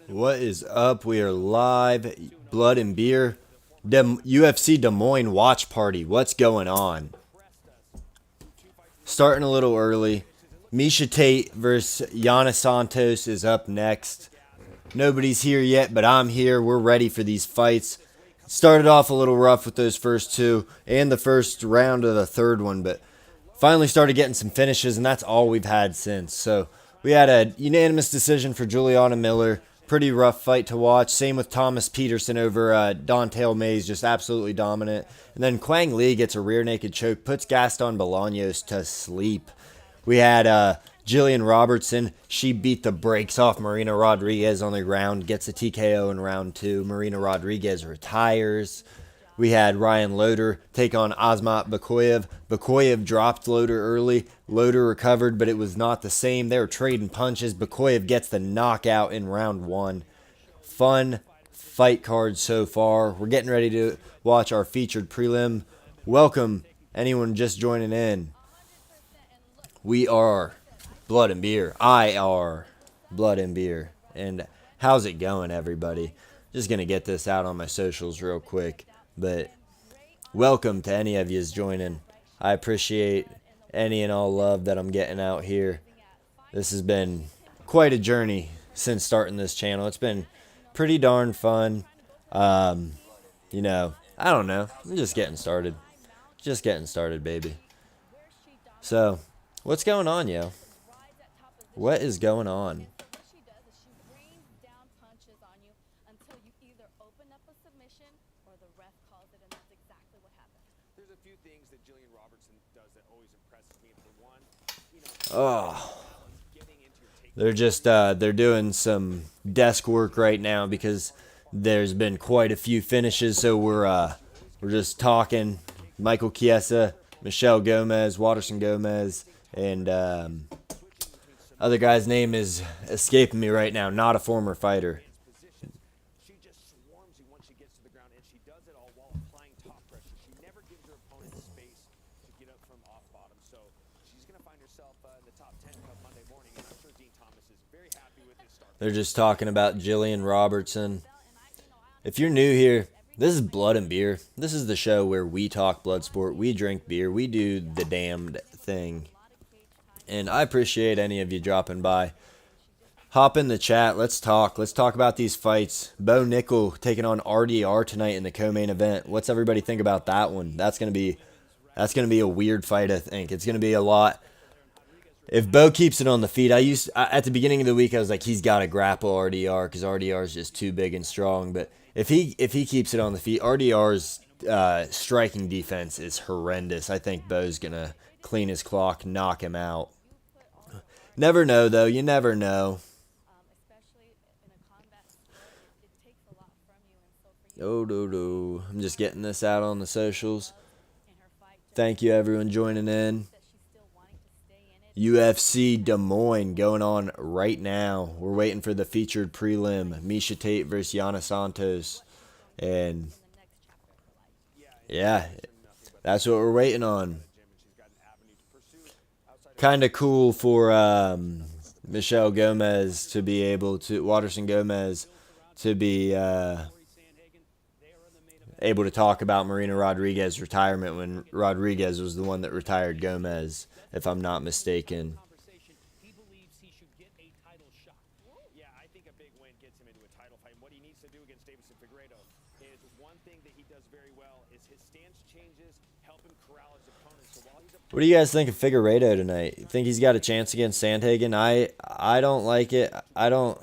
What is up? We are live. Blood and Beer. UFC Des Moines watch party. What's going on? Starting a little early. Misha Tate versus Yana Santos is up next. Nobody's here yet, but I'm here. We're ready for these fights. Started off a little rough with those first two and the first round of the third one, but finally started getting some finishes, and that's all we've had since. So we had a unanimous decision for Juliana Miller. Pretty rough fight to watch. Same with Thomas Peterson over Don'Tale Mayes, just absolutely dominant. And then Quang Lee gets a rear naked choke, puts Gaston Bolaños to sleep. We had Jillian Robertson. She beat the brakes off Marina Rodriguez on the ground, gets a TKO in round two. Marina Rodriguez retires. We had Ryan Loder take on Azmat Bakoyev. Bakoyev dropped Loder early. Loder recovered, but it was not the same. They were trading punches. Bakoyev gets the knockout in round one. Fun fight card so far. We're getting ready to watch our featured prelim. Welcome, anyone just joining in. We are Blood and Beer. I are Blood and Beer. And how's it going, everybody? Just going to get this out on my socials real quick. But welcome to any of yous joining. I appreciate any and all love that I'm getting out here. This has been quite a journey since starting this channel. It's been pretty darn fun. I don't know. I'm just getting started. Just getting started, baby. So, what's going on, yo? What is going on? Oh, they're doing some desk work right now because there's been quite a few finishes. So we're just talking. Michael Chiesa, Michelle Gomez, Waterson Gomez, and other guy's name is escaping me right now. Not a former fighter. They're just talking about Jillian Robertson. If you're new here, this is Blood and Beer. This is the show where we talk blood sport, we drink beer, we do the damned thing. And I appreciate any of you dropping by. Hop in the chat. Let's talk. Let's talk about these fights. Bo Nickel taking on RDR tonight in the co-main event. What's everybody think about that one? That's gonna be a weird fight, I think. It's gonna be a lot. If Bo keeps it on the feet, at the beginning of the week I was like, he's got to grapple RDR because RDR is just too big and strong. But if he keeps it on the feet, RDR's striking defense is horrendous. I think Bo's gonna clean his clock, knock him out. Never know though. You never know. No. I'm just getting this out on the socials. Thank you everyone joining in. UFC Des Moines going on right now. We're waiting for the featured prelim. Misha Tate versus Yana Santos. And yeah, that's what we're waiting on. Kind of cool for Michelle Gomez to be able to, Waterson Gomez to be able to talk about Marina Rodriguez's retirement when Rodriguez was the one that retired Gomez, if I'm not mistaken. What do you guys think of Figueiredo tonight? You think he's got a chance against Sandhagen? I don't like it. I don't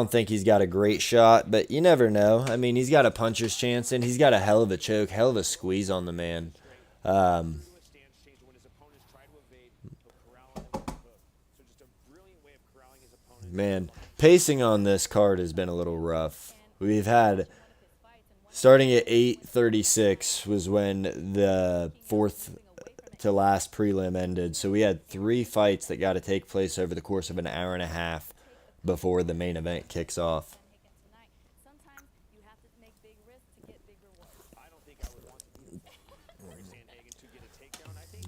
think he's got a great shot, but you never know. I mean, he's got a puncher's chance, and he's got a hell of a choke, hell of a squeeze on the man. Man, pacing on this card has been a little rough. We've had, starting at 8:36 was when the fourth to last prelim ended. So we had 3 fights that got to take place over the course of an hour and a half before the main event kicks off.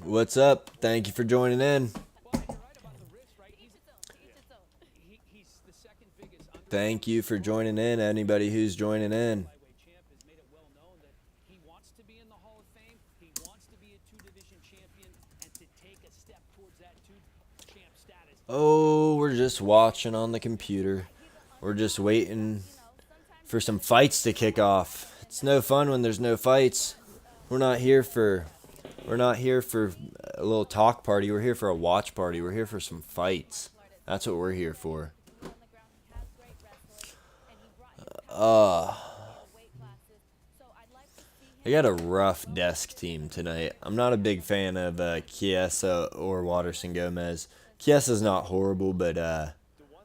What's up? Thank you for joining in. Thank you for joining in, anybody who's joining in. Oh, we're just watching on the computer. We're just waiting for some fights to kick off. It's no fun when there's no fights. We're not here for a little talk party. We're here for a watch party. We're here for some fights. That's what we're here for. I got a rough desk team tonight. I'm not a big fan of Chiesa or Waterson Gomez. Chiesa's not horrible, but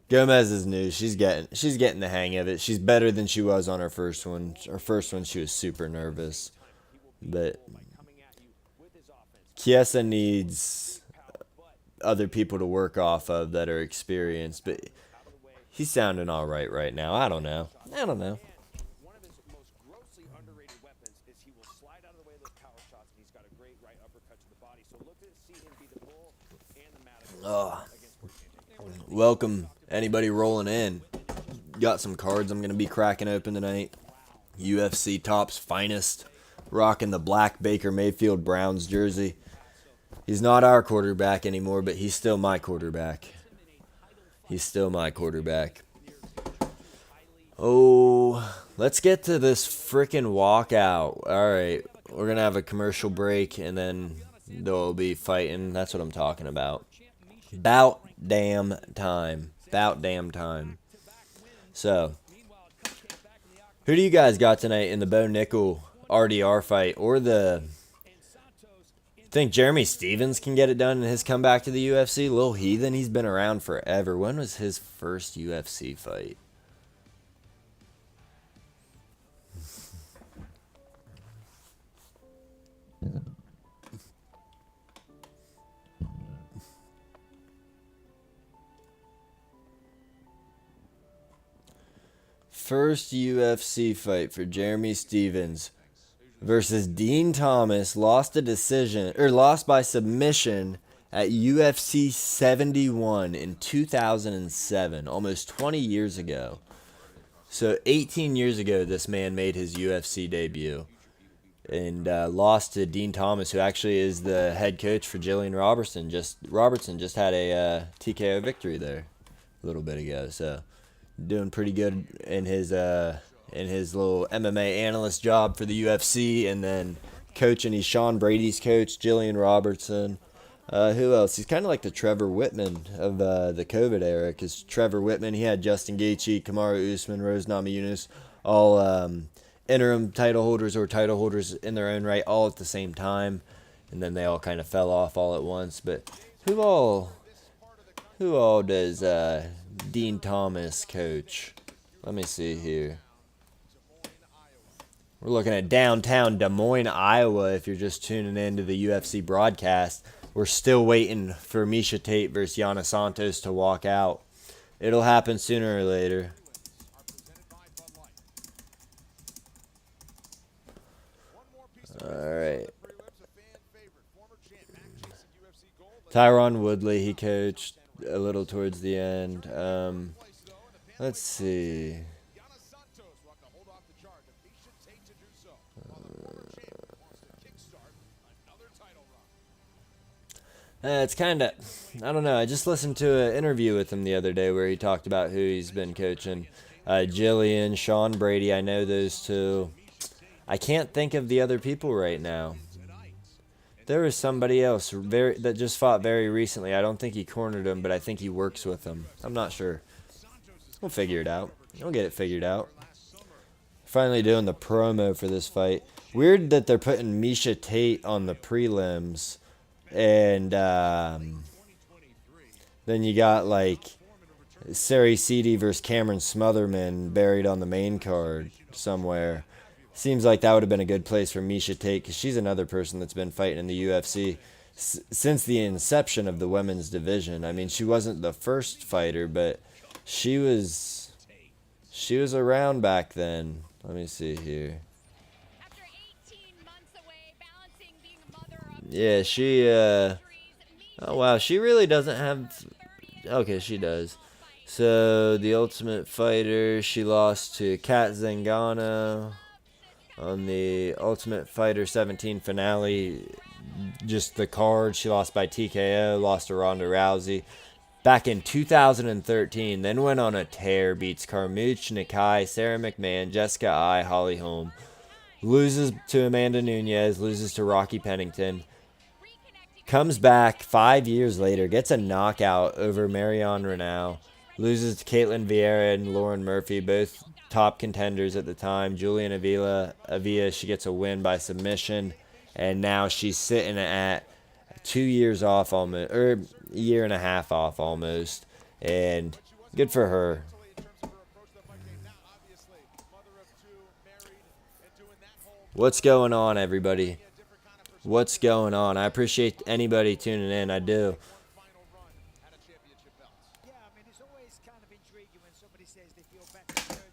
Gomez is new. She's getting the hang of it. She's better than she was on her first one. Her first one, she was super nervous, but Chiesa needs other people to work off of that are experienced. But he's sounding all right now. I don't know. Oh, welcome anybody rolling in. Got some cards I'm going to be cracking open tonight. UFC Top's finest, rocking the black Baker Mayfield Browns jersey. He's not our quarterback anymore, but he's still my quarterback. Oh, let's get to this freaking walkout. All right, we're going to have a commercial break, and then they'll be fighting. That's what I'm talking about. About damn time. So, who do you guys got tonight in the Bo Nickel RDR fight? Or think Jeremy Stevens can get it done in his comeback to the UFC? Lil Heathen, he's been around forever. When was his first UFC fight? First UFC fight for Jeremy Stevens versus Dean Thomas, lost by submission at UFC 71 in 2007, almost 20 years ago. So 18 years ago, this man made his UFC debut and lost to Dean Thomas, who actually is the head coach for Jillian Robertson. Robertson just had a TKO victory there a little bit ago, so doing pretty good in his little MMA analyst job for the UFC, and then coaching. He's Sean Brady's coach, Jillian Robertson. Who else? He's kind of like the Trevor Whitman of the COVID era, because Trevor Whitman, he had Justin Gaethje, Kamaru Usman, Rose Namajunas, all interim title holders or title holders in their own right, all at the same time, and then they all kind of fell off all at once. But who all does Dean Thomas coach? Let me see here. We're looking at downtown Des Moines, Iowa, if you're just tuning in to the UFC broadcast. We're still waiting for Miesha Tate versus Yana Santos to walk out. It'll happen sooner or later. Alright. Tyron Woodley, he coached a little towards the end. Let's see. It's kind of, I don't know. I just listened to an interview with him the other day where he talked about who he's been coaching. Jillian, Sean Brady, I know those two. I can't think of the other people right now. There was somebody else that just fought very recently. I don't think he cornered him, but I think he works with him. I'm not sure. We'll figure it out. We'll get it figured out. Finally doing the promo for this fight. Weird that they're putting Miesha Tate on the prelims. And then you got like Sari Seedy versus Cameron Smotherman buried on the main card somewhere. Seems like that would have been a good place for Miesha Tate, because she's another person that's been fighting in the UFC since the inception of the women's division. I mean, she wasn't the first fighter, but she was around back then. Let me see here. Yeah, she, oh wow, she really doesn't have, okay, she does. So, the Ultimate Fighter, she lost to Kat Zingano on the Ultimate Fighter 17 finale. Just the card, she lost by TKO, lost to Ronda Rousey. Back in 2013, then went on a tear, beats Carmouche, Nakai, Sarah McMahon, Jessica I, Holly Holm. Loses to Amanda Nunes, loses to Rocky Pennington. Comes back 5 years later, gets a knockout over Marion Renaud. Loses to Caitlin Vieira and Lauren Murphy, both top contenders at the time. Julian Avila, she gets a win by submission. And now she's sitting at 2 years off almost, or a year and a half off almost. And good for her. What's going on, everybody? What's going on? I appreciate anybody tuning in. I do.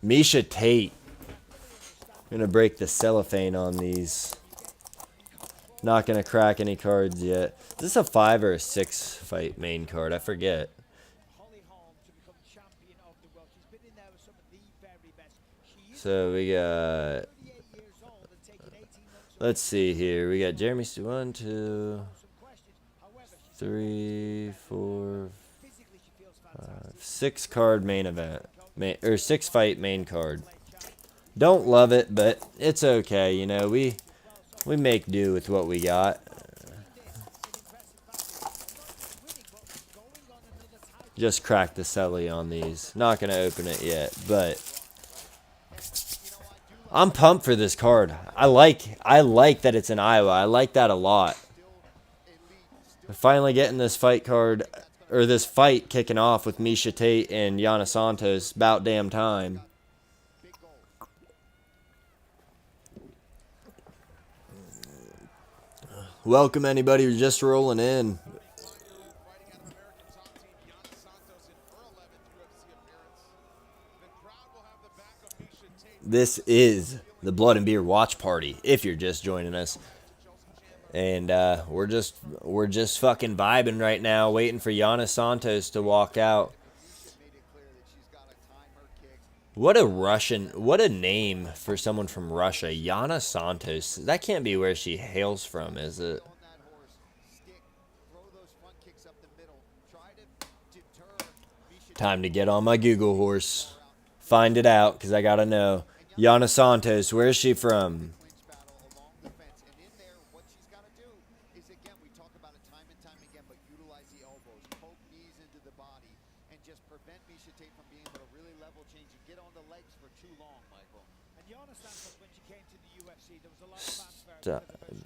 Misha Tate. I'm going to break the cellophane on these. Not going to crack any cards yet. Is this a 5 or a 6 fight main card? I forget. So we got... Let's see here. We got Jeremy Stu. 1, 2, 3, 4, 5, 6 card main event. Or 6 fight main card. Don't love it, but it's okay. You know, we make do with what we got. Just cracked the celly on these. Not going to open it yet, but I'm pumped for this card. I like that it's in Iowa. I like that a lot. We're finally getting this fight card, or this fight kicking off with Misha Tate and Yana Santos. About damn time. Welcome anybody who's just rolling in. This is the Blood and Beer Watch Party, if you're just joining us. And we're just fucking vibing right now, waiting for Yana Santos to walk out. What a name for someone from Russia. Yana Santos. That can't be where she hails from, is it? Time to get on my Google horse. Find it out, because I gotta know. Yana Santos, where is she from?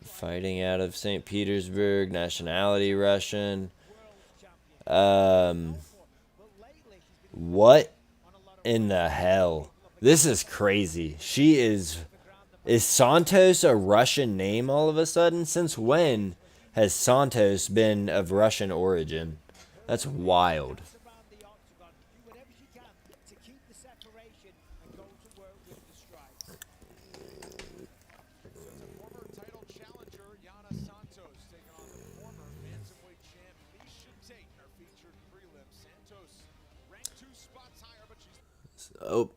Fighting out of St. Petersburg, nationality Russian. What in the hell? This is crazy. Is Santos a Russian name all of a sudden? Since when has Santos been of Russian origin? That's wild. Oh.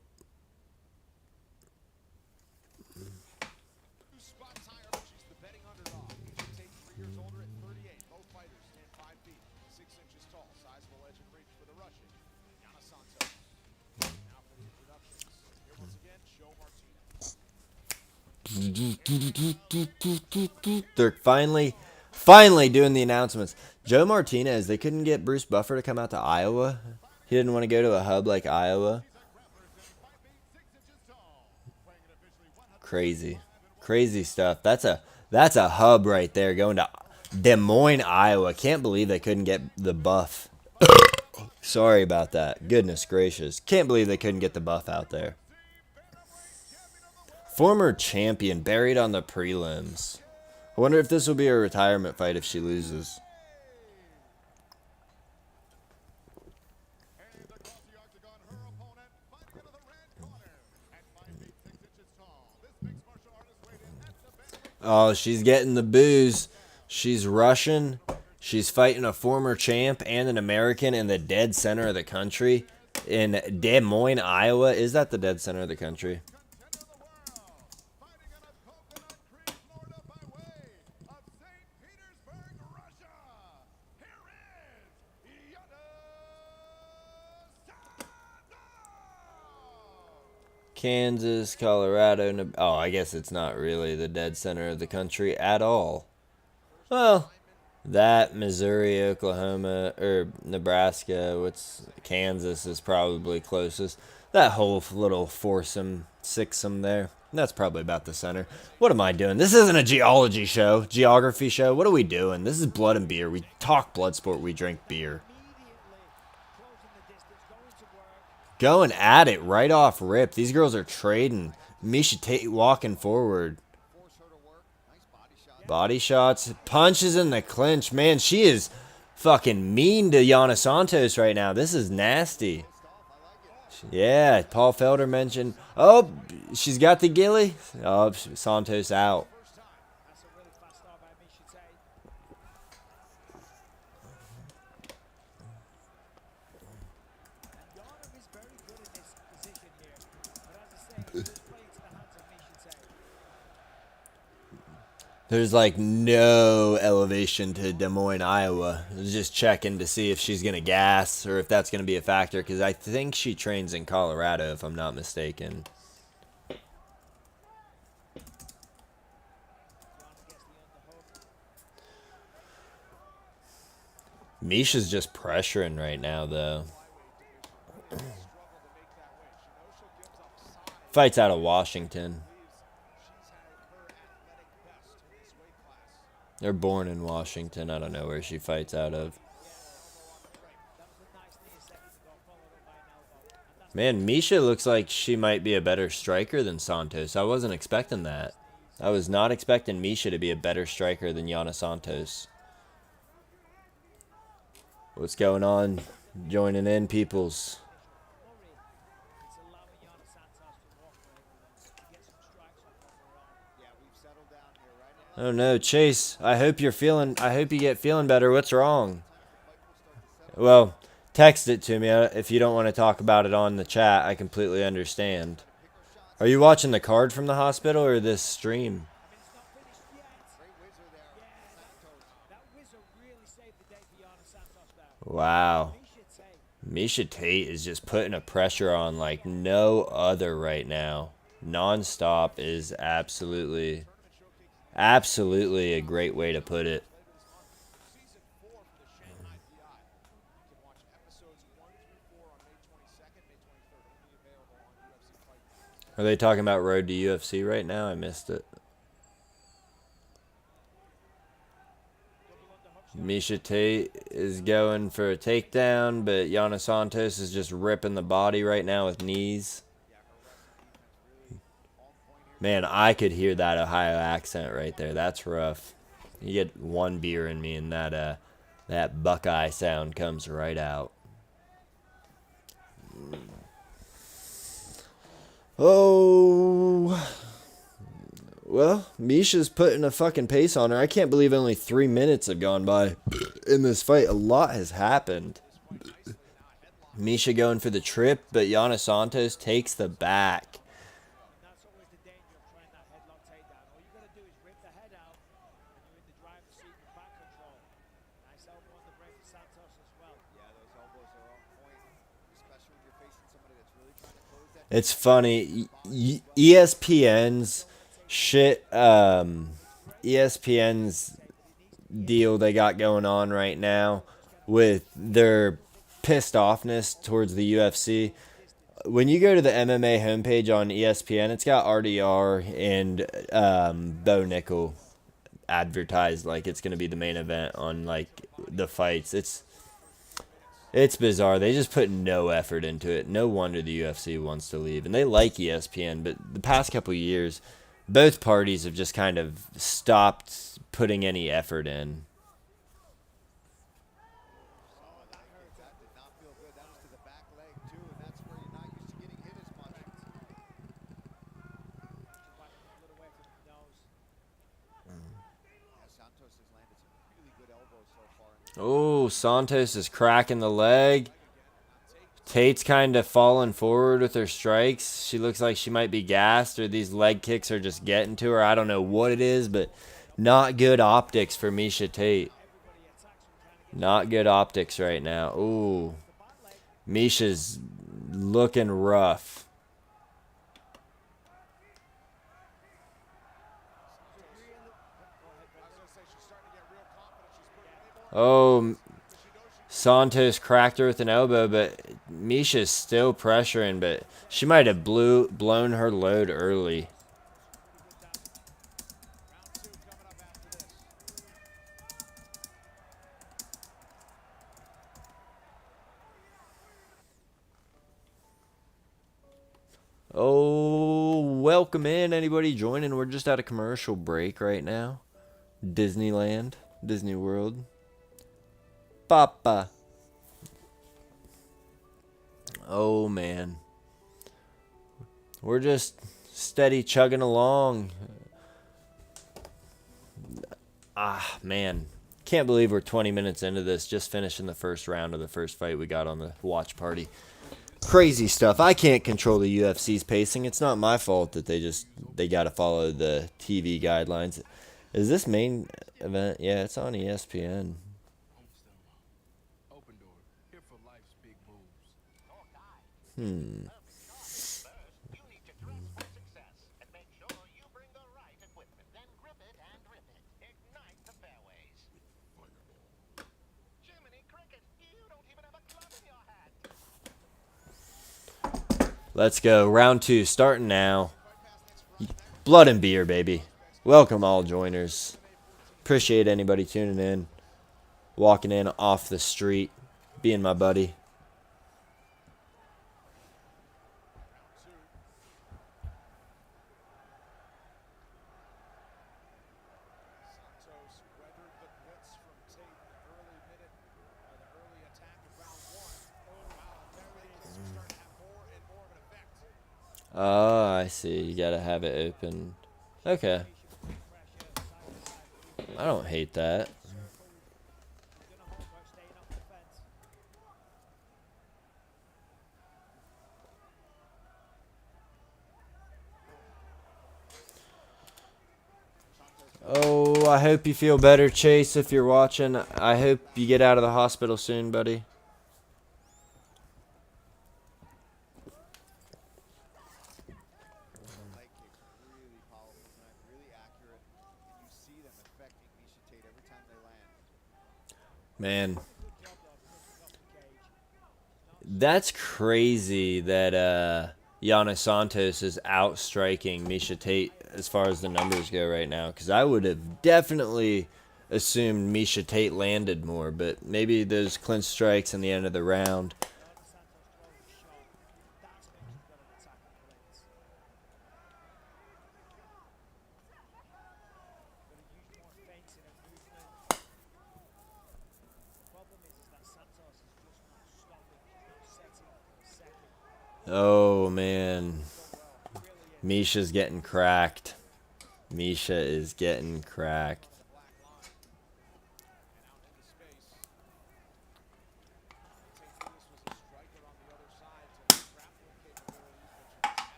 They're finally doing the announcements. Joe Martinez, they couldn't get Bruce Buffer to come out to Iowa. He didn't want to go to a hub like Iowa. Crazy stuff. That's a hub right there, going to Des Moines, Iowa. Can't believe they couldn't get the buff. Sorry about that. Goodness gracious. Can't believe they couldn't get the buff out there. Former champion buried on the prelims. I wonder if this will be a retirement fight if she loses. Oh, she's getting the booze. She's Russian. She's fighting a former champ and an American in the dead center of the country. in Des Moines, Iowa. Is that the dead center of the country? Kansas, Colorado. Oh, I guess it's not really the dead center of the country at all. Well, that, Missouri, Oklahoma, or Nebraska, Kansas is probably closest. That whole little foursome, sixsome there, that's probably about the center. What am I doing? This isn't a geology show, geography show. What are we doing? This is blood and beer. We talk blood sport, we drink beer. Going at it right off rip. These girls are trading. Misha Tate walking forward. Body shots, punches in the clinch. Man, she is fucking mean to Yana Santos right now. This is nasty. Yeah, Paul Felder mentioned. Oh, she's got the gilly. Oh, Santos out. There's like no elevation to Des Moines, Iowa. I was just checking to see if she's going to gas or if that's going to be a factor because I think she trains in Colorado, if I'm not mistaken. Misha's just pressuring right now, though. Fights out of Washington. They're born in Washington. I don't know where she fights out of. Man, Misha looks like she might be a better striker than Santos. I wasn't expecting that. I was not expecting Misha to be a better striker than Yana Santos. What's going on? Joining in, peoples. Oh no, Chase. I hope you get feeling better. What's wrong? Well, text it to me if you don't want to talk about it on the chat. I completely understand. Are you watching the card from the hospital or this stream? Wow. Misha Tate is just putting a pressure on like no other right now. Non-stop is absolutely a great way to put it. Are they talking about Road to UFC right now? I missed it. Misha Tate is going for a takedown, but Yana Santos is just ripping the body right now with knees. Man, I could hear that Ohio accent right there. That's rough. You get one beer in me and that Buckeye sound comes right out. Oh, well, Misha's putting a fucking pace on her. I can't believe only 3 minutes have gone by in this fight. A lot has happened. Misha going for the trip, but Yana Santos takes the back. It's funny. ESPN's shit. ESPN's deal they got going on right now with their pissed offness towards the UFC. When you go to the MMA homepage on ESPN, it's got RDR and Bo Nickel advertised like it's going to be the main event on like the fights. It's bizarre. They just put no effort into it. No wonder the UFC wants to leave. And they like ESPN, but the past couple of years, both parties have just kind of stopped putting any effort in. Oh, Santos is cracking the leg. Tate's kind of falling forward with her strikes. She looks like she might be gassed, or these leg kicks are just getting to her. I don't know what it is, but not good optics for Miesha Tate. Not good optics right now. Ooh. Miesha's looking rough. Oh, Santos cracked her with an elbow, but Miesha's still pressuring, but she might have blown her load early. Oh, welcome in anybody joining. We're just at a commercial break right now. Disneyland, Disney World. Papa. Oh man. We're just steady chugging along. Ah, man. Can't believe we're 20 minutes into this, just finishing the first round of the first fight we got on the watch party. Crazy stuff. I can't control the UFC's pacing. It's not my fault that they got to follow the TV guidelines. Is this main event? Yeah, it's on ESPN. Let's go. Round 2 starting now. Blood and beer, baby. Welcome all joiners. Appreciate anybody tuning in, walking in off the street, being my buddy. Oh, I see. You gotta have it open. Okay. I don't hate that. Oh, I hope you feel better, Chase, if you're watching. I hope you get out of the hospital soon, buddy. Man, that's crazy that Yana Santos is outstriking Miesha Tate as far as the numbers go right now. Because I would have definitely assumed Miesha Tate landed more, but maybe those clinch strikes in the end of the round. Oh, man. Miesha's getting cracked. Miesha is getting cracked.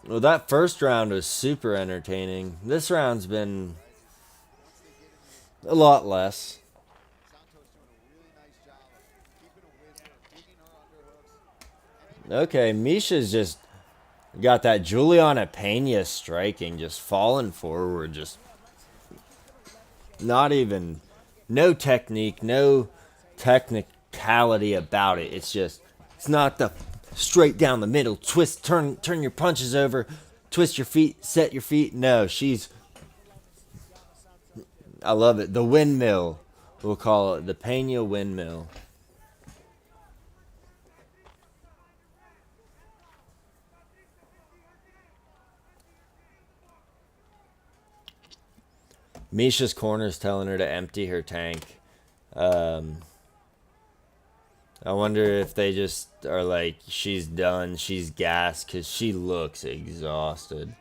Well, that first round was super entertaining. This round's been a lot less. Okay, Misha's just got that Juliana Pena striking, just falling forward, just not even, no technique, no technicality about it. It's just, it's not the straight down the middle, twist, turn your punches over, twist your feet, set your feet. No, I love it. The windmill, we'll call it the Pena windmill. Misha's corner's telling her to empty her tank. I wonder if they just are like, she's done, she's gassed, because she looks exhausted.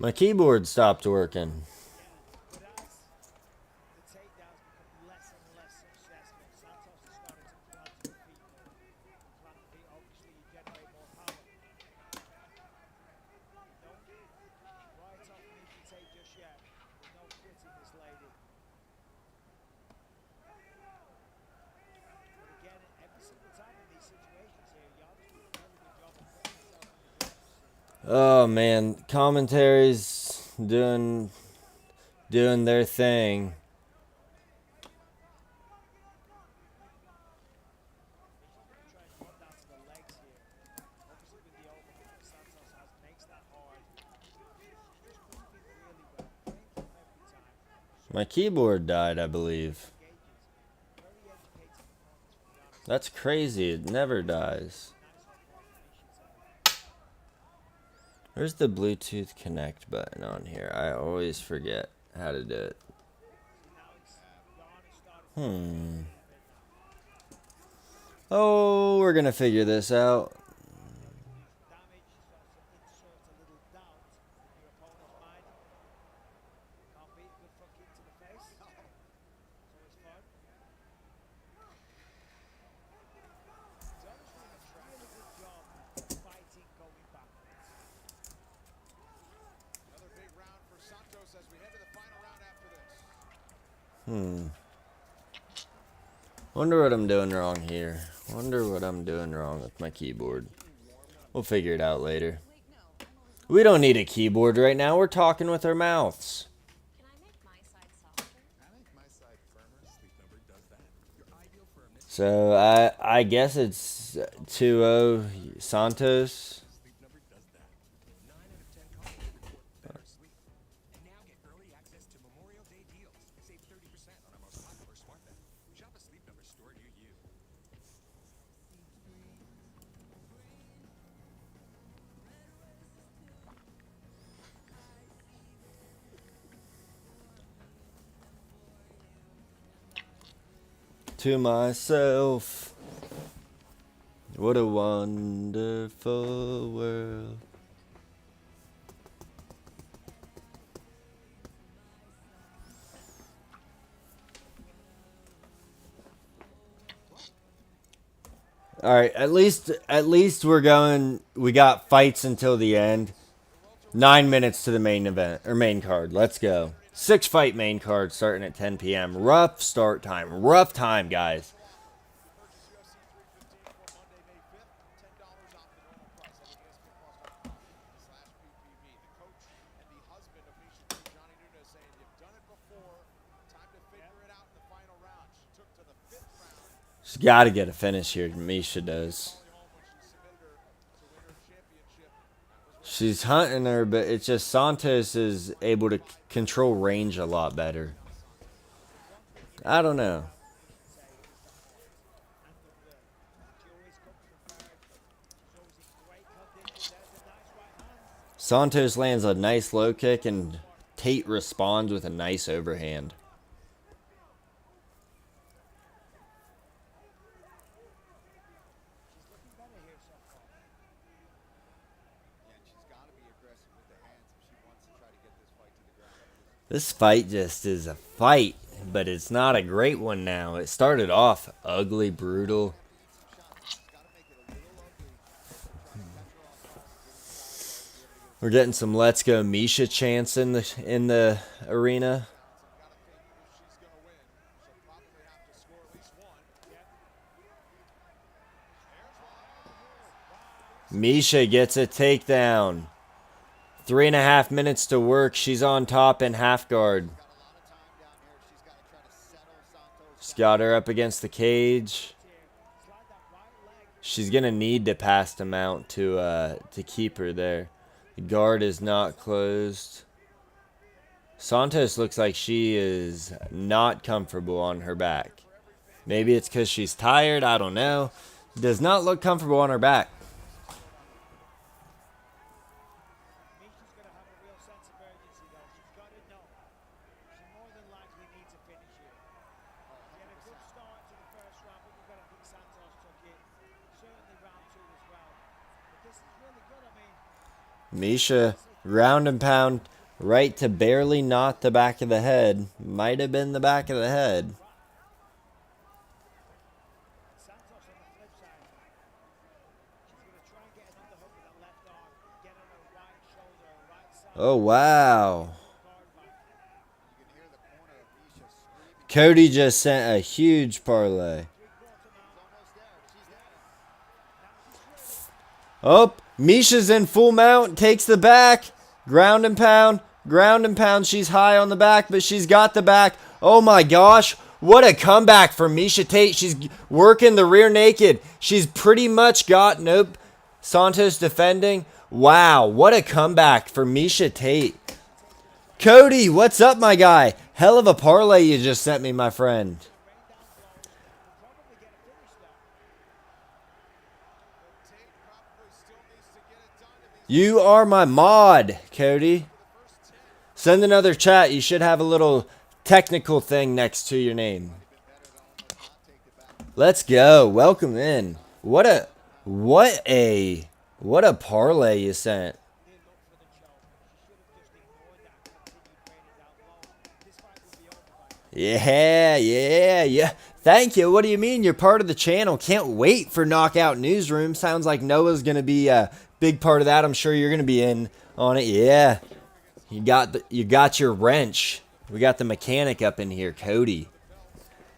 My keyboard stopped working. Oh man, commentaries doing their thing. My keyboard died, I believe. That's crazy. It never dies. Where's the Bluetooth connect button on here? I always forget how to do it. Oh, we're gonna figure this out. Wonder what I'm doing wrong here. Wonder what I'm doing wrong with my keyboard. We'll figure it out later. We don't need a keyboard right now. We're talking with our mouths. So I guess it's 2-0 Santos. To myself, what a wonderful world. All right, at least we got fights until the end. 9 minutes to the main event or main card. Let's go. 6-fight main card starting at 10 p.m. Rough start time. Rough time, guys. She's got to get a finish here. Misha does. She's hunting her, but it's just Santos is able to control range a lot better. I don't know. Santos lands a nice low kick, and Tate responds with a nice overhand. This fight just is a fight, but it's not a great one now. It started off ugly, brutal. We're getting some "Let's Go Misha" chants in the arena. Misha gets a takedown. 3.5 minutes to work. She's on top in half guard. She's got her up against the cage. She's gonna need to pass the mount to keep her there. The guard is not closed. Santos looks like she is not comfortable on her back. Maybe it's because she's tired. I don't know. Does not look comfortable on her back. Misha, round and pound. Right to barely not the back of the head. Might have been the back of the head. Oh, wow. Cody just sent a huge parlay. Oh, Misha's in full mount. Takes the back. Ground and pound. Ground and pound. She's high on the back, but she's got the back. Oh, my gosh. What a comeback from Miesha Tate. She's working the rear naked. She's pretty much got... Nope. Santos defending. Wow. What a comeback for Miesha Tate. Cody, what's up, my guy? Hell of a parlay you just sent me, my friend. You are my mod, Cody. Send another chat. You should have a little technical thing next to your name. Let's go. Welcome in. What a parlay you sent. Yeah. Thank you. What do you mean? You're part of the channel. Can't wait for Knockout Newsroom. Sounds like Noah's going to be a big part of that. I'm sure you're going to be in on it. Yeah. You got your wrench. We got the mechanic up in here, Cody.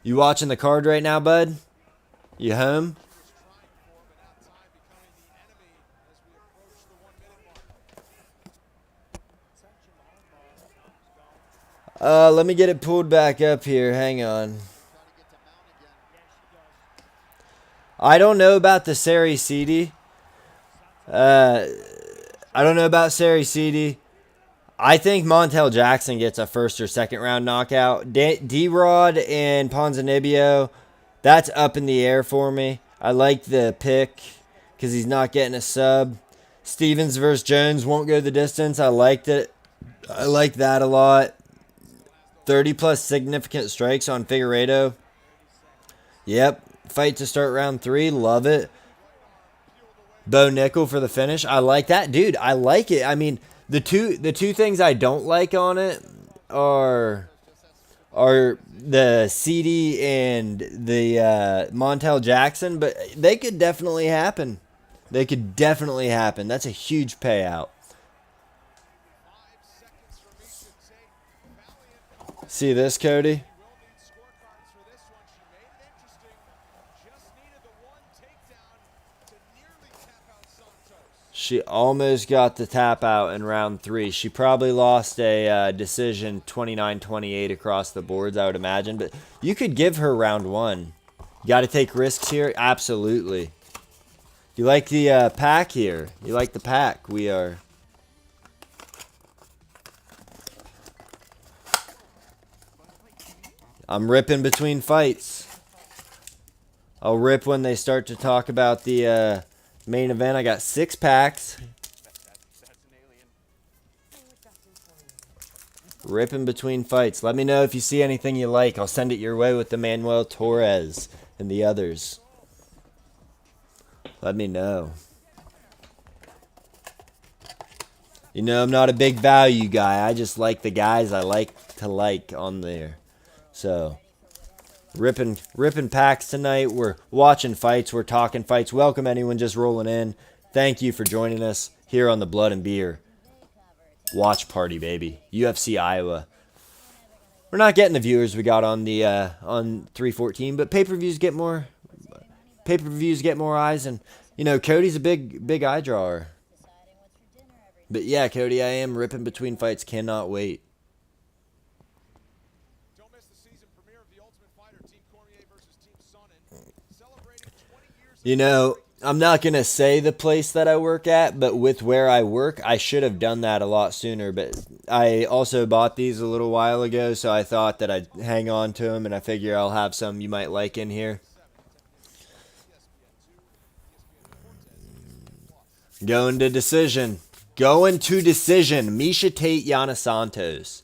You watching the card right now, bud? You home? Let me get it pulled back up here. Hang on. I don't know about the Sari CD. I don't know about Sari CD. I think Montel Jackson gets a first or second round knockout. D-Rod and Ponzinibbio, that's up in the air for me. I like the pick because he's not getting a sub. Stevens versus Jones won't go the distance. I liked it. I like that a lot. 30 plus significant strikes on Figueiredo. Yep. Fight to start round 3. Love it. Bo Nickel for the finish. I like that. Dude, I like it. I mean, the two things I don't like on it are the CD and the Montel Jackson, but they could definitely happen. They could definitely happen. That's a huge payout. See this, Cody? She almost got the tap out in round 3. She probably lost a decision 29-28 across the boards, I would imagine. But you could give her round 1. You got to take risks here? Absolutely. You like the pack here? You like the pack? We are... I'm ripping between fights. I'll rip when they start to talk about the main event. I got 6 packs. Ripping between fights. Let me know if you see anything you like. I'll send it your way with the Manuel Torres and the others. Let me know. You know, I'm not a big value guy. I just like the guys I like to like on there. So, ripping packs tonight. We're watching fights. We're talking fights. Welcome anyone just rolling in. Thank you for joining us here on the Blood and Beer watch party, baby. UFC Iowa. We're not getting the viewers we got on the on 314, but pay-per-views get more eyes, and you know Cody's a big eye drawer. But yeah, Cody, I am ripping between fights. Cannot wait. You know, I'm not going to say the place that I work at, but with where I work, I should have done that a lot sooner. But I also bought these a little while ago, so I thought that I'd hang on to them, and I figure I'll have some you might like in here. Going to decision. Miesha Tate, Yana Santos.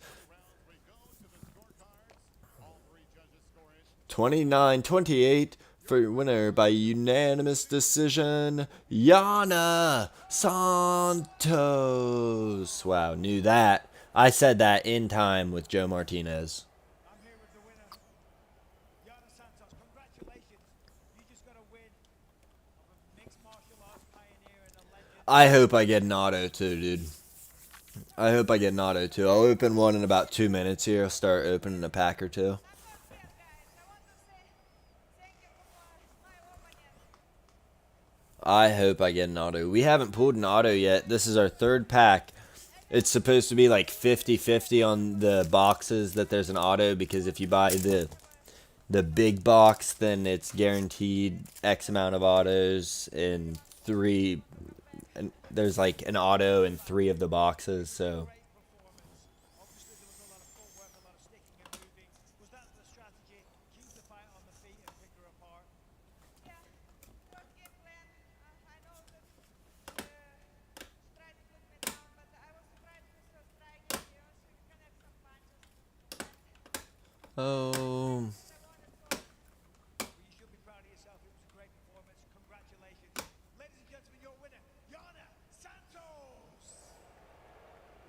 29-28. For winner by unanimous decision, Yana Santos. Wow, knew that. I said that in time with Joe Martinez. I'm here with the winner, Yana Santos. Congratulations. You just got a win of a mixed martial arts pioneer and a legend. I hope I get an auto too, dude. I hope I get an auto too. I'll open one in about 2 minutes here. I'll start opening a pack or two. I hope I get an auto. We haven't pulled an auto yet. This is our third pack. It's supposed to be like 50-50 on the boxes that there's an auto, because if you buy the big box, then it's guaranteed X amount of autos, and there's like an auto in 3 of the boxes, so Obviously, there was a lot of footwork, a lot of sticking and moving. Was that the strategy? Keep the fight on the feet and pick her apart. oh, Well, you should be proud of yourself. It was a great performance. Congratulations. Ladies and gentlemen, your winner, Yana Santos.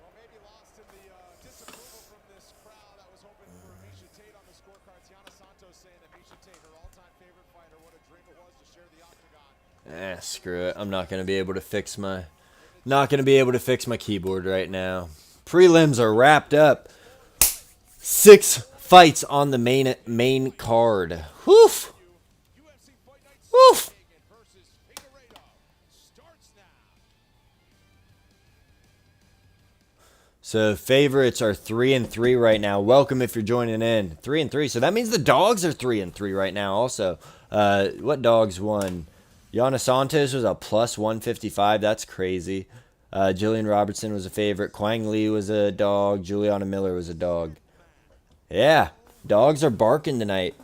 Well, maybe lost in the disapproval from this crowd. I was hoping for Misha Tate on the scorecards. Yana Santos saying that Misha Tate, her all-time favorite fighter, what a dream it was to share the octagon. screw it. I'm not gonna be able to fix my keyboard right now. Prelims are wrapped up. 6 fights on the main card. Woof. UFC Fight Night Woof. Hagen versus Figueiredo starts now. So favorites are 3-3 right now. Welcome if you're joining in. 3-3. So that means the dogs are 3-3 right now. Also, what dogs won? Yana Santos was a plus 155. That's crazy. Jillian Robertson was a favorite. Quang Lee was a dog. Juliana Miller was a dog. Yeah, dogs are barking tonight.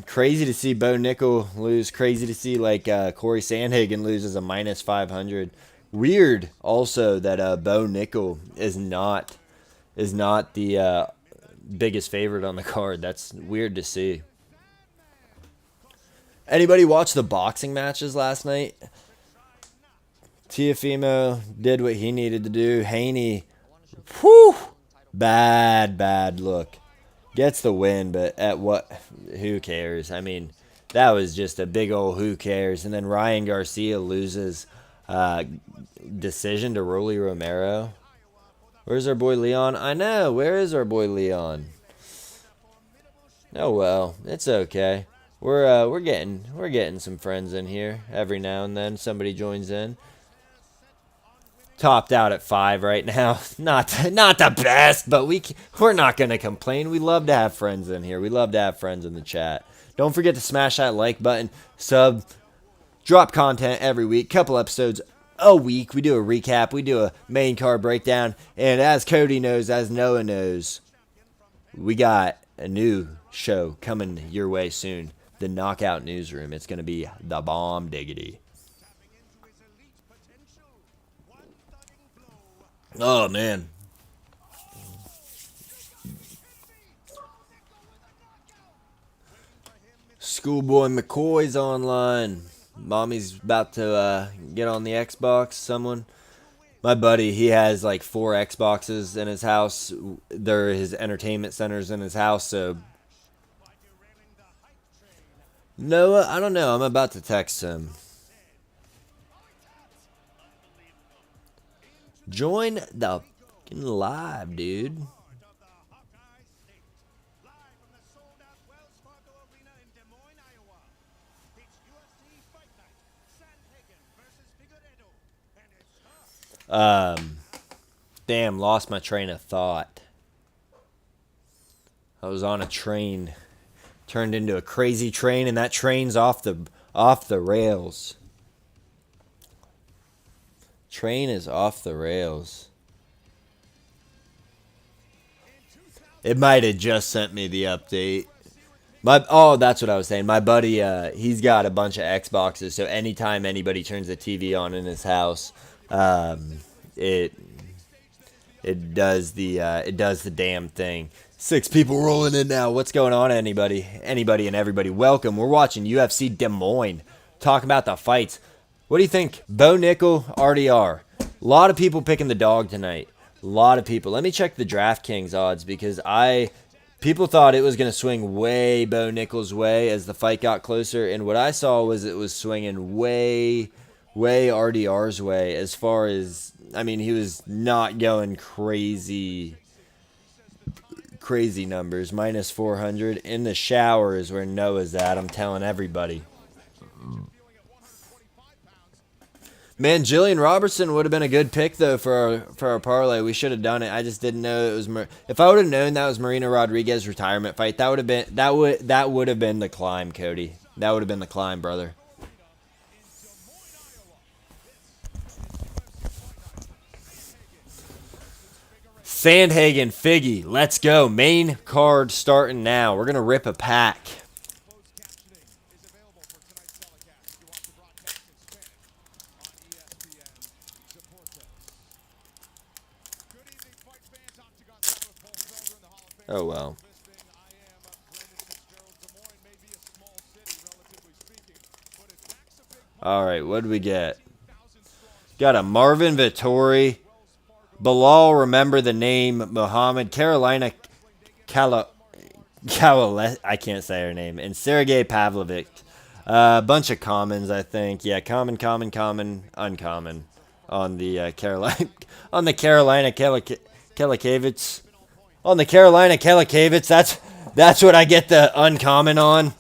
Crazy to see Bo Nickel lose. Crazy to see Corey Sandhagen lose as a minus 500. Weird also that Bo Nickel is not the biggest favorite on the card. That's weird to see. Anybody watch the boxing matches last night? Tiafimo did what he needed to do. Haney, whew, bad look. Gets the win, but at what? Who cares? I mean, that was just a big old who cares. And then Ryan Garcia loses decision to Rolly Romero. Where's our boy Leon? I know. Where is our boy Leon? Oh well, it's okay. We're getting some friends in here every now and then. Somebody joins in. Topped out at 5 right now. Not the best, but we're not gonna complain. We love to have friends in here. We love to have friends in the chat. Don't forget to smash that like button, sub, drop content every week, couple episodes a week. We do a recap, we do a main card breakdown, and as Cody knows, as Noah knows, we got a new show coming your way soon. The Knockout Newsroom. It's gonna be the bomb diggity. Oh, man. Schoolboy McCoy's online. Mommy's about to get on the Xbox. My buddy, he has like 4 Xboxes in his house. They're his entertainment centers in his house, so... Noah, I don't know. I'm about to text him. Join the fucking live, dude. Damn, lost my train of thought. I was on a train, turned into a crazy train, and that train's off the rails. Train is off the rails. It might have just sent me the update. That's what I was saying. My buddy, he's got a bunch of Xboxes, so anytime anybody turns the TV on in his house, it does the damn thing. 6 people rolling in now. What's going on, anybody and everybody? Welcome. We're watching UFC Des Moines. Talk about the fights. What do you think? Bo Nickel, RDR. A lot of people picking the dog tonight. A lot of people. Let me check the DraftKings odds because people thought it was going to swing way Bo Nichols' way as the fight got closer, and what I saw was it was swinging way RDR's way as far as, I mean, he was not going crazy numbers. Minus 400 in the shower is where Noah's at. I'm telling everybody. Man, Jillian Robertson would have been a good pick though for our parlay. We should have done it. I just didn't know it was. If I would have known that was Marina Rodriguez's retirement fight, that would have been the climb, Cody. That would have been the climb, brother. Sandhagen, Figgy, let's go. Main card starting now. We're gonna rip a pack. Oh, well. All right, what do we get? Got a Marvin Vittori. Bilal, remember the name. Muhammad, Carolina, I can't say her name. And Sergey Pavlovich. A bunch of commons, I think. Yeah, common, uncommon on the Carolina on the Carolina Kelikavitz. On the Carolina Kelikavitz, that's what I get the uncommon on.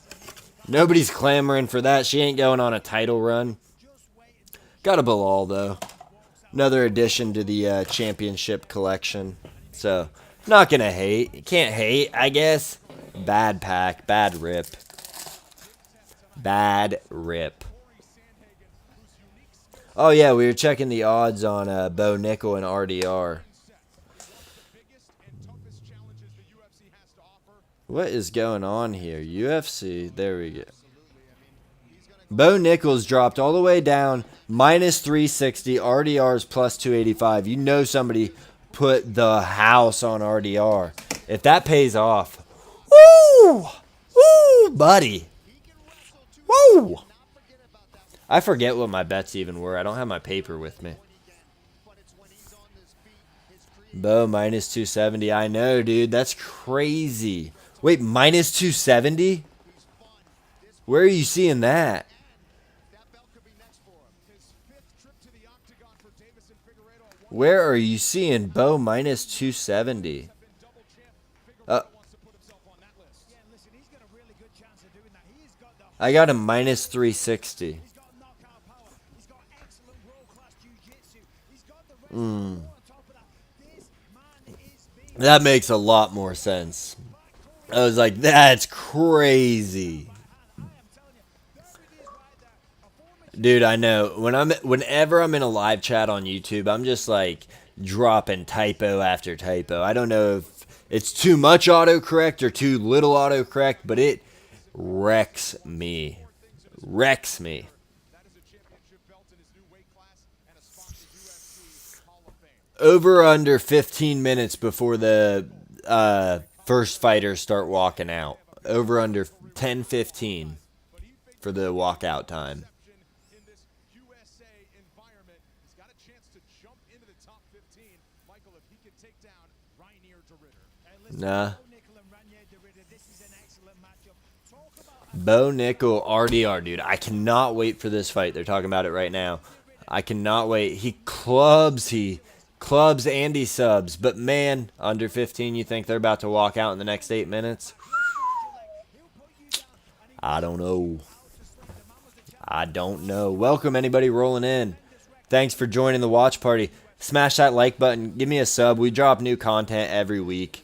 Nobody's clamoring for that. She ain't going on a title run. Got a Bilal, though. Another addition to the championship collection. So, not going to hate. Can't hate, I guess. Bad pack. Bad rip. Bad rip. Oh, yeah, we were checking the odds on Bo Nickel and RDR. What is going on here? UFC. There we go. Bo Nichols dropped all the way down. Minus 360. RDR's plus 285. You know somebody put the house on RDR. If that pays off. Woo! Woo, buddy. Woo! I forget what my bets even were. I don't have my paper with me. Bo minus 270. I know, dude. That's crazy. Wait, minus 270? Where are you seeing that? Where are you seeing Bo minus 270? I got him minus 360. That makes a lot more sense. I was like, that's crazy. Dude, I know. Whenever I'm in a live chat on YouTube, I'm just like dropping typo after typo. I don't know if it's too much autocorrect or too little autocorrect, but it wrecks me. Wrecks me. Over under 15 minutes before the first fighters start walking out. Over under 10-15 for the walkout time. Nah. Bo Nickel, RDR, dude. I cannot wait for this fight. They're talking about it right now. I cannot wait. He clubs and he subs. But, man, under 15, you think they're about to walk out in the next 8 minutes? I don't know. I don't know. Welcome, anybody rolling in. Thanks for joining the watch party. Smash that like button. Give me a sub. We drop new content every week.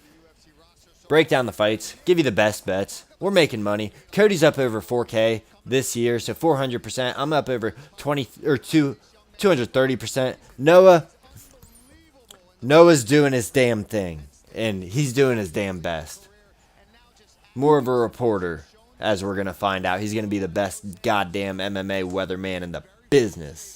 Break down the fights. Give you the best bets. We're making money. Cody's up over 4K this year, so 400%. I'm up over 230%. Noah's doing his damn thing, and he's doing his damn best. More of a reporter, as we're going to find out. He's going to be the best goddamn MMA weatherman in the business.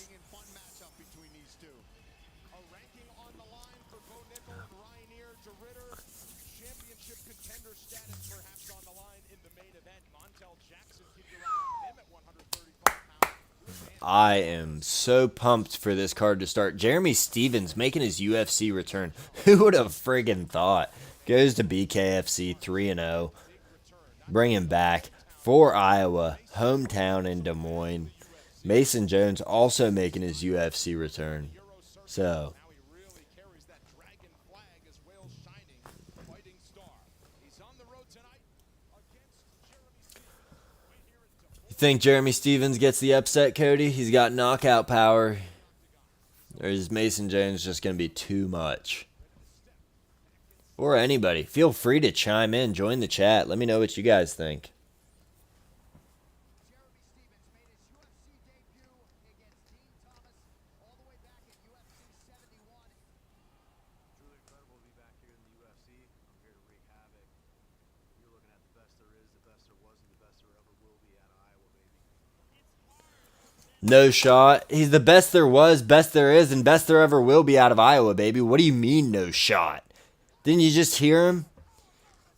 I am so pumped for this card to start. Jeremy Stevens making his UFC return. Who would have friggin' thought? Goes to BKFC 3-0. Bring him back for Iowa, hometown in Des Moines. Mason Jones also making his UFC return. So, Now he really carries that dragon flag as Wales shining fighting star. He's on the road tonight against Jeremy Stevens right here at Des Moines. you think Jeremy Stevens gets the upset, Cody? He's got knockout power. Or is Mason Jones just going to be too much? Or anybody. Feel free to chime in. Join the chat. Let me know what you guys think. Truly incredible to be back here in the UFC. I'm here to wreak havoc. You're looking at the best there is, the best there was, and the best there ever will be out of Iowa, baby. No shot. He's the best there was, best there is, and best there ever will be out of Iowa, baby. What do you mean, no shot? Didn't you just hear him?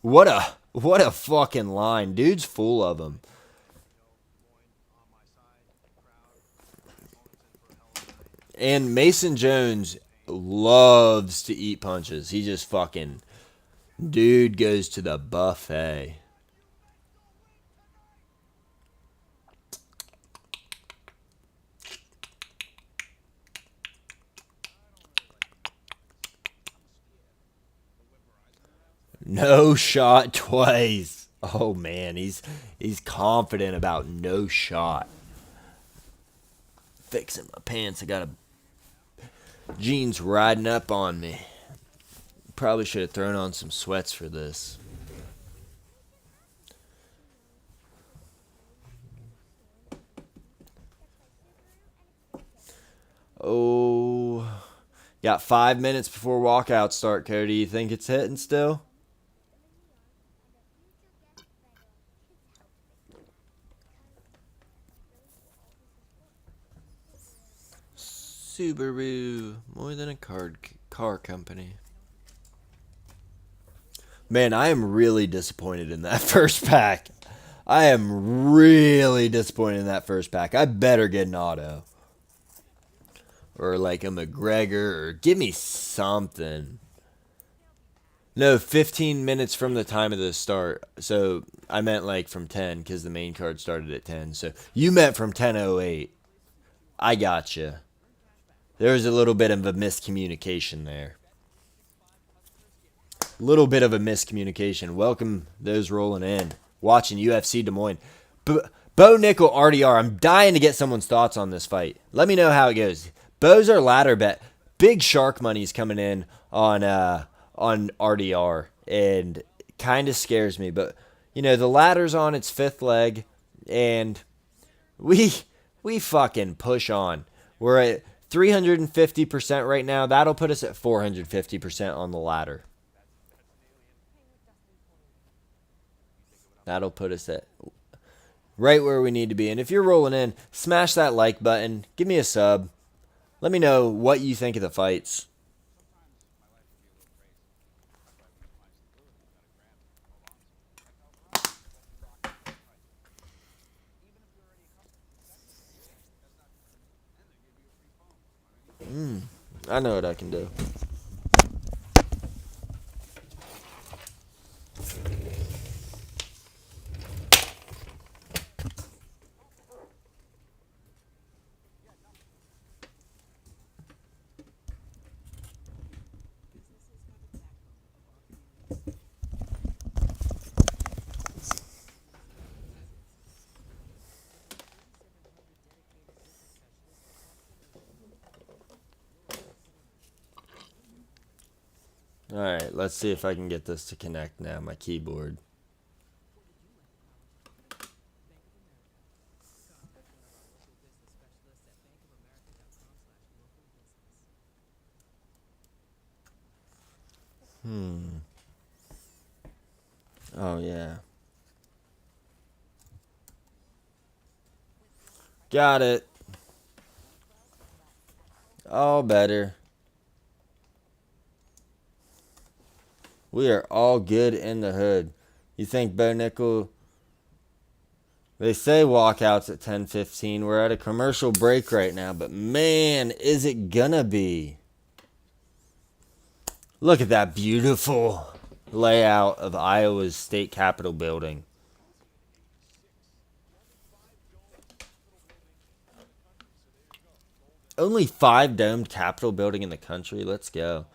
What a fucking line. Dude's full of them. Moines on my side, crowd, opponents in for a hell of a night. And Mason Jones loves to eat punches. He just fucking... Dude goes to the buffet. No shot twice. Oh man, he's confident about no shot. Fixing my pants. I got a jeans riding up on me. Probably should have thrown on some sweats for this. Oh, got 5 minutes before walkout start, Cody. You think it's hitting still? Subaru, more than a car company. Man, I am really disappointed in that first pack. I am really disappointed in that first pack. I better get an auto. Or like a McGregor, or give me something. No, 15 minutes from the time of the start. So I meant like from 10 because the main card started at 10. So you meant from 10:08. I gotcha. There was a little bit of a miscommunication there. Little bit of a miscommunication. Welcome those rolling in. Watching UFC Des Moines. Bo Nickel RDR. I'm dying to get someone's thoughts on this fight. Let me know how it goes. Bo's our ladder bet. Big shark money's coming in on RDR. And kind of scares me. But, you know, the ladder's on its fifth leg. And we fucking push on. We're at 350% right now. That'll put us at 450% on the ladder. That'll put us at right where we need to be. And if you're rolling in, smash that like button. Give me a sub. Let me know what you think of the fights. I know what I can do. Alright, let's see if I can get this to connect now, my keyboard. Oh, yeah. Got it. All better. We are all good in the hood. You think Bo Nickel They say walkouts at 10:15. We're at a commercial break right now, but man, is it gonna be. Look at that beautiful layout of Iowa's state capitol building. Only 5 domed capitol building in the country. Let's go.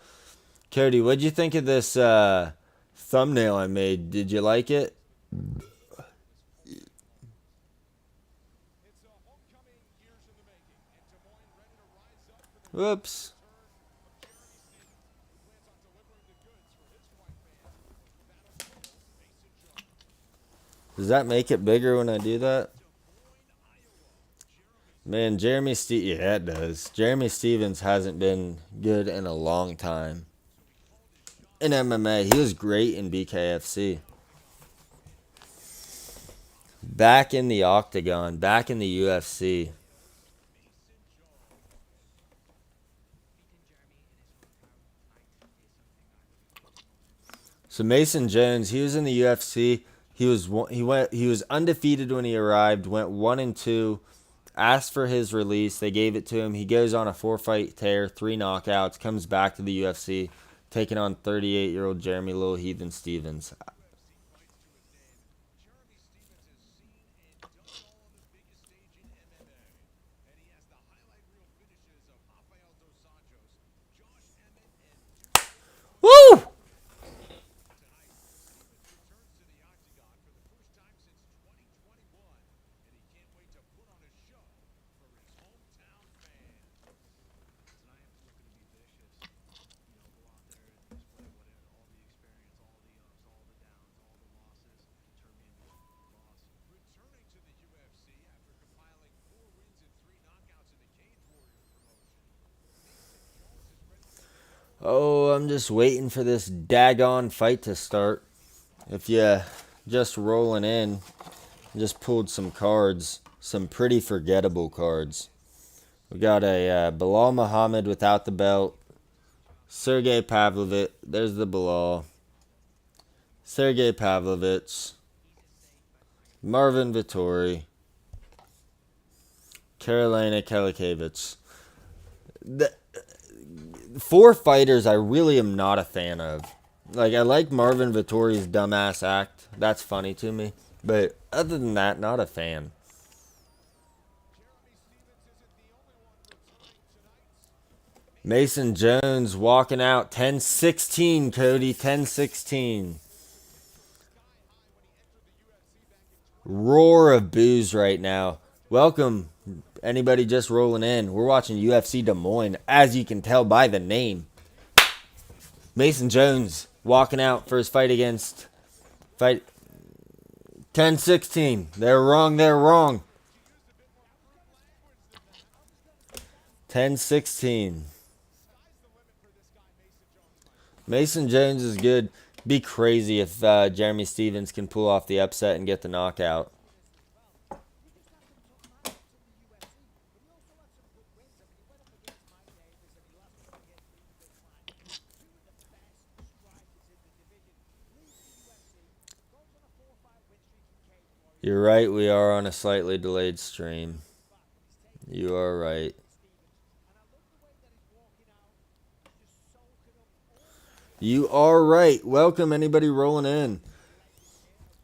Cody, what'd you think of this thumbnail I made? Did you like it? It's a homecoming years in the making, and Des Moines ready to rise up for the Whoops. return of Jeremy Stevens, who plans on delivering the goods for his white fans. Battle Royals, Mason Jones. Does that make it bigger when I do that? Man, yeah, it does. Jeremy Stevens hasn't been good in a long time. In MMA, he was great in BKFC. Back in the octagon, back in the UFC. So Mason Jones, he was in the UFC. He was undefeated when he arrived. Went 1-2. Asked for his release. They gave it to him. He goes on a 4-fight tear, 3 knockouts. Comes back to the UFC, taking on 38-year-old Jeremy Little Heathen Stevens. Woo! Oh, I'm just waiting for this daggone fight to start. If you just rolling in, just pulled some cards, some pretty forgettable cards. We got a Bilal Muhammad without the belt. Sergey Pavlovich, there's the Bilal. Sergey Pavlovich. Marvin Vittori. Karolina Kelikevich. The 4 fighters I really am not a fan of. Like, I like Marvin Vittori's dumbass act. That's funny to me. But other than that, not a fan. Mason Jones walking out 10-16, Cody. 10-16. Roar of boos right now. Welcome, anybody just rolling in. We're watching UFC Des Moines, as you can tell by the name. Mason Jones walking out for his fight against 10-16. They're wrong. 10-16. Mason Jones is good. Be crazy if Jeremy Stevens can pull off the upset and get the knockout. You're right, we are on a slightly delayed stream. You are right. You are right. Welcome, anybody rolling in.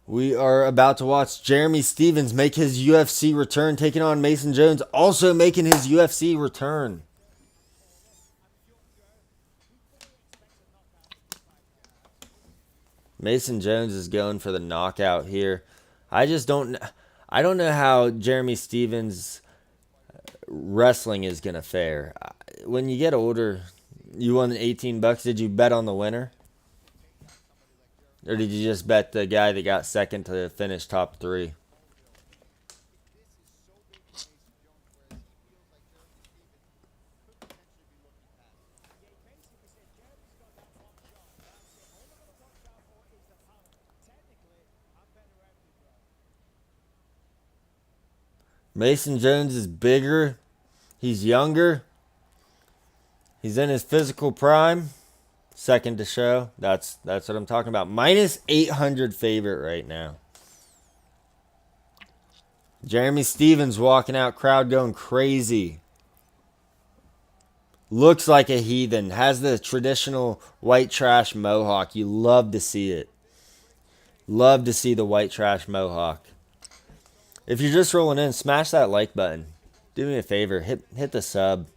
We are about to watch Jeremy Stevens make his UFC return, taking on Mason Jones, also making his UFC return. Mason Jones is going for the knockout here. I don't know how Jeremy Stevens' wrestling is going to fare. When you get older, you won $18. Did you bet on the winner? Or did you just bet the guy that got second to finish top 3? Mason Jones is bigger. He's younger. He's in his physical prime. Second to show. That's what I'm talking about. Minus 800 favorite right now. Jeremy Stevens walking out, crowd going crazy. Looks like a heathen. Has the traditional white trash mohawk. You love to see it. Love to see the white trash mohawk. If you're just rolling in, smash that like button. Do me a favor, hit the sub.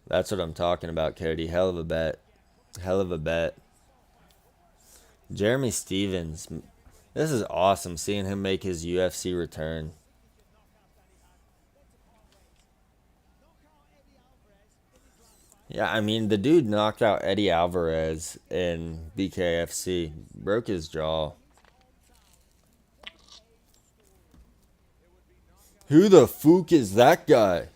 That's what I'm talking about, Cody. Hell of a bet. Hell of a bet. Jeremy Stevens. This is awesome seeing him make his UFC return. Yeah, I mean, the dude knocked out Eddie Alvarez in BKFC. Broke his jaw. Who the fook is that guy?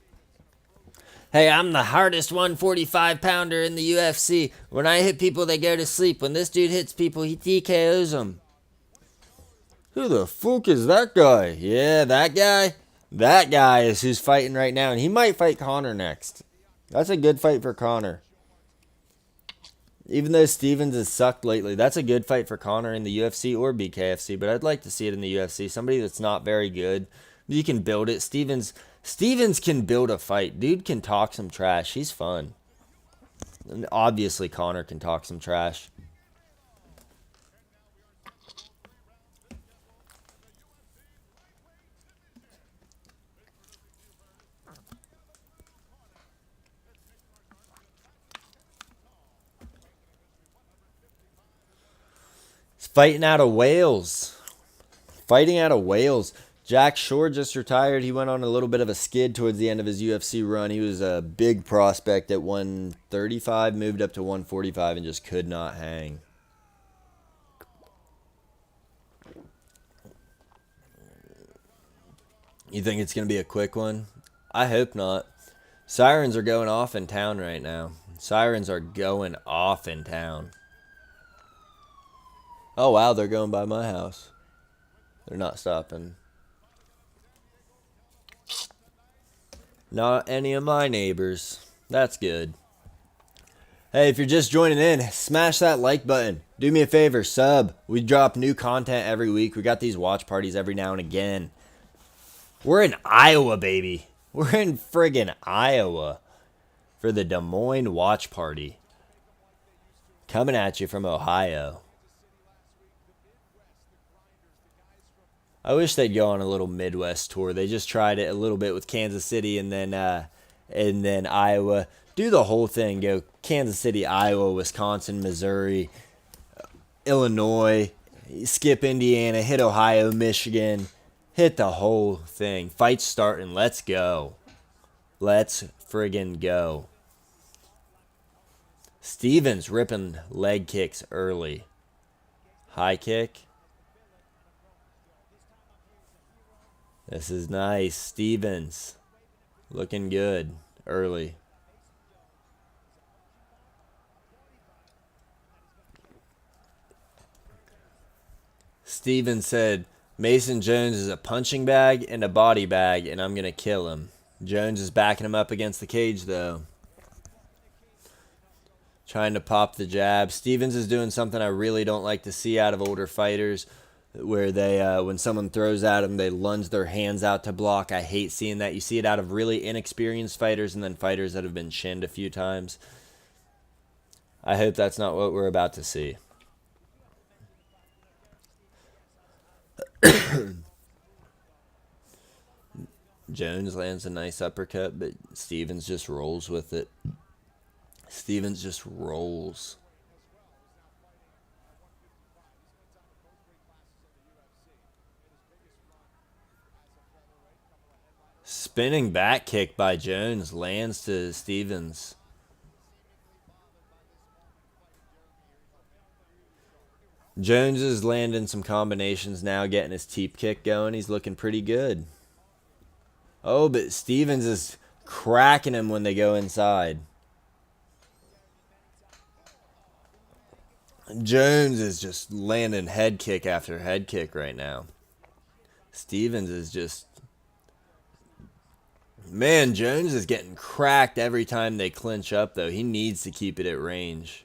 Hey, I'm the hardest 145 pounder in the UFC. When I hit people, they go to sleep. When this dude hits people, he TKOs them. Who the fuck is that guy? Yeah, that guy. That guy is who's fighting right now, and he might fight Connor next. That's a good fight for Connor. Even though Stevens has sucked lately, that's a good fight for Connor in the UFC or BKFC, but I'd like to see it in the UFC. Somebody that's not very good. You can build it. Stevens can build a fight. Dude can talk some trash. He's fun. And obviously, Connor can talk some trash. He's fighting out of Wales. Fighting out of Wales. Jack Shore just retired. He went on a little bit of a skid towards the end of his UFC run. He was a big prospect at 135, moved up to 145, and just could not hang. You think it's going to be a quick one? I hope not. Sirens are going off in town right now. Sirens are going off in town. Oh, wow, they're going by my house. They're not stopping. Not any of my neighbors. That's good. Hey, if you're just joining in, smash that like button. Do me a favor, sub. We drop new content every week. We got these watch parties every now and again. We're in Iowa, baby. We're in friggin' Iowa for the Des Moines watch party. Coming at you from Ohio. I wish they'd go on a little Midwest tour. They just tried it a little bit with Kansas City and then Iowa. Do the whole thing. Go Kansas City, Iowa, Wisconsin, Missouri, Illinois, skip Indiana, hit Ohio, Michigan. Hit the whole thing. Fight's starting. Let's go. Let's friggin' go. Stevens ripping leg kicks early. High kick. This is nice. Stevens looking good early. Stevens said, Mason Jones is a punching bag and a body bag, and I'm going to kill him. Jones is backing him up against the cage, though. Trying to pop the jab. Stevens is doing something I really don't like to see out of older fighters, where they, when someone throws at them, they lunge their hands out to block. I hate seeing that. You see it out of really inexperienced fighters and then fighters that have been shinned a few times. I hope that's not what we're about to see. Jones lands a nice uppercut, but Stevens just rolls with it. Stevens just rolls. Spinning back kick by Jones lands to Stevens. Jones is landing some combinations now, getting his teep kick going. He's looking pretty good. Oh, but Stevens is cracking him when they go inside. Jones is just landing head kick after head kick right now. Stevens is just... Man, Jones is getting cracked every time they clinch up, though. He needs to keep it at range.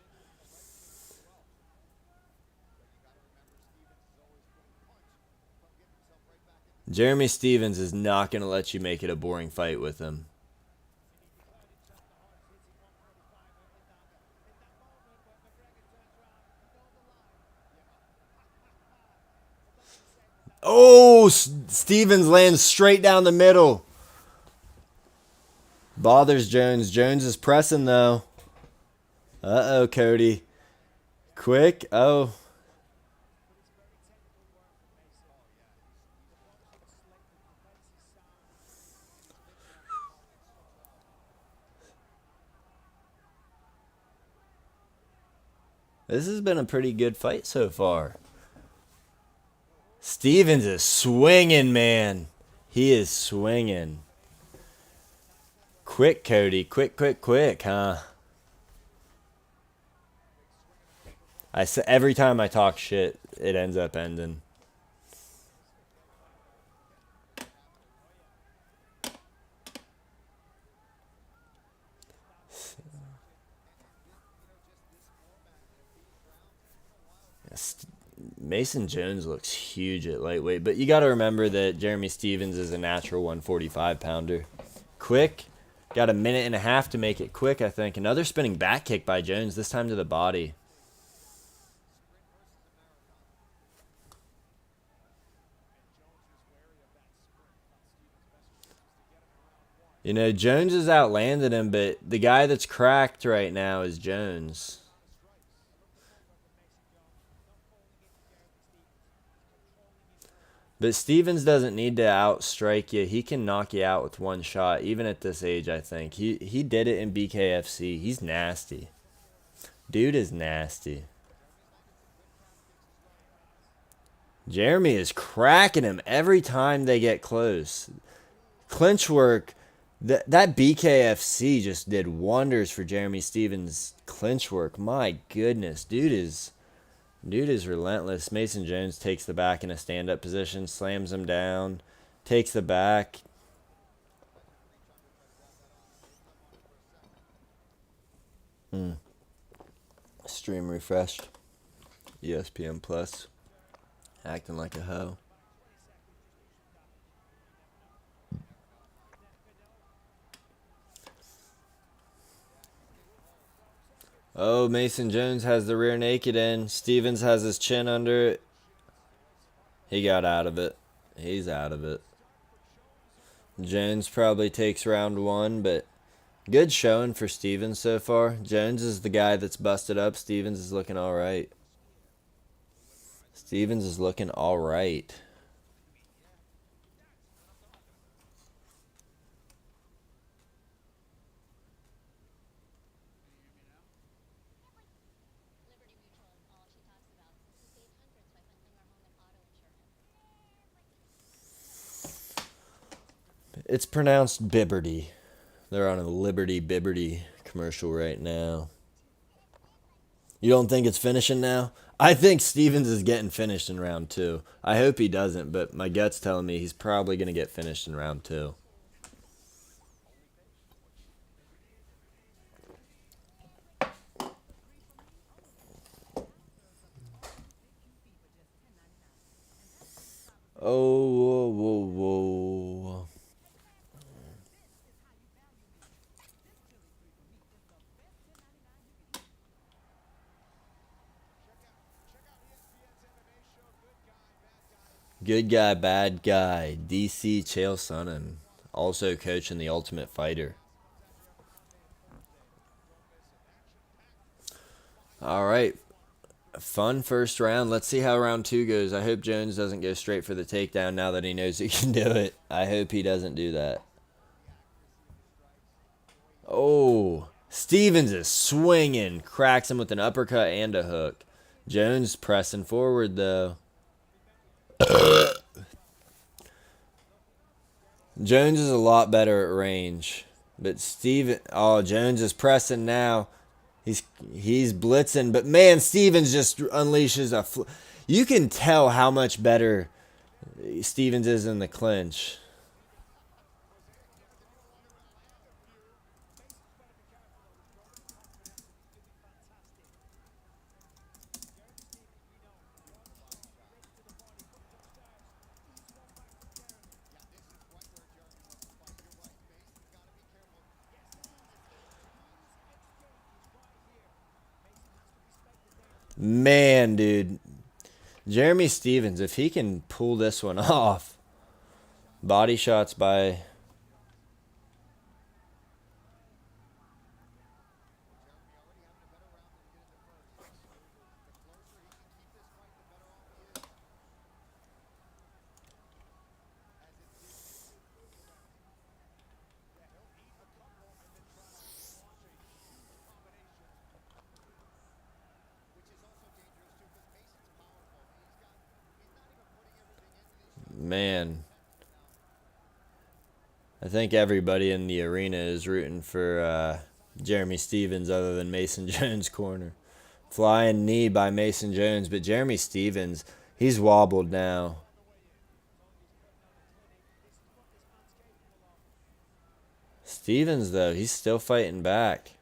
Jeremy Stevens is not going to let you make it a boring fight with him. Oh, Stevens lands straight down the middle. Bothers Jones. Jones is pressing, though. Uh-oh, Cody. Quick. Oh. This has been a pretty good fight so far. Stevens is swinging, man. He is swinging. Quick, Cody. Quick, quick, quick, huh? I say every time I talk shit, it ends up ending. Mason Jones looks huge at lightweight, but you got to remember that Jeremy Stevens is a natural 145-pounder. Quick. Got a minute and a half to make it quick, I think. Another spinning back kick by Jones, this time to the body. You know, Jones has outlanded him, but the guy that's cracked right now is Jones. But Stevens doesn't need to outstrike you. He can knock you out with one shot, even at this age, I think. He did it in BKFC. He's nasty. Dude is nasty. Jeremy is cracking him every time they get close. Clinch work, that BKFC just did wonders for Jeremy Stevens' clinch work. My goodness, dude is relentless. Mason Jones takes the back in a stand-up position, slams him down, takes the back. Stream refreshed. ESPN Plus. Acting like a hoe. Oh, Mason Jones has the rear naked in. Stevens has his chin under it. He got out of it. He's out of it. Jones probably takes round one, but good showing for Stevens so far. Jones is the guy that's busted up. Stevens is looking all right. Stevens is looking all right. It's pronounced Bibberty. They're on a Liberty Bibberty commercial right now. You don't think it's finishing now? I think Stevens is getting finished in round two. I hope he doesn't, but my gut's telling me he's probably going to get finished in round two. Oh, whoa, whoa, whoa. Good guy, bad guy. DC Chael Sonnen, also coaching the Ultimate Fighter. All right. Fun first round. Let's see how round two goes. I hope Jones doesn't go straight for the takedown now that he knows he can do it. I hope he doesn't do that. Oh, Stevens is swinging. Cracks him with an uppercut and a hook. Jones pressing forward, though. Jones is a lot better at range. But Jones is pressing now. He's blitzing, but man, Stevens just unleashes you can tell how much better Stevens is in the clinch. Man, dude. Jeremy Stevens, if he can pull this one off. Body shots by man. I think everybody in the arena is rooting for Jeremy Stevens other than Mason Jones' corner. Flying knee by Mason Jones, but Jeremy Stevens, he's wobbled now. Stevens, though, he's still fighting back.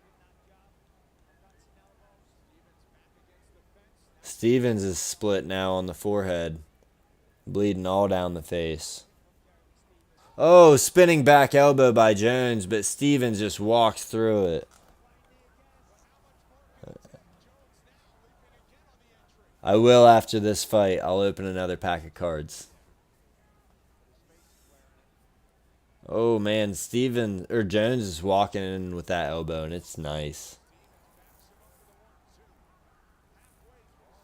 Stevens is split now on the forehead, bleeding all down the face. Oh, spinning back elbow by Jones, but Stevens just walks through it. I will after this fight. I'll open another pack of cards. Oh man, Jones is walking in with that elbow, and it's nice.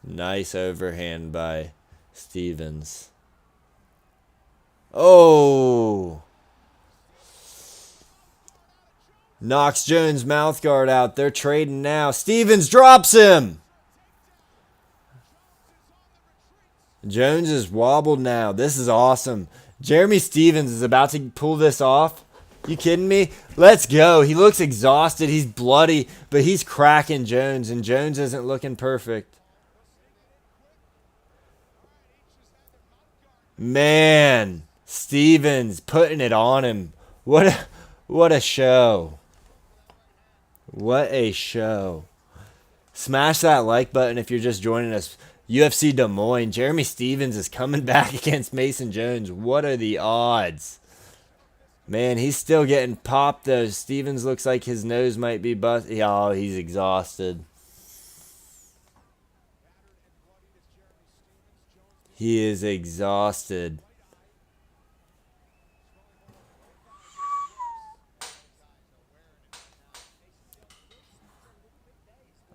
Nice overhand by Stevens. Oh! Knocks Jones' mouthguard out. They're trading now. Stevens drops him! Jones is wobbled now. This is awesome. Jeremy Stevens is about to pull this off. You kidding me? Let's go. He looks exhausted. He's bloody, but he's cracking Jones, and Jones isn't looking perfect. Man, Stevens putting it on him. What a show. What a show. Smash that like button if you're just joining us. UFC Des Moines. Jeremy Stevens is coming back against Mason Jones. What are the odds? Man, he's still getting popped, though. Stevens looks like his nose might be busted. Oh, he's exhausted. He is exhausted.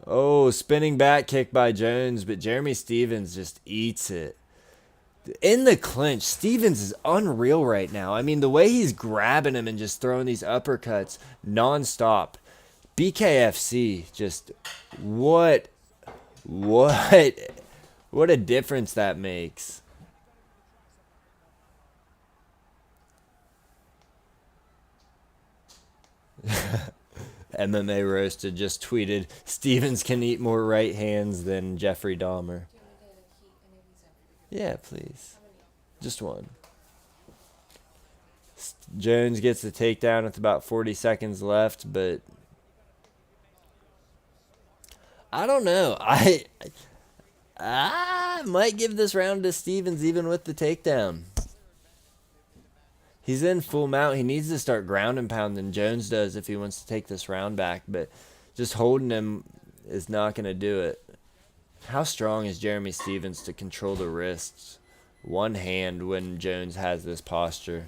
Oh, spinning back kick by Jones, but Jeremy Stevens just eats it. In the clinch, Stevens is unreal right now. I mean, the way he's grabbing him and just throwing these uppercuts nonstop. BKFC, just what a difference that makes. MMA Roasted just tweeted, Stevens can eat more right hands than Jeffrey Dahmer. Yeah, please. Just one. Jones gets the takedown with about 40 seconds left, but I don't know. I might give this round to Stevens even with the takedown. He's in full mount. He needs to start ground and pounding. Jones does if he wants to take this round back, but just holding him is not going to do it. How strong is Jeremy Stevens to control the wrists? One hand when Jones has this posture.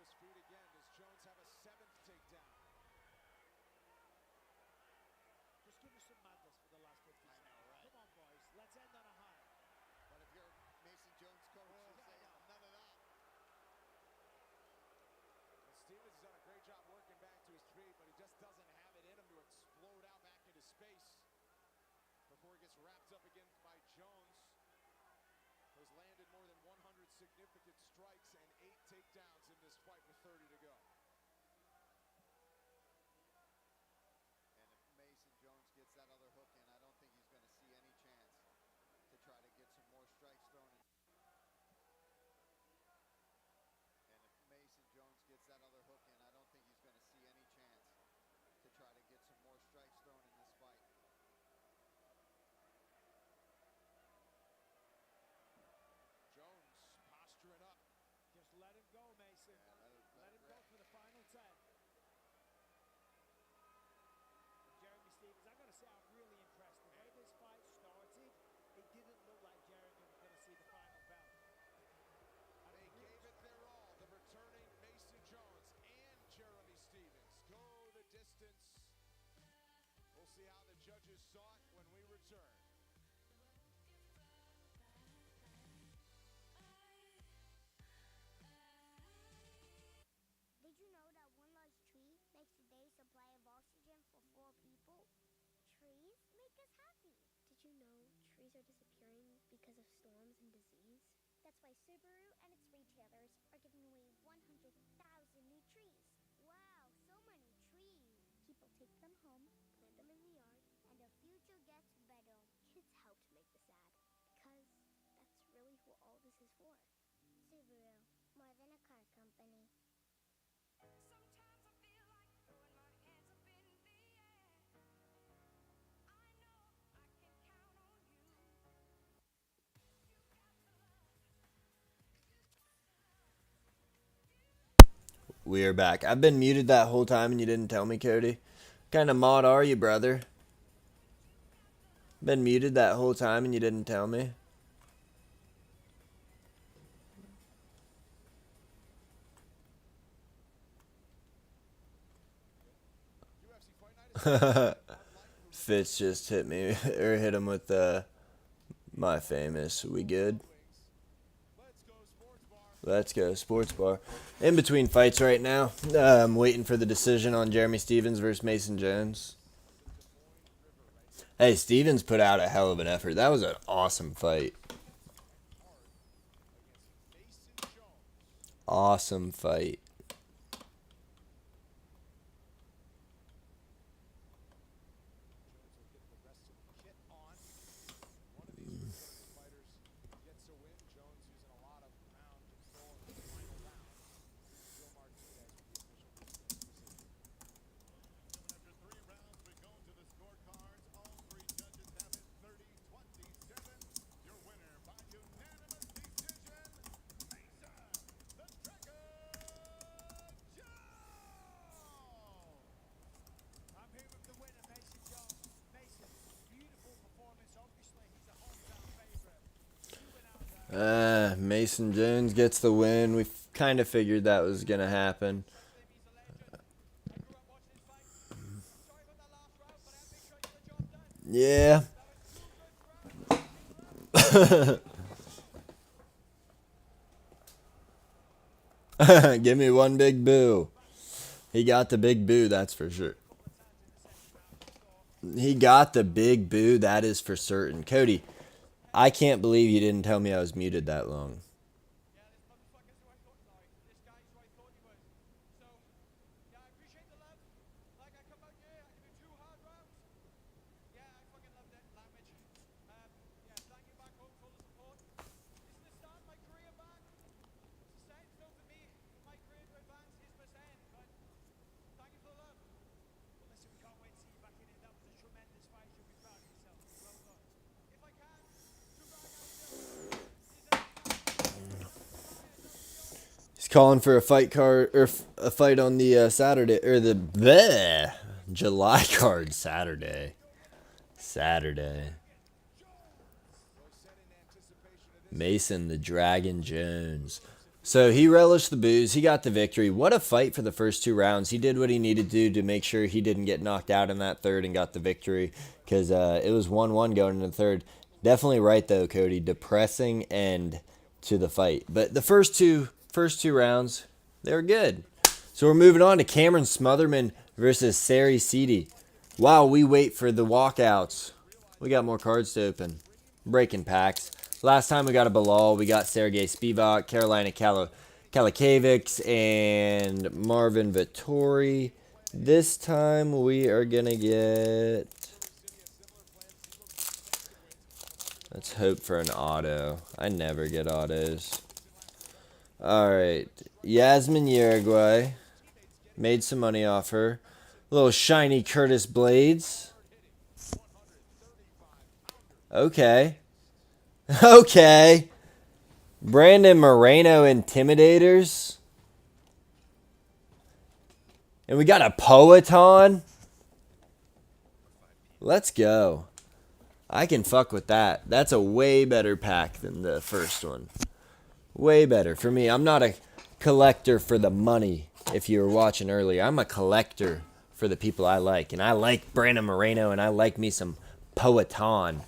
his feet again. Does Jones have a seventh takedown? Just give us some madness for the last 50 seconds. right? Come on, boys. Let's end on a high. But if you're Mason Jones' coach, you'll say none of that. Well, Stevens has done a great job working back to his feet, but he just doesn't have it in him to explode out back into space before he gets wrapped up again by Jones, who's landed more than 100 significant strikes and 8 takedowns in this fight with 30 to go. And if Mason Jones gets that other hook in, I don't think he's going to see any chance to try to get some more strikes thrown in. And if Mason Jones gets that other hook in, I don't think he's going to see any chance to try to get some more strikes thrown in this fight. Jones posturing up. Just let him go, Mason. Let him go for the final 10. And Jeremy Stevens, I gotta say, I'm really impressed. The way this fight started, it didn't look like Jeremy was gonna see the final bell. They gave it their all. The returning Mason Jones and Jeremy Stevens go the distance. We'll see how the judges saw it when we return. Did you know that one large tree makes a day's supply of oxygen for 4 people? Trees make us happy. Did you know trees are disappearing because of storms and disease? That's why Subaru and its retailers are giving away 100,000 new trees. Wow, so many trees. People take them home, plant them in the yard, And the future gets better. kids helped make this ad. Because that's really what all this is for. Subaru, more than a car company. Sometimes I feel like throwing my hands up in the air. I know I can count on you. You got the love. We are back. I've been muted that whole time and you didn't tell me, Cody. What kind of mod are you, brother? Been muted that whole time and you didn't tell me. UFC Fight Night is Fitz just hit me or hit him with my famous. We good? Let's Go Sports Bar. Let's go sports bar. In between fights right now. I'm waiting for the decision on Jeremy Stevens versus Mason Jones. Hey, Stevens put out a hell of an effort. That was an awesome fight. Mason Jones. Awesome fight. Jones will get the rest of the kit on. One of these returning fighters gets a win. Jones using a lot of ground control in the final round. Joe Martinez with the official decision. After 3 rounds, we go to the scorecards. All 3 judges have it 30-27. Your winner by unanimous decision, Mason the Dragon Jones. I'm here with the winner, Mason Jones. Mason, beautiful performance. Obviously, he's a hometown favorite. You went out there. Mason Jones gets the win. We kind of figured that was going to happen. He's a legend. I grew up watching his fight. Sorry about that last round, but I make sure you get the job done. Yeah. That was 2 good rounds. Give me one big boo. He got the big boo, that's for sure. He got the big boo, that is for certain. Cody, I can't believe you didn't tell me I was muted that long. Yeah, this motherfucker's who I thought, sorry. This guy's who I thought he was. So, yeah, I appreciate the love. Like, I come out here, I give you 2 hard rounds. Yeah, I fucking love that language. Yeah, thank you back home for all the support. This is the start of my career back. It's a stepping stone for me, for my career to advance. Here's my stand, but thank you for the love. Well, listen, we can't wait to see you back in it. That was a tremendous fight. You'll be proud of yourself. Well done. If I can, to brag out He's calling for a fight card or a fight on the Saturday or the bleh, July card Saturday. Saturday. So set in anticipation of this. Mason the Dragon Jones So he relished the booze. He got the victory. What a fight for the first 2 rounds. He did what he needed to do to make sure he didn't get knocked out in that third and got the victory because it was 1-1 going into the third. Definitely right, though, Cody. Depressing end to the fight. But the first two rounds, they were good. So we're moving on to Cameron Smotherman versus Sari Seedy. While we wait for the walkouts, we got more cards to open. Breaking packs. Last time we got a Bilal, we got Sergey Spivak, Carolina Kalakavics, and Marvin Vittori. This time we are going to get... Let's hope for an auto. I never get autos. Alright. Yasmin Uruguay. Made some money off her. Little shiny Curtis Blades. Okay. Okay. Brandon Moreno Intimidators. And we got a Poeton. Let's go. I can fuck with that. That's a way better pack than the first one. Way better. For me, I'm not a collector for the money, if you were watching earlier. I'm a collector for the people I like. And I like Brandon Moreno, and I like me some Poeton.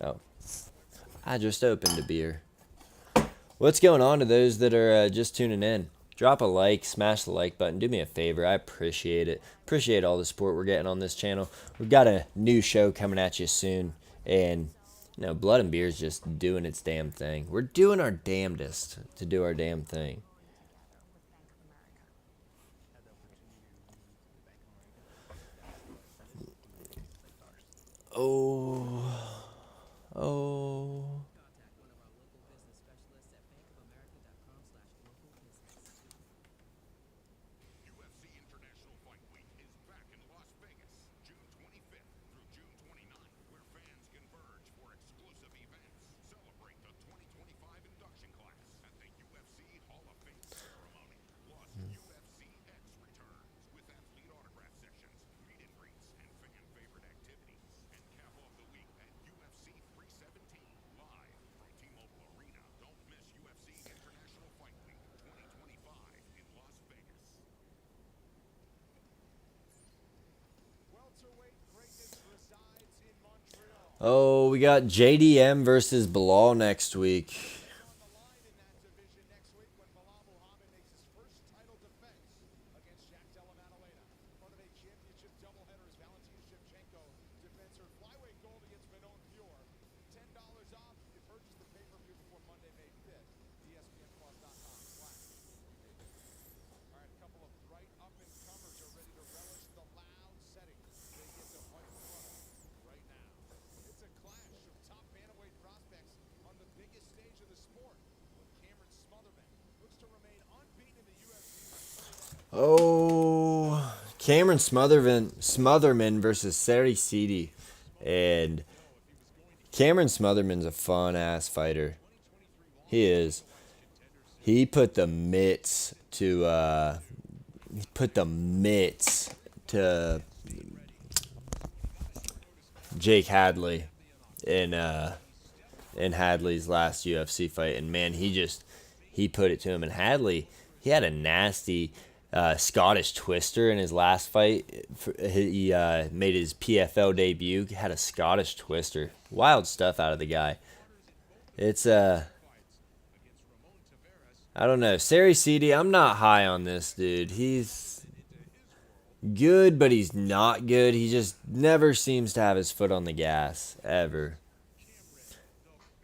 Oh. I just opened a beer. What's going on to those that are just tuning in? Drop a like, smash the like button. Do me a favor. I appreciate it. Appreciate all the support we're getting on this channel. We've got a new show coming at you soon. And, you know, Blood and Beer is just doing its damn thing. We're doing our damnedest to do our damn thing. Oh. Oh. UFC International Fight Week is back in Las Vegas, June 25th through June 29th, where fans converge for exclusive events. Celebrate the 2025 induction class at the UFC Hall of Fame ceremony. Plus, UFC X returns with athlete autograph sessions, meet and greets, and fan favorite activities. And cap off the week at UFC 317 live from T-Mobile Arena. Don't miss UFC International Fight Week 2025 in Las Vegas. Welterweight greatness resides in Montreal. Oh, we got JDM versus Bilal next week. On the line in that division next week when Bilal Muhammad makes his first title defense against Jack Della Maddalena. Part of a championship doubleheader as Valentina Shevchenko defends her flyweight gold against Manon Fior. $10 off if you purchase the pay-per-view before Monday, May 5th. ESPNplus.com/pay-per-view. All right, a couple of bright up-and-comers are ready to relish the loud setting they get to fight in front of right now. It's a clash of top bantamweight prospects on the biggest stage of the sport. When Cameron Smotherman looks to remain unbeaten in the UFC. Oh, Cameron Smotherman versus Sari Seedy. And Cameron Smotherman's a fun-ass fighter. He is. He put the mitts to Jake Hadley in Hadley's last UFC fight, and man, he put it to him. And Hadley, he had a nasty Scottish twister in his last fight. He made his PFL debut. Had a Scottish twister. Wild stuff out of the guy. It's I don't know. Sari Seedy, I'm not high on this dude. He's good, but he's not good. He just never seems to have his foot on the gas, ever.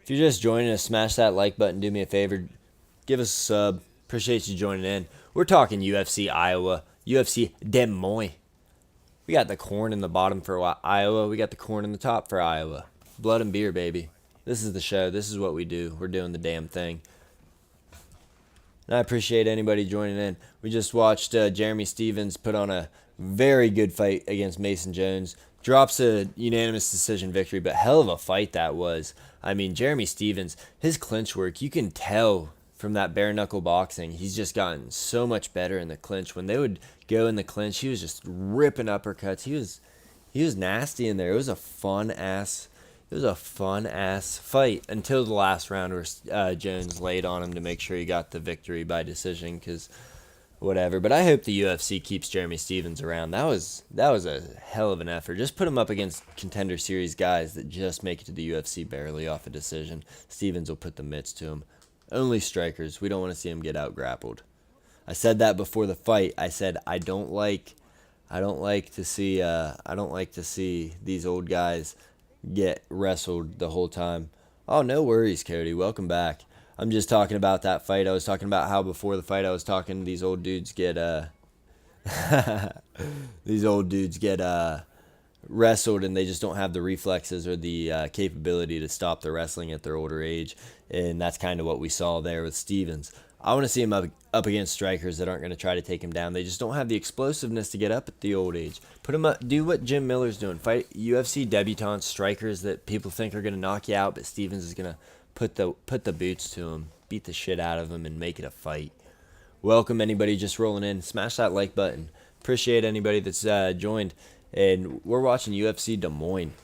If you're just joining us, smash that like button. Do me a favor. Give us a sub. Appreciate you joining in. We're talking UFC Iowa, UFC Des Moines. We got the corn in the bottom for Iowa. We got the corn in the top for Iowa. Blood and beer, baby. This is the show. This is what we do. We're doing the damn thing. And I appreciate anybody joining in. We just watched Jeremy Stevens put on a very good fight against Mason Jones. Drops a unanimous decision victory, but hell of a fight that was. I mean, Jeremy Stevens, his clinch work, you can tell from that bare knuckle boxing, he's just gotten so much better in the clinch. When they would go in the clinch, he was just ripping uppercuts. He was nasty in there. It was a fun ass It was a fun ass fight until the last round where Jones laid on him to make sure he got the victory by decision. Because whatever. But I hope the UFC keeps Jeremy Stevens around. That was a hell of an effort. Just put him up against contender series guys that just make it to the UFC barely off a decision. Stevens will put the mitts to him. Only strikers. We don't want to see him get out grappled. I said that before the fight. I said I don't like to see these old guys get wrestled the whole time. Oh, no worries, Cody. Welcome back. I'm just talking about that fight. I was talking about how before the fight I was talking these old dudes get wrestled and they just don't have the reflexes or the capability to stop the wrestling at their older age, and that's kind of what we saw there with Stevens. I want to see him up against strikers that aren't going to try to take him down. They just don't have the explosiveness to get up at the old age. Put him up, do what Jim Miller's doing. Fight UFC debutantes, strikers that people think are going to knock you out, but Stevens is going to put the boots to him, beat the shit out of him, and make it a fight. Welcome anybody just rolling in. Smash that like button. Appreciate anybody that's joined. And we're watching UFC Des Moines.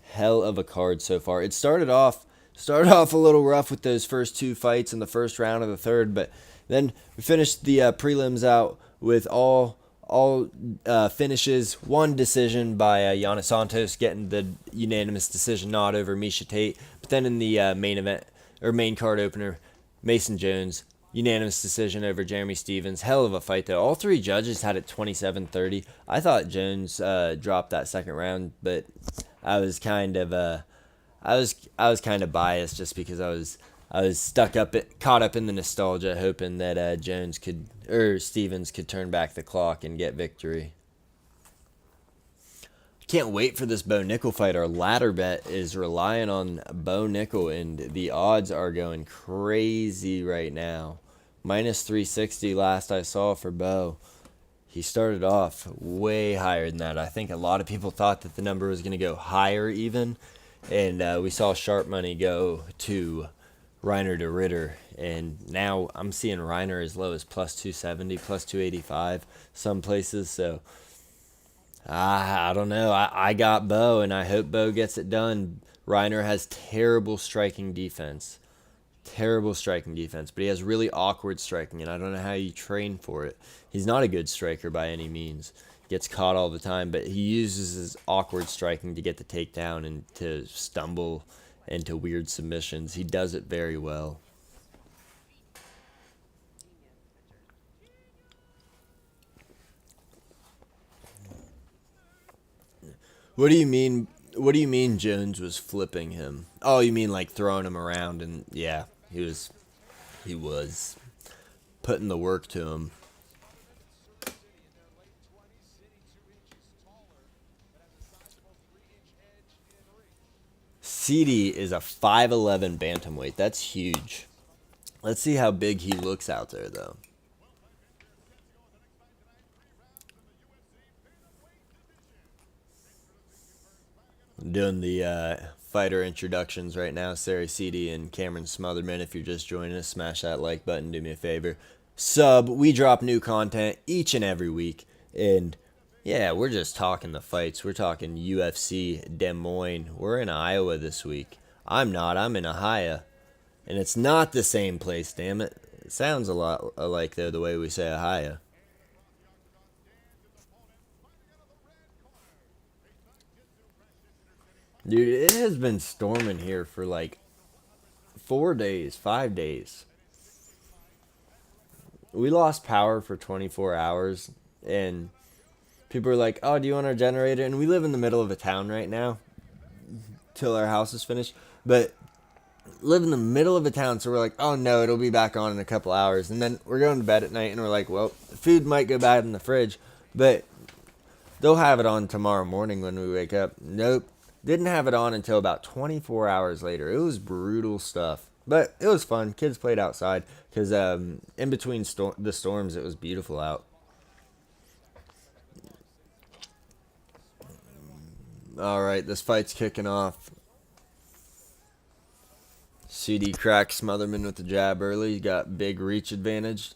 Hell of a card so far. It started off a little rough with those first two fights in the first round of the third, but then we finished the prelims out with all finishes, one decision by Giannis Santos getting the unanimous decision nod over Miesha Tate. But then in the main event or main card opener, Mason Jones unanimous decision over Jeremy Stevens. Hell of a fight though. All three judges had it 27-30. I thought Jones dropped that second round, but I was kind of biased just because I was caught up in the nostalgia, hoping that Stevens could turn back the clock and get victory. Can't wait for this Bo Nickel fight. Our ladder bet is relying on Bo Nickel, and the odds are going crazy right now. Minus 360 last I saw for Bo. He started off way higher than that. I think a lot of people thought that the number was going to go higher even, and we saw sharp money go to Reiner de Ritter, and now I'm seeing Reiner as low as plus 270, plus 285 some places, so I don't know. I got Bo, and I hope Bo gets it done. Reiner has terrible striking defense, but he has really awkward striking, and I don't know how you train for it. He's not a good striker by any means. Gets caught all the time, but he uses his awkward striking to get the takedown and to stumble into weird submissions. He does it very well. What do you mean? What do you mean Jones was flipping him? Oh, you mean like throwing him around? And yeah, he was putting the work to him. CD is a 5'11" bantamweight. That's huge. Let's see how big he looks out there, though. I'm doing the fighter introductions right now. Sari CD and Cameron Smotherman. If you're just joining us, smash that like button. Do me a favor. Sub. We drop new content each and every week. And yeah, we're just talking the fights. We're talking UFC Des Moines. We're in Iowa this week. I'm not. I'm in Ohio. And it's not the same place, damn it. It sounds a lot alike, though, the way we say Ohio. Dude, it has been storming here for like 4 days, 5 days. We lost power for 24 hours, and people are like, oh, do you want our generator? And we live in the middle of a town right now till our house is finished. But live in the middle of a town, so we're like, oh no, it'll be back on in a couple hours. And then we're going to bed at night, and we're like, well, the food might go bad in the fridge, but they'll have it on tomorrow morning when we wake up. Nope. Didn't have it on until about 24 hours later. It was brutal stuff. But it was fun. Kids played outside because in between the storms, it was beautiful out. All right, this fight's kicking off. CD cracks Smotherman with the jab early. He got big reach advantage.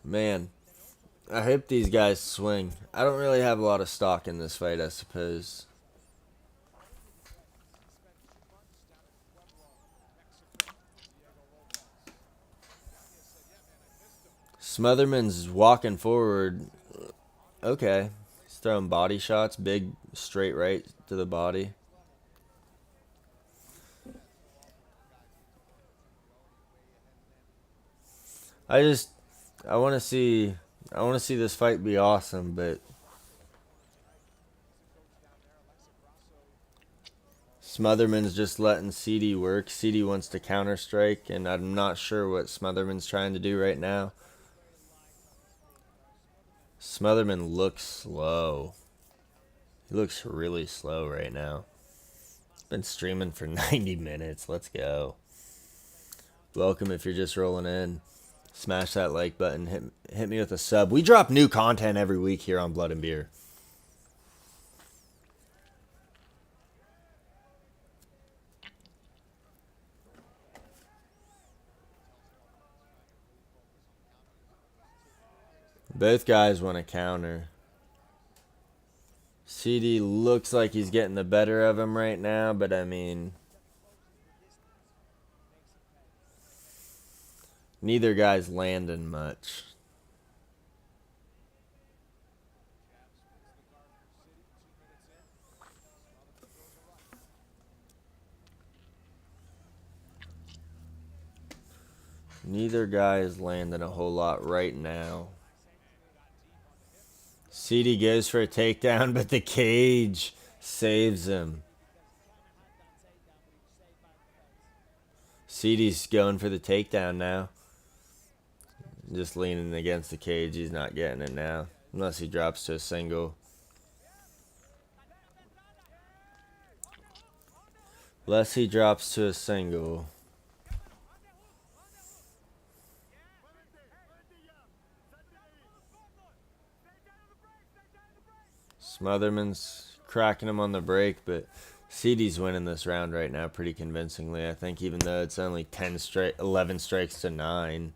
Man, I hope these guys swing. I don't really have a lot of stock in this fight, I suppose. Smotherman's walking forward. Okay. He's throwing body shots. Big straight right to the body. I want to see this fight be awesome, but Smotherman's just letting CD work. CD wants to counter strike, and I'm not sure what Smotherman's trying to do right now. Smotherman looks slow. He looks really slow right now. Been streaming for 90 minutes. Let's go. Welcome if you're just rolling in. Smash that like button. Hit me with a sub. We drop new content every week here on Blood and Beer. Both guys want to counter. CD looks like he's getting the better of him right now, but I mean, neither guy's landing much. Neither guy is landing a whole lot right now. CD goes for a takedown, but the cage saves him. CD's going for the takedown now. Just leaning against the cage. He's not getting it now. Unless he drops to a single. Unless he drops to a single. Smotherman's cracking him on the break, but CD's winning this round right now pretty convincingly. I think even though it's only 11 strikes to 9.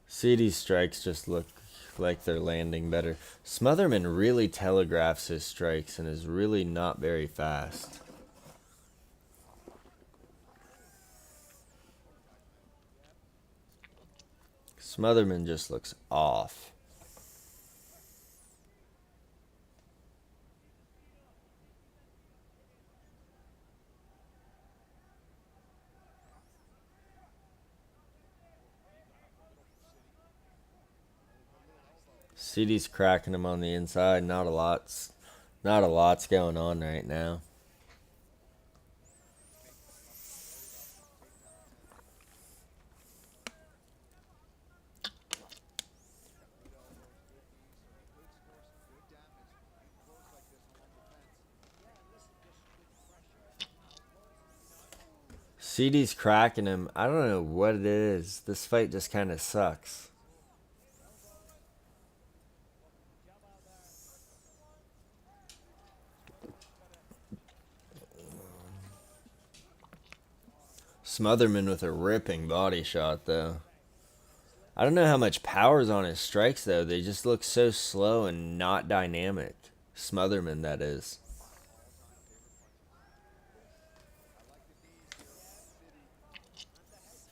CD's strikes just look like they're landing better. Smotherman really telegraphs his strikes and is really not very fast. Smotherman just looks off. CD's cracking him on the inside. Not a lot's going on right now. CD's cracking him. I don't know what it is. This fight just kind of sucks. Smotherman with a ripping body shot, though. I don't know how much power's on his strikes, though. They just look so slow and not dynamic. Smotherman, that is.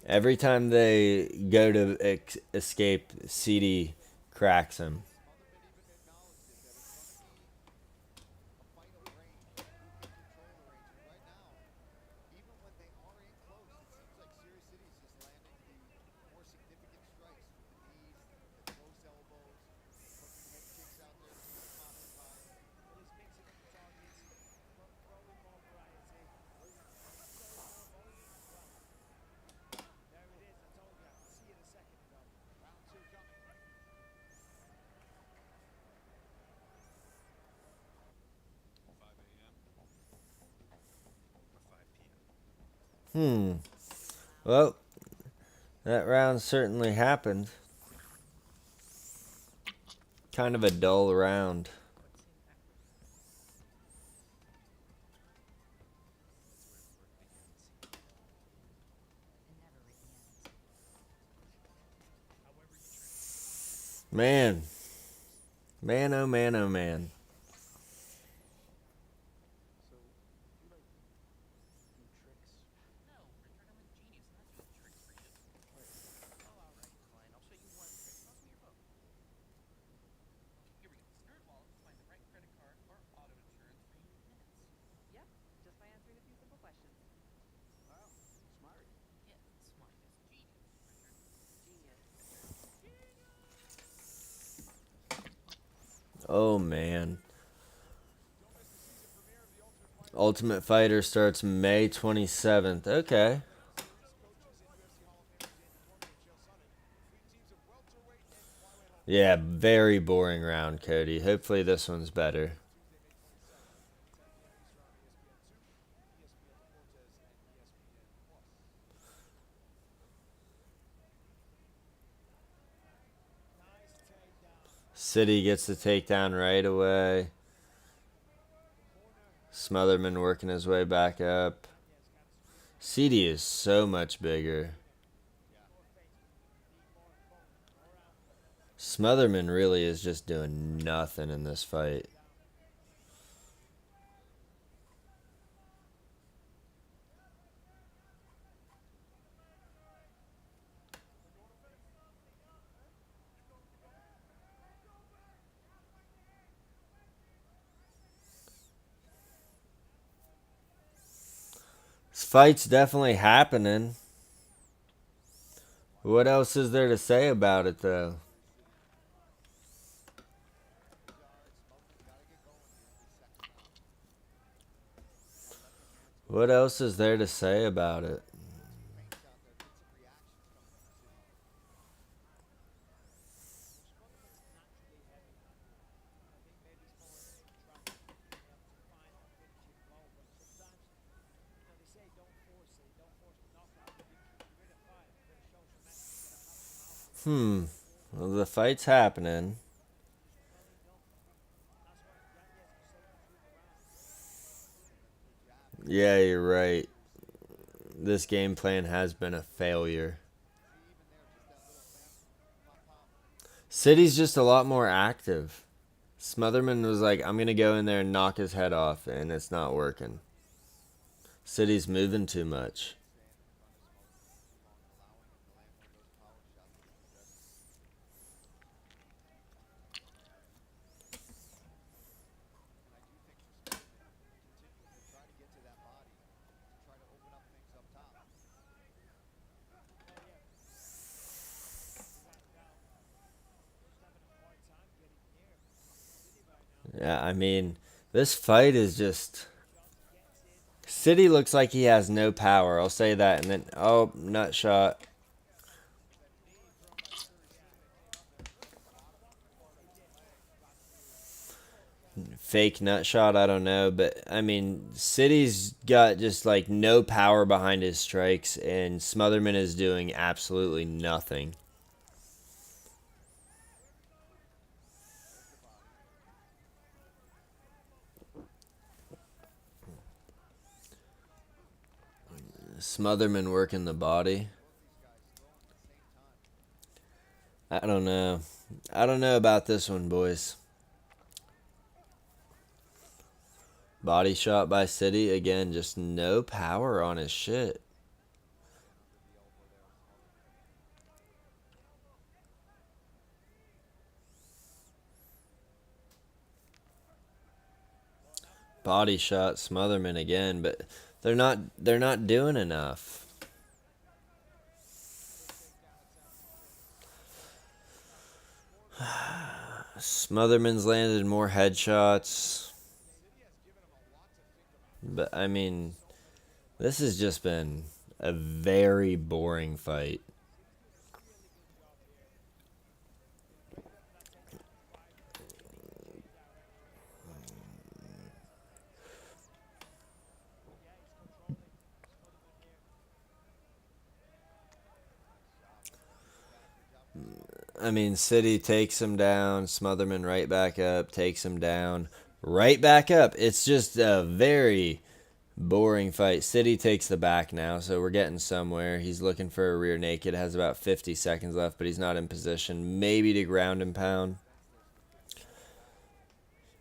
Every time they go to escape, CD cracks him. Well, that round certainly happened. Kind of a dull round. Man. Man, oh man, oh man. So, you like do tricks? No, Richard, I'm a genius. I'm not doing tricks for you. Wait, Oh, all right, fine. I'll show you one trick. Toss me your phone. Okay, here we go. NerdWallet will find the right credit card or auto insurance for you in minutes. Yep, just by answering a few simple questions. wow, smart. Yeah, smart. That's genius, Richard. Genius. Oh man. Ultimate Fighter starts May 27th. Okay. Yeah, very boring round, Cody. Hopefully this one's better. City gets the takedown right away. Smotherman working his way back up. CD is so much bigger. Smotherman really is just doing nothing in this fight. This fight's definitely happening. What else is there to say about it, though? What else is there to say about it? Well, the fight's happening. Yeah, you're right. This game plan has been a failure. City's just a lot more active. Smotherman was like, I'm going to go in there and knock his head off, and it's not working. City's moving too much. Yeah, I mean, this fight is just... City looks like he has no power. I'll say that. And then, oh, nut shot. Fake nut shot, I don't know. But, I mean, City's got just, like, no power behind his strikes. And Smotherman is doing absolutely nothing. Smotherman working the body. I don't know. I don't know about this one, boys. Body shot by City. Again, just no power on his shit. Body shot Smotherman again, but they're not doing enough. Smotherman's landed more headshots. But I mean, this has just been a very boring fight. I mean, City takes him down, Smotherman right back up, takes him down, right back up. It's just a very Boring fight. City takes the back now, so we're getting somewhere. He's looking for a rear naked. Has about 50 seconds left, but he's not in position. Maybe to ground and pound.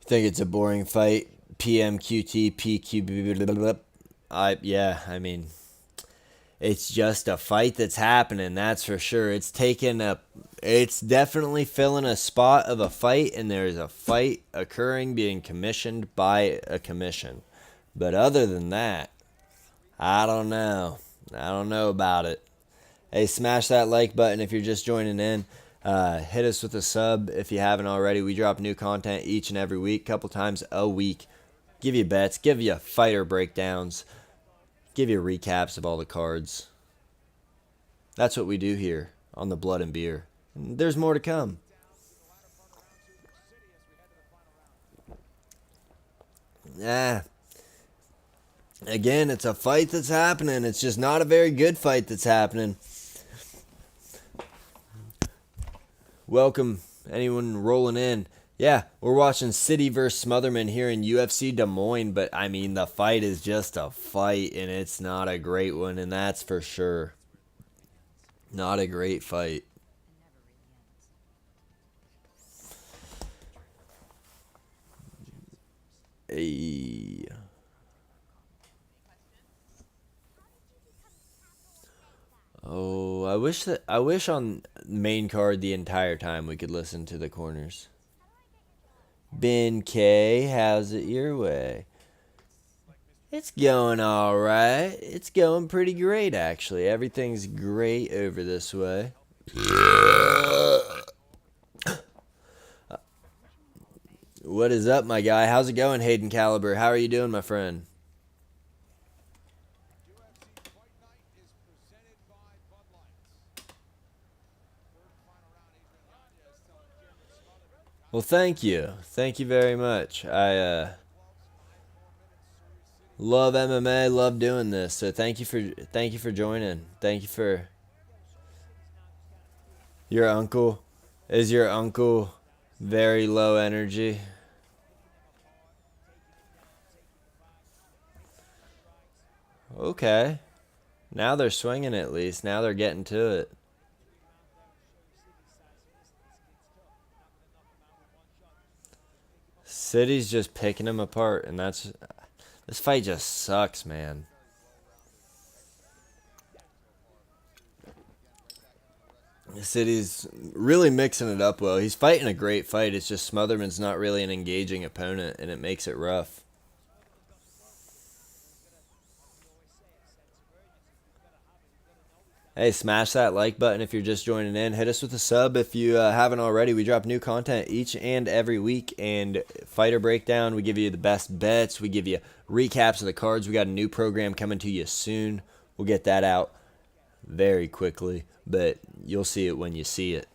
Think it's a boring fight. PMQT, PQ. I mean, it's just a fight that's happening, that's for sure. It's definitely filling a spot of a fight, and there's a fight occurring being commissioned by a commission. But other than that, I don't know. I don't know about it. Hey, smash that like button if you're just joining in. Hit us with a sub if you haven't already. We drop new content each and every week, couple times a week. Give you bets, give you fighter breakdowns, give you recaps of all the cards. That's what we do here on the Blood and Beer. And there's more to come. Yeah. Again, it's a fight that's happening. It's just not a very good fight that's happening. Welcome, anyone rolling in. Yeah, we're watching City versus Smotherman here in UFC Des Moines, but I mean, the fight is just a fight, and it's not a great one, and that's for sure. Not a great fight. Hey. Oh, I wish on main card the entire time we could listen to the corners. Ben K, how's it your way? It's going all right. It's going pretty great, actually. Everything's great over this way. What is up, my guy? How's it going, Hayden Caliber? How are you doing, my friend? Well, thank you. Thank you very much. I love MMA, love doing this. So thank you for joining. Thank you for your uncle. Is your uncle very low energy? Okay. Now they're swinging at least. Now they're getting to it. City's just picking him apart, and this fight just sucks, man. City's really mixing it up well. He's fighting a great fight. It's just Smotherman's not really an engaging opponent, and it makes it rough. Hey, smash that like button if you're just joining in. Hit us with a sub if you haven't already. We drop new content each and every week. And fighter breakdown, we give you the best bets. We give you recaps of the cards. We got a new program coming to you soon. We'll get that out very quickly, but you'll see it when you see it.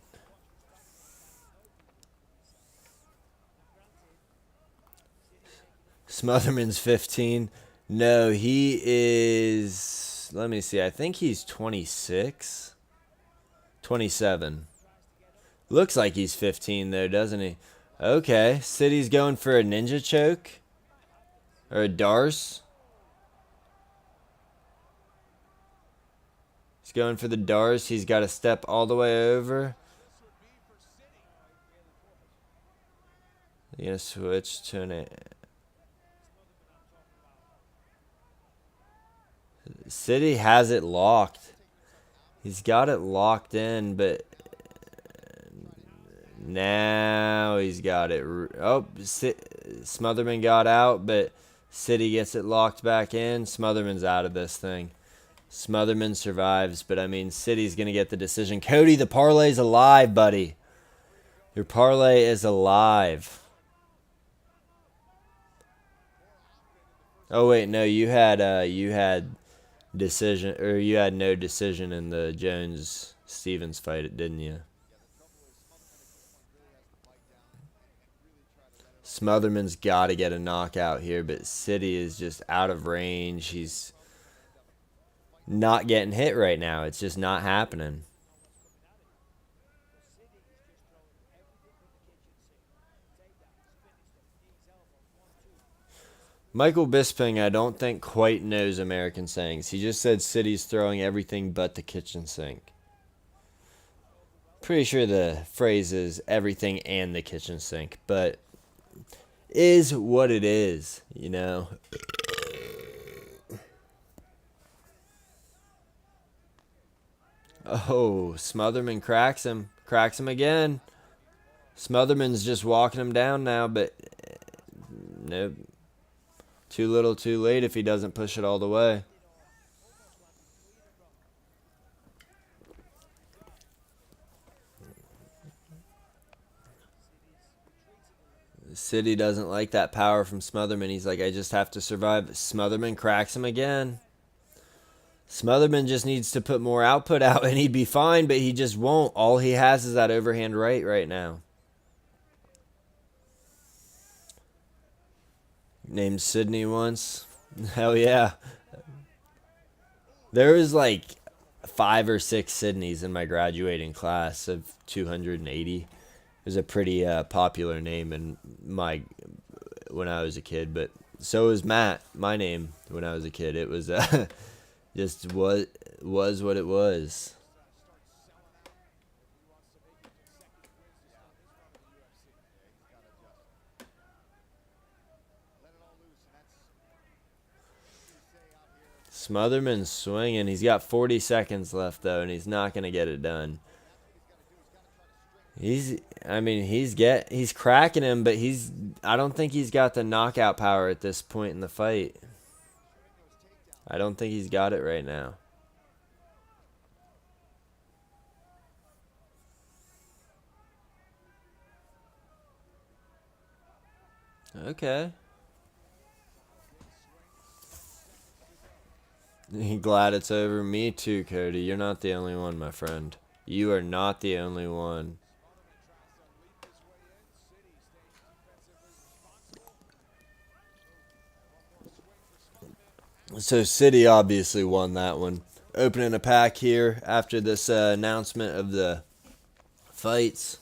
Smotherman's 15. No, he is... Let me see. I think he's 26. 27. Looks like he's 15, though, doesn't he? Okay. City's going for a ninja choke. Or a Darce. He's going for the Darce. He's got to step all the way over. He's going to switch to an... City has it locked. He's got it locked in, but now he's got it. Oh, Smotherman got out, but City gets it locked back in. Smotherman's out of this thing. Smotherman survives, but I mean, City's going to get the decision. Cody, the parlay's alive, buddy. Your parlay is alive. Oh, wait, no, you had decision, or you had no decision in the Jones-Stevens fight, didn't you? Smotherman's got to get a knockout here, but City is just out of range. He's not getting hit right now. It's just not happening. Michael Bisping, I don't think quite knows American sayings. He just said City's throwing everything but the kitchen sink. Pretty sure the phrase is everything and the kitchen sink, but is what it is, you know. Oh, Smotherman cracks him. Cracks him again. Smotherman's just walking him down now, but nope. Too little, too late if he doesn't push it all the way. City doesn't like that power from Smotherman. He's like, I just have to survive. Smotherman cracks him again. Smotherman just needs to put more output out and he'd be fine, but he just won't. All he has is that overhand right now. Named Sydney once. Hell yeah. There was like 5 or 6 Sydneys in my graduating class of 280. It was a pretty popular name in when I was a kid, but so was Matt, my name, when I was a kid. It was just what it was. Smotherman's swinging. He's got 40 seconds left, though, and he's not going to get it done. He's cracking him, but I don't think he's got the knockout power at this point in the fight. I don't think he's got it right now. Okay. Glad it's over. Me too, Cody. You're not the only one, my friend. You are not the only one. So City obviously won that one. Opening a pack here after this announcement of the fights.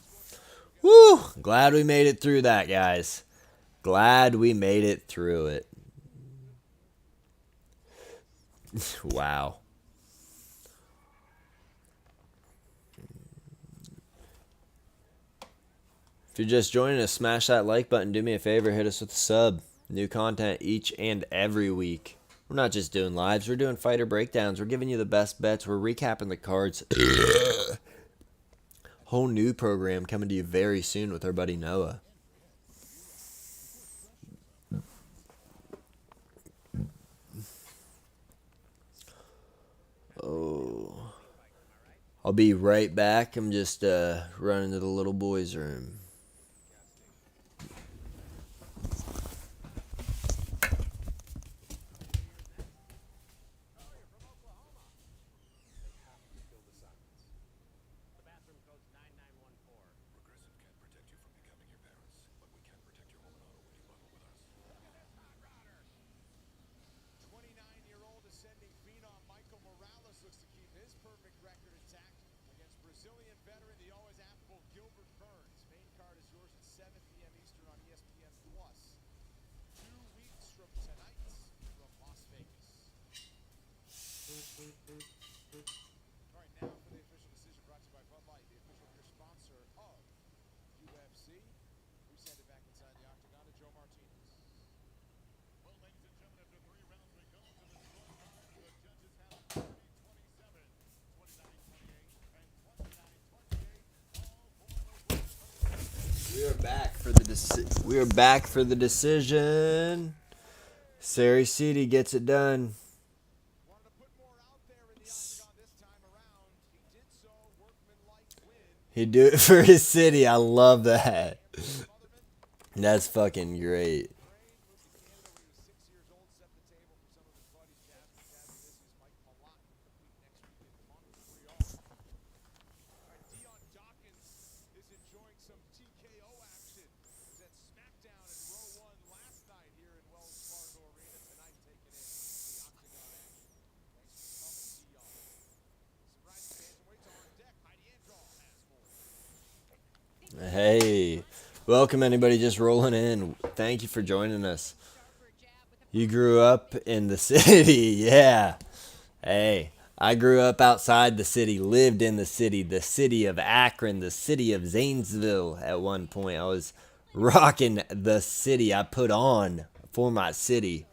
Woo! Glad we made it through that, guys. Glad we made it through it. Wow. If you're just joining us, smash that like button. Do me a favor, hit us with a sub. New content each and every week. We're not just doing lives, we're doing fighter breakdowns. We're giving you the best bets. We're recapping the cards. Whole new program coming to you very soon with our buddy Noah. Oh. I'll be right back. I'm just running to the little boy's room. Brazilian veteran, the always affable Gilbert Burns. Main card is yours at 7 p.m. Eastern on ESPN+. 2 weeks from tonight from Las Vegas. All right, now for the official decision brought to you by Bud Light, the official beer sponsor of UFC. We send it back inside the octagon to Joe Martinez. Well, ladies and gentlemen, after 3 rounds, we go to the scorecard. The judges have 30-27, 29-28, and 29-28. We are back for the decision. Sari City gets it done. Wanted to put more out there in the octagon this time around. He did so. Workmanlike win. He'd do it for his city. I love that. That's fucking great. Hey, welcome anybody just rolling in. Thank you for joining us. You grew up in the city, yeah. Hey, I grew up outside the city, lived in the city of Akron, the city of Zanesville at one point. I was rocking the city. I put on for my city.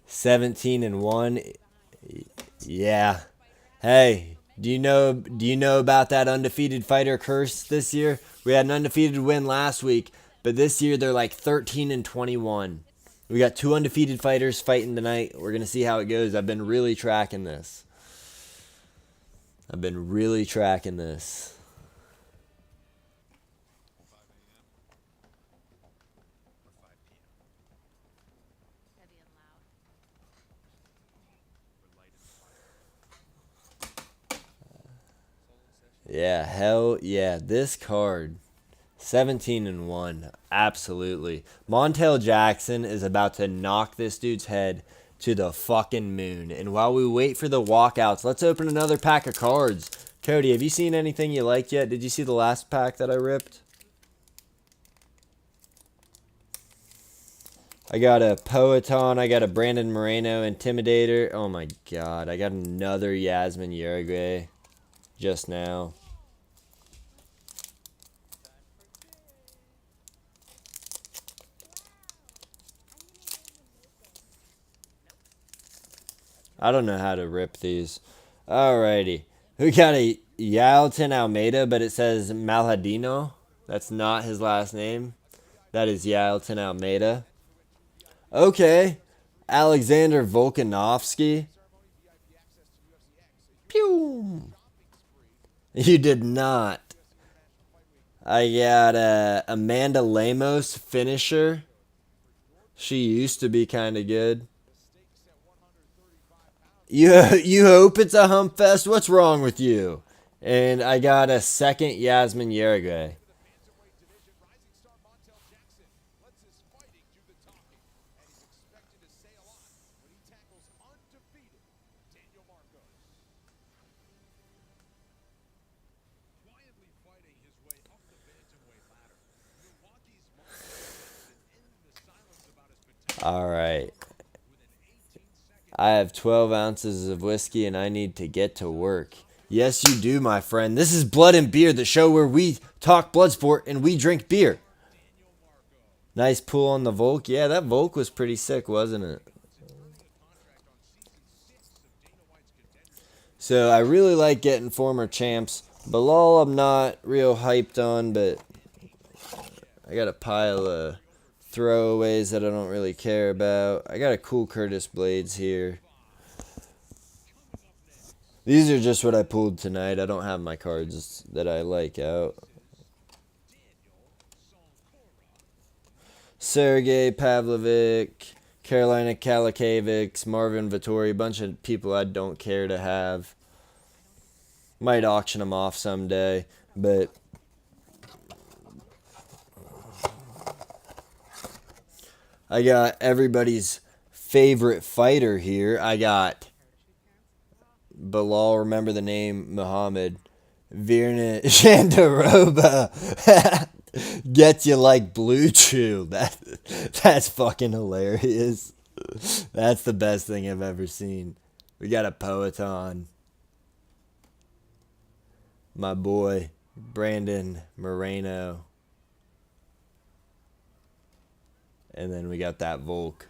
17-1. Yeah. Hey, do you know about that undefeated fighter curse this year? We had an undefeated win last week, but this year they're like 13-21. We got 2 undefeated fighters fighting tonight. We're going to see how it goes. I've been really tracking this. Heavy and loud. Yeah, hell yeah. This card, 17-1. Absolutely. Montel Jackson is about to knock this dude's head to the fucking moon. And while we wait for the walkouts, let's open another pack of cards. Cody, have you seen anything you liked yet? Did you see the last pack that I ripped? I got a Poeton. I got a Brandon Moreno Intimidator. Oh my god. I got another Yasmin Uruguay just now. I don't know how to rip these. Alrighty. We got a Yalton Almeida, but it says Malhadino. That's not his last name. That is Yalton Almeida. Okay. Alexander Volkanovsky. Pew. You did not. I got Amanda Lemos, finisher. She used to be kind of good. You hope it's a hump fest? What's wrong with you? And I got a second Yasmin Uruguay. Quietly fighting his way up the bantamweight ladder, Milwaukee's Moines in the silence about his potential. All right. With an 18-second I have 12 ounces of whiskey and I need to get to work. Yes, you do, my friend. This is Blood and Beer, the show where we talk blood sport and we drink beer. Nice pull on the Volk. Yeah, that Volk was pretty sick, wasn't it? So I really like getting former champs. Bilal I'm not real hyped on, but I got a pile of throwaways that I don't really care about. I got a cool Curtis Blades here. These are just what I pulled tonight. I don't have my cards that I like out. Sergey Pavlovic, Carolina Kalakavics, Marvin Vittori, a bunch of people I don't care to have. Might auction them off someday, but I got everybody's favorite fighter here. I got Bilal, remember the name, Muhammad. Virna Shandaroba. Gets you like Blue Chew. That's fucking hilarious. That's the best thing I've ever seen. We got a Poeton. My boy, Brandon Moreno. And then we got that Volk.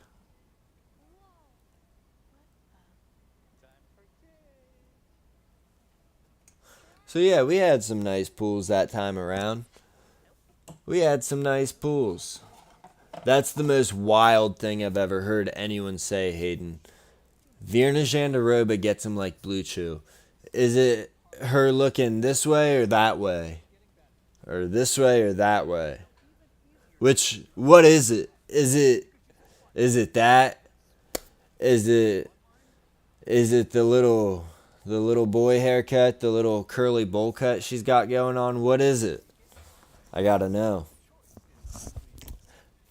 So yeah, we had some nice pools that time around. We had some nice pools. That's the most wild thing I've ever heard anyone say, Hayden. Virna Jandaroba gets him like Blue Chew. Is it her looking this way or that way? Or this way or that way? What is it? Is it that? Is it the little boy haircut, the little curly bowl cut she's got going on? What is it? I gotta know.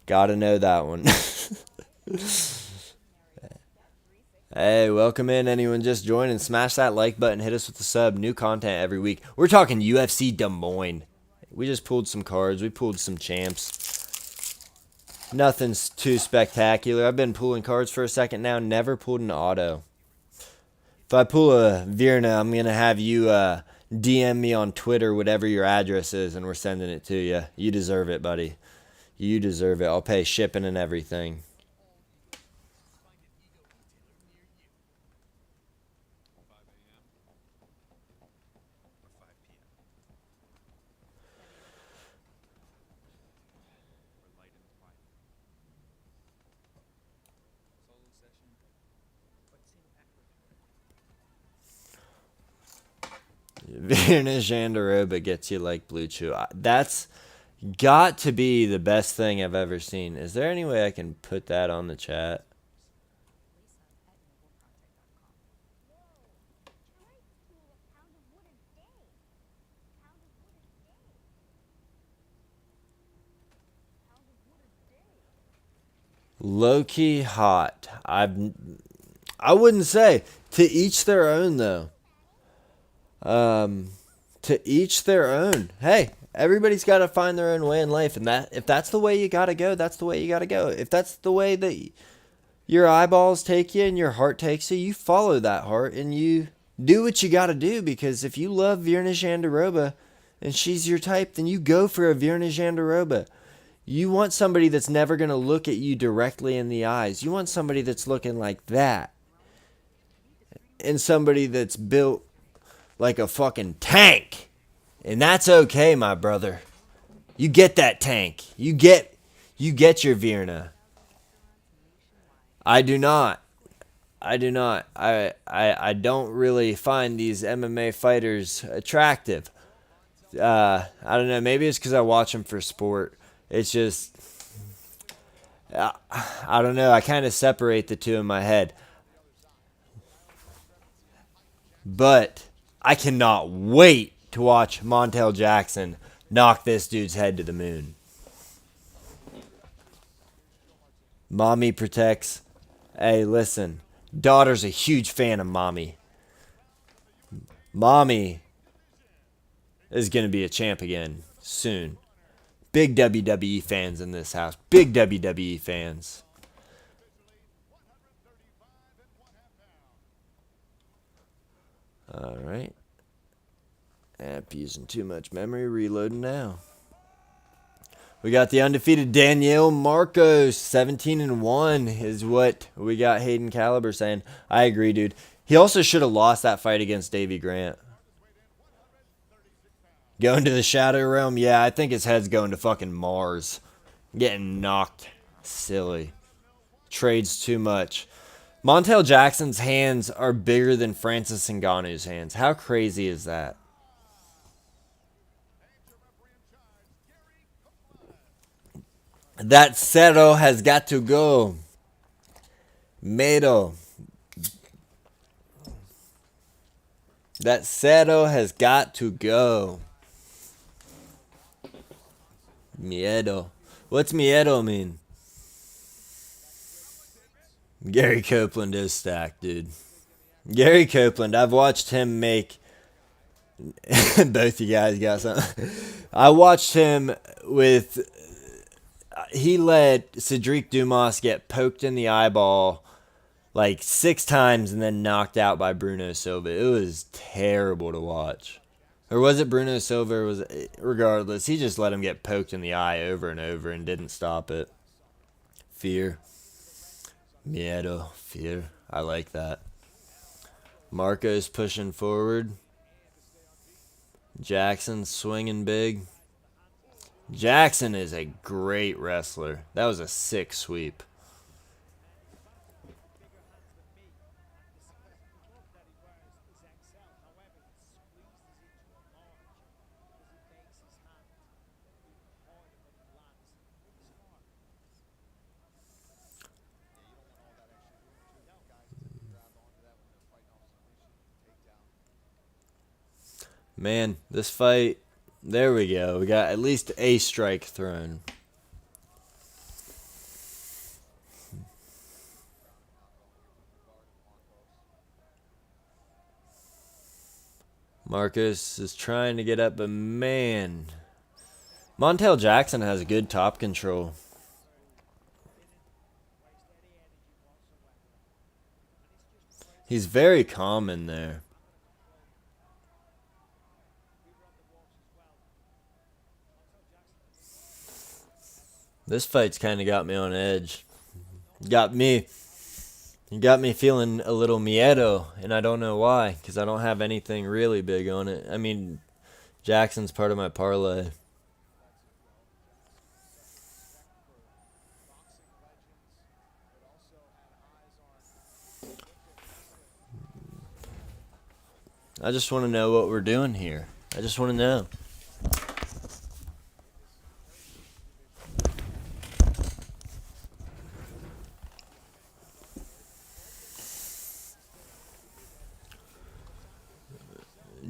Gotta know that one. Hey, welcome in. Anyone just joining? Smash that like button. Hit us with the sub. New content every week. We're talking UFC Des Moines. We just pulled some cards. We pulled some champs. Nothing's too spectacular. I've been pulling cards for a second now. Never pulled an auto. If I pull a Virna, I'm going to have you DM me on Twitter, whatever your address is, and we're sending it to you. You deserve it, buddy. You deserve it. I'll pay shipping and everything. 5 a.m. or 5 p.m. Or light and quiet. Solo session. Virna Jandaroba gets you like Blue Chew. That's got to be the best thing I've ever seen. Is there any way I can put that on the chat? Low-key hot. I wouldn't say. To each their own, though. To each their own. Hey, everybody's got to find their own way in life, and that if that's the way you got to go, that's the way you got to go. If that's the way that your eyeballs take you and your heart takes you, you follow that heart and you do what you got to do, because if you love Virna Jandaroba and she's your type, then you go for a Virna Jandaroba. You want somebody that's never going to look at you directly in the eyes. You want somebody that's looking like that. And somebody that's built like a fucking tank. And that's okay, my brother. You get that tank. You get your Virna. I do not. I do not. I don't really find these MMA fighters attractive. I don't know. Maybe it's because I watch them for sport. It's just, I don't know. I kind of separate the two in my head. But I cannot wait to watch Montel Jackson knock this dude's head to the moon. Mommy protects. Hey, listen. Daughter's a huge fan of Mommy. Mommy is going to be a champ again soon. Big WWE fans in this house. Big WWE fans. All right. App using too much memory. Reloading now. We got the undefeated Daniel Marcos. 17-1 is what we got Hayden Caliber saying. I agree, dude. He also should have lost that fight against Davey Grant. Going to the Shadow Realm? Yeah, I think his head's going to fucking Mars. Getting knocked silly. Trades too much. Montel Jackson's hands are bigger than Francis Ngannou's hands. How crazy is that? That Cerro has got to go. Miedo. That Cerro has got to go. Miedo. What's miedo mean? Gary Copeland is stacked, dude. Gary Copeland, I've watched him make... Both you guys got something. I watched him with... He let Cedric Dumas get poked in the eyeball like 6 times and then knocked out by Bruno Silva. It was terrible to watch. Or was it Bruno Silva? Or was it, regardless, he just let him get poked in the eye over and over and didn't stop it. Fear. Miedo. Fear. I like that. Marco's pushing forward. Jackson swinging big. Jackson is a great wrestler. That was a sick sweep. Man, this fight, there we go. We got at least a strike thrown. Marcus is trying to get up, but man, Montel Jackson has good top control. He's very calm in there. This fight's kind of got me on edge. Got me feeling a little miedo, and I don't know why, because I don't have anything really big on it. I mean, Jackson's part of my parlay. I just want to know what we're doing here. I just want to know.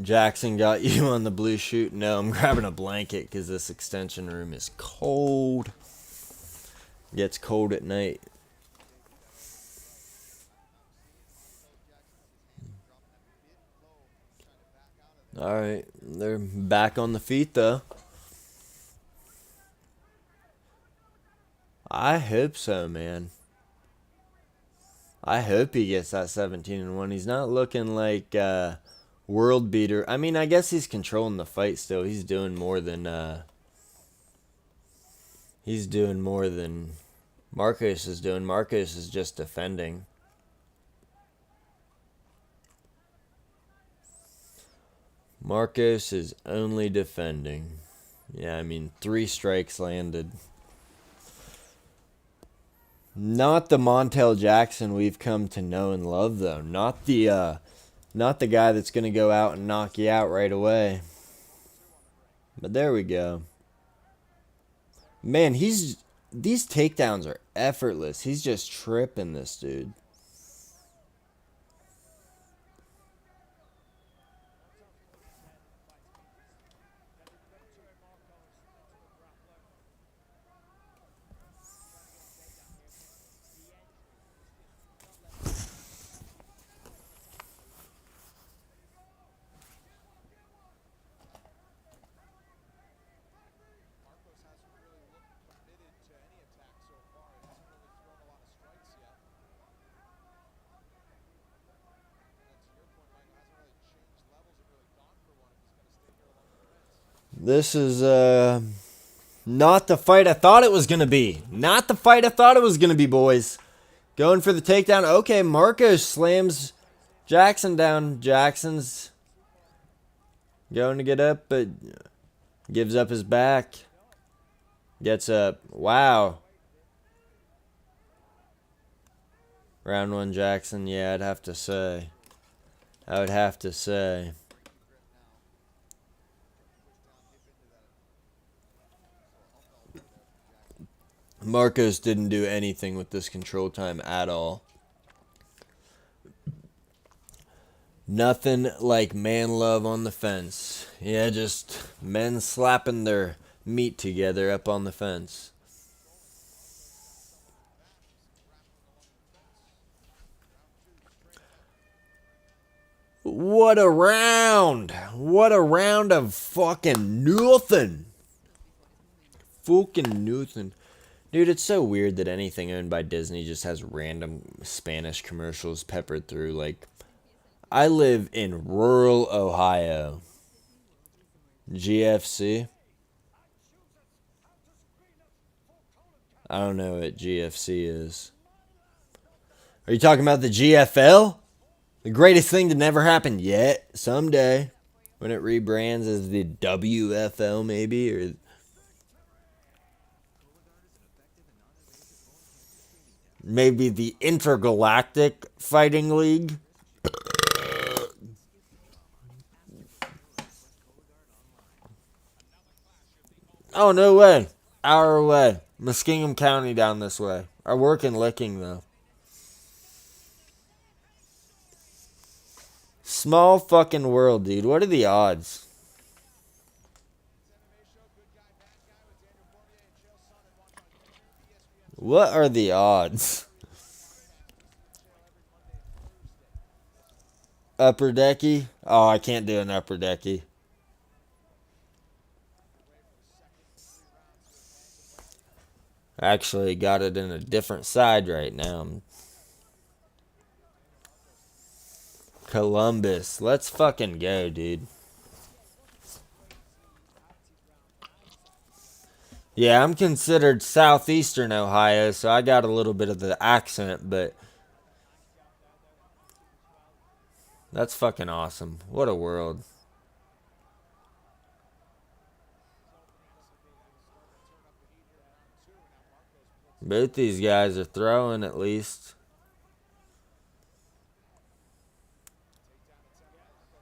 Jackson got you on the blue shoot. No, I'm grabbing a blanket because this extension room is cold. Gets cold at night. All right, they're back on the feet though. I hope so, man. I hope he gets that 17-1. He's not looking like world beater. I mean, I guess he's controlling the fight still. He's doing more than Marcos is doing. Marcos is just defending. Marcos is only defending. Yeah, I mean, 3 strikes landed. Not the Montel Jackson we've come to know and love, though. Not the guy that's going to go out and knock you out right away. But there we go. Man, these takedowns are effortless. He's just tripping this dude. This is not the fight I thought it was going to be. Not the fight I thought it was going to be, boys. Going for the takedown. Okay, Marcos slams Jackson down. Jackson's going to get up, but gives up his back. Gets up. Wow. Round 1 Jackson. Yeah, I'd have to say. I would have to say. Marcos didn't do anything with this control time at all. Nothing like man love on the fence. Yeah, just men slapping their meat together up on the fence. What a round! What a round of fucking nothing! Fucking nothing. Dude, it's so weird that anything owned by Disney just has random Spanish commercials peppered through. Like, I live in rural Ohio. GFC? I don't know what GFC is. Are you talking about the GFL? The greatest thing to never happen yet. Someday. When it rebrands as the WFL, maybe? Or maybe the Intergalactic Fighting League? Oh, no way. Hour away. Muskingum County down this way. I work in Licking, though. Small fucking world, dude. What are the odds? What are the odds? Upper decky? Oh, I can't do an upper decky. Actually, got it in a different side right now. Columbus. Let's fucking go, dude. Yeah, I'm considered southeastern Ohio, so I got a little bit of the accent, but that's fucking awesome. What a world. Both these guys are throwing at least.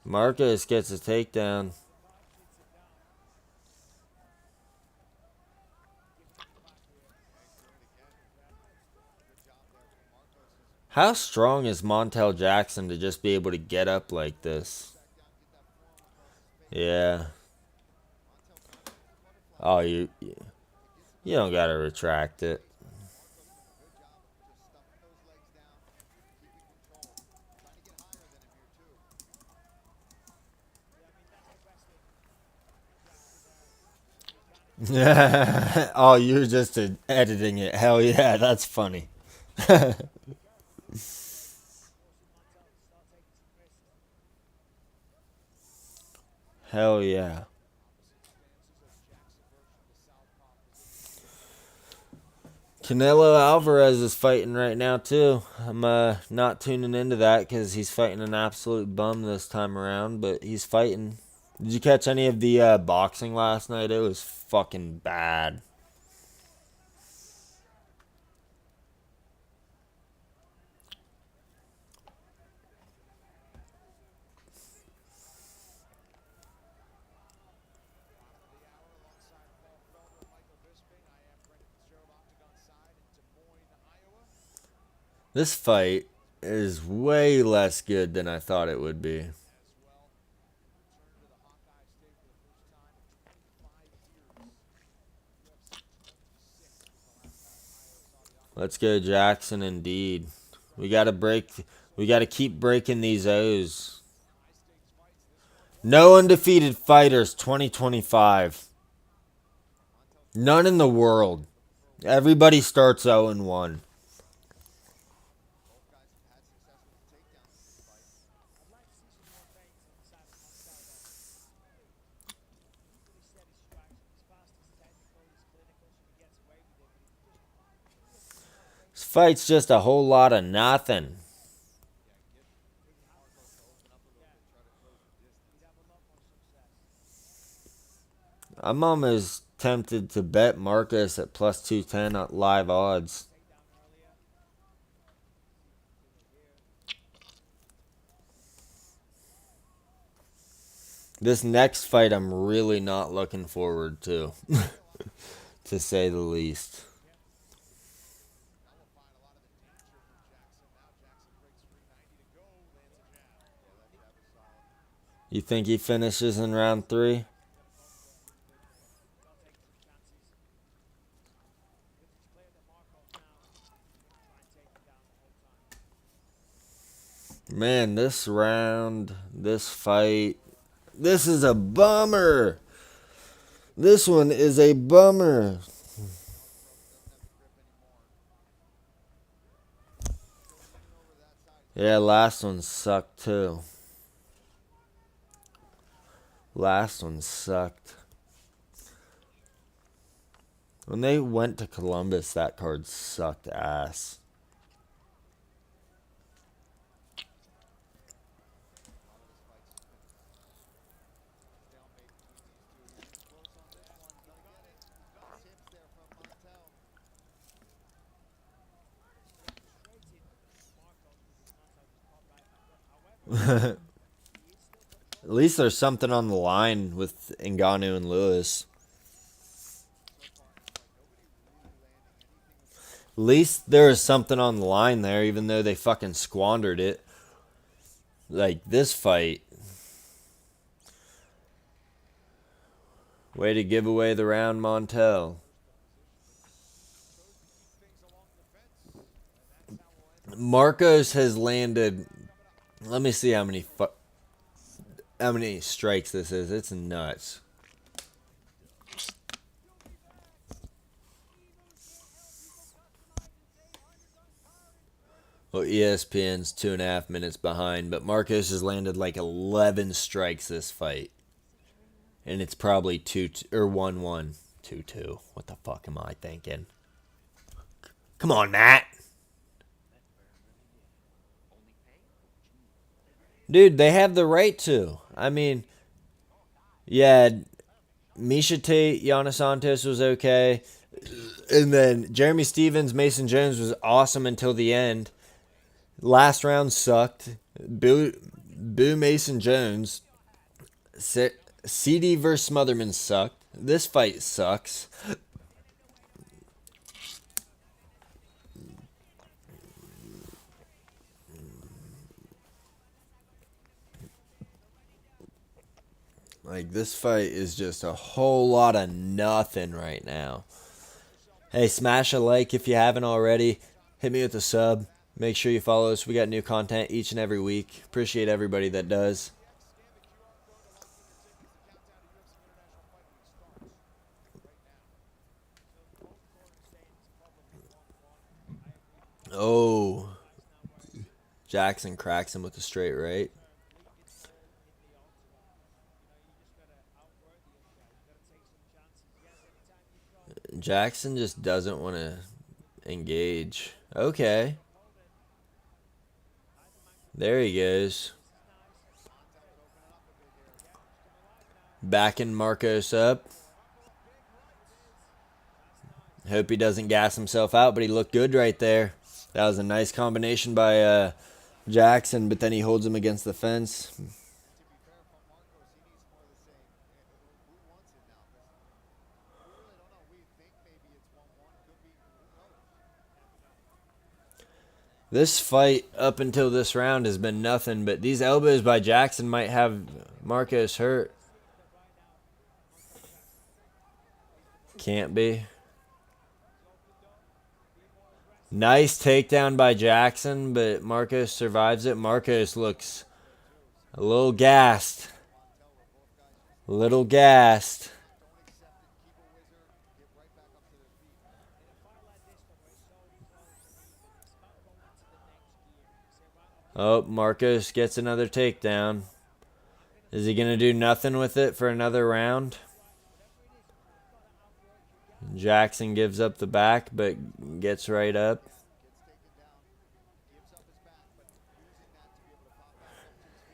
Marcos gets a takedown. How strong is Montel Jackson to just be able to get up like this? Yeah. Oh, you don't gotta retract it. Oh, you're just editing it. Hell yeah, that's funny. Hell yeah. Canelo Alvarez is fighting right now too. I'm not tuning into that because he's fighting an absolute bum this time around, but he's fighting. Did you catch any of the boxing last night? It was fucking bad. This fight is way less good than I thought it would be. Let's go Jackson indeed. We gotta keep breaking these O's. No undefeated fighters 2025. None in the world. Everybody starts 0-1. This fight's just a whole lot of nothing. I'm almost tempted to bet Marcus at plus 210 at live odds. This next fight I'm really not looking forward to, to say the least. You think he finishes in round 3? Man, this round, this fight, this is a bummer. This one is a bummer. Yeah, last one sucked too. Last one sucked. When they went to Columbus, that card sucked ass. At least there's something on the line with Ngannou and Lewis. At least there is something on the line there, even though they fucking squandered it. Like this fight. Way to give away the round, Montel. Marcos has landed. Let me see how many strikes this is. It's nuts. Well, ESPN's 2.5 minutes behind, but Marcos has landed like 11 strikes this fight. And it's probably 2 or 1-1. 2-2. What the fuck am I thinking? Come on, Matt. Dude, they have the right to. I mean, yeah, Misha Tate, Giannis Santos was okay. And then Jeremy Stevens, Mason Jones was awesome until the end. Last round sucked. Boo Mason Jones. CD versus Smotherman sucked. This fight sucks. Like, this fight is just a whole lot of nothing right now. Hey, smash a like if you haven't already. Hit me with a sub. Make sure you follow us. We got new content each and every week. Appreciate everybody that does. Oh, Jackson cracks him with a straight right. Jackson just doesn't want to engage. Okay. There he goes. Backing Marcos up. Hope he doesn't gas himself out, but he looked good right there. That was a nice combination by Jackson, but then he holds him against the fence. This fight up until this round has been nothing, but these elbows by Jackson might have Marcos hurt. Can't be. Nice takedown by Jackson, but Marcos survives it. Marcos looks a little gassed. A little gassed. Oh, Marcos gets another takedown. Is he going to do nothing with it for another round? Jackson gives up the back, but gets right up.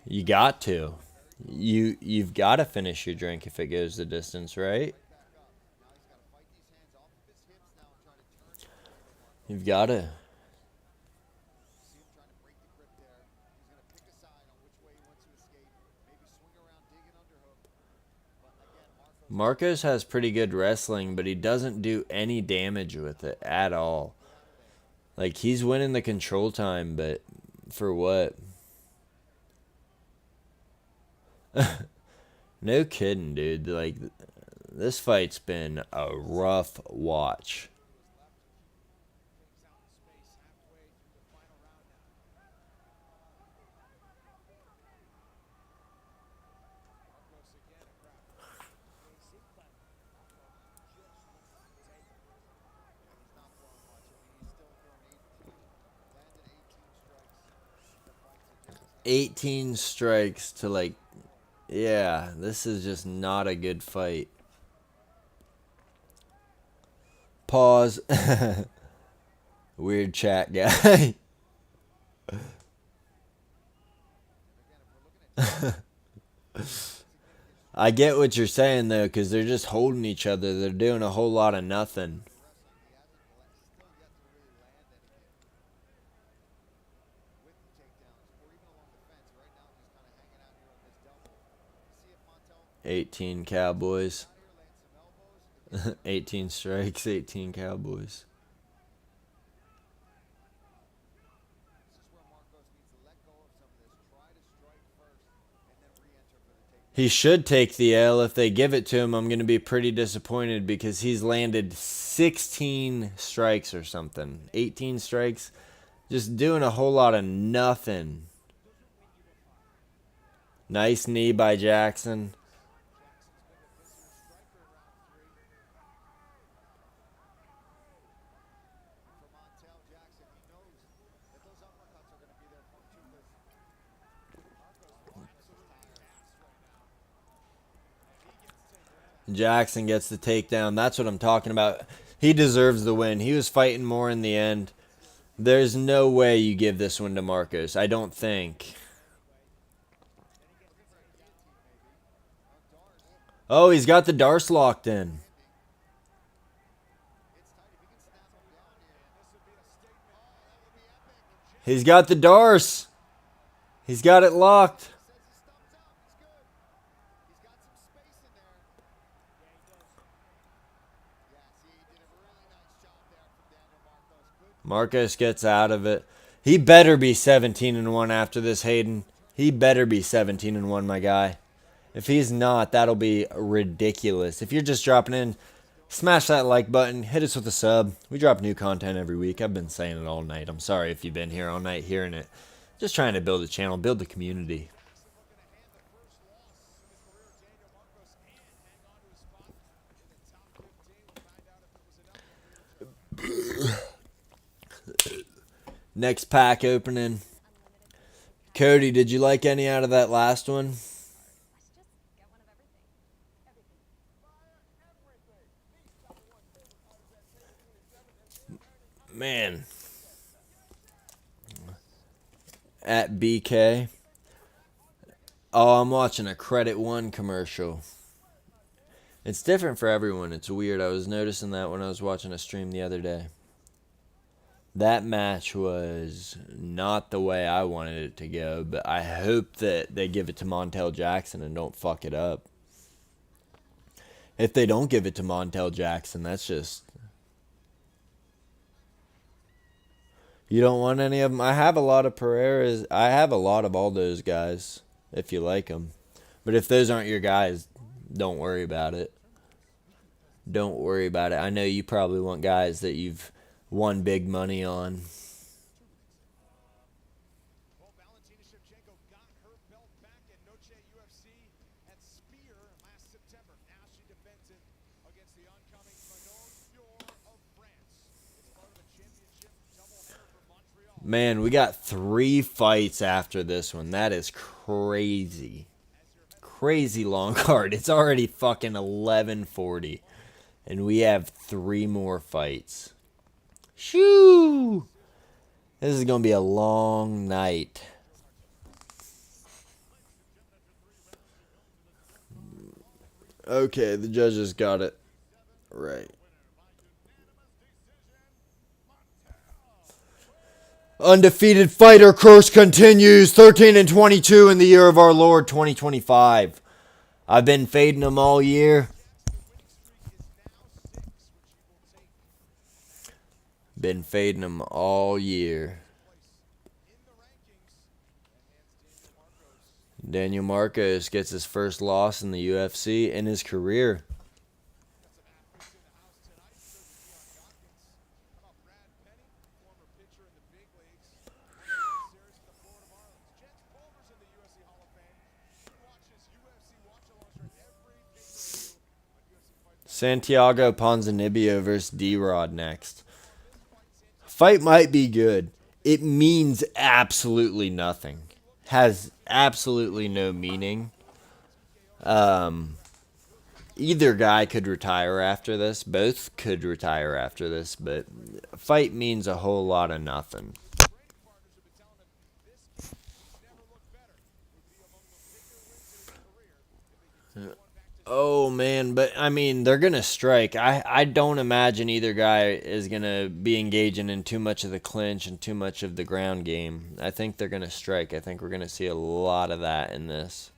You got to. You've got to finish your drink if it goes the distance, right? You've got to. Marcos has pretty good wrestling, but he doesn't do any damage with it at all. Like, he's winning the control time, but for what? No kidding, dude. Like, this fight's been a rough watch. $18 strikes to, like, yeah, this is just not a good fight. Pause. Weird chat guy. I get what you're saying, though, because they're just holding each other. They're doing a whole lot of nothing. $18 Cowboys. 18 strikes, 18 Cowboys. He should take the L. If they give it to him, I'm going to be pretty disappointed because he's landed 16 strikes or something. 18 strikes. Just doing a whole lot of nothing. Nice knee by Jackson. Jackson gets the takedown. That's what I'm talking about. He deserves the win. He was fighting more in the end. There's no way you give this one to Marcos. I don't think. Oh, he's got the Darce locked in. He's got the Darce. He's got it locked. Marcos gets out of it. He better be 17-1 after this, Hayden. He better be 17-1, my guy. If he's not, that'll be ridiculous. If you're just dropping in, smash that like button. Hit us with a sub. We drop new content every week. I've been saying it all night. I'm sorry if you've been here all night hearing it. Just trying to build a channel, build the community. Next pack opening. Cody, did you like any out of that last one? Man. At BK. Oh, I'm watching a Credit One commercial. It's different for everyone. It's weird. I was noticing that when I was watching a stream the other day. That match was not the way I wanted it to go, but I hope that they give it to Montel Jackson and don't fuck it up. If they don't give it to Montel Jackson, that's just... You don't want any of them? I have a lot of Pereiras. I have a lot of all those guys, if you like them. But if those aren't your guys, don't worry about it. Don't worry about it. I know you probably want guys that you've won big money on. Well, Valentina Shevchenko got her belt back at Noche UFC at Spear last September. Now she defends it against the oncoming Manon Fior of France. It's part of a championship doubleheader for Montreal. Man, we got 3 fights after this one. That is crazy. Crazy long card. It's already fucking 11:40. And we have 3 more fights. Shoo! This is going to be a long night. Okay, the judges got it right. Undefeated fighter curse continues. 13-22 in the year of our Lord 2025. I've been fading them all year. Been fading them all year. Daniel Marcos gets his first loss in the UFC in his career. Santiago Ponzinibbio versus D-Rod next. Fight might be good. It means absolutely nothing. Has absolutely no meaning. Either guy could retire after this. Both could retire after this, but fight means a whole lot of nothing. Oh, man, but, I mean, they're going to strike. I don't imagine either guy is going to be engaging in too much of the clinch and too much of the ground game. I think they're going to strike. I think we're going to see a lot of that in this.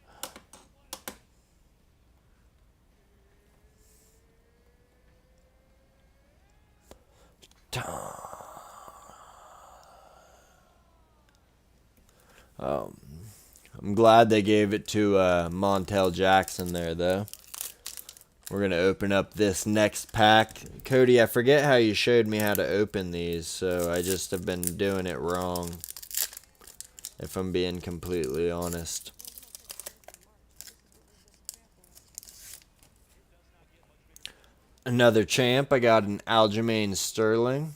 I'm glad they gave it to Montel Jackson there, though. We're going to open up this next pack. Cody, I forget how you showed me how to open these, so I just have been doing it wrong, if I'm being completely honest. Another champ. I got an Aljamain Sterling.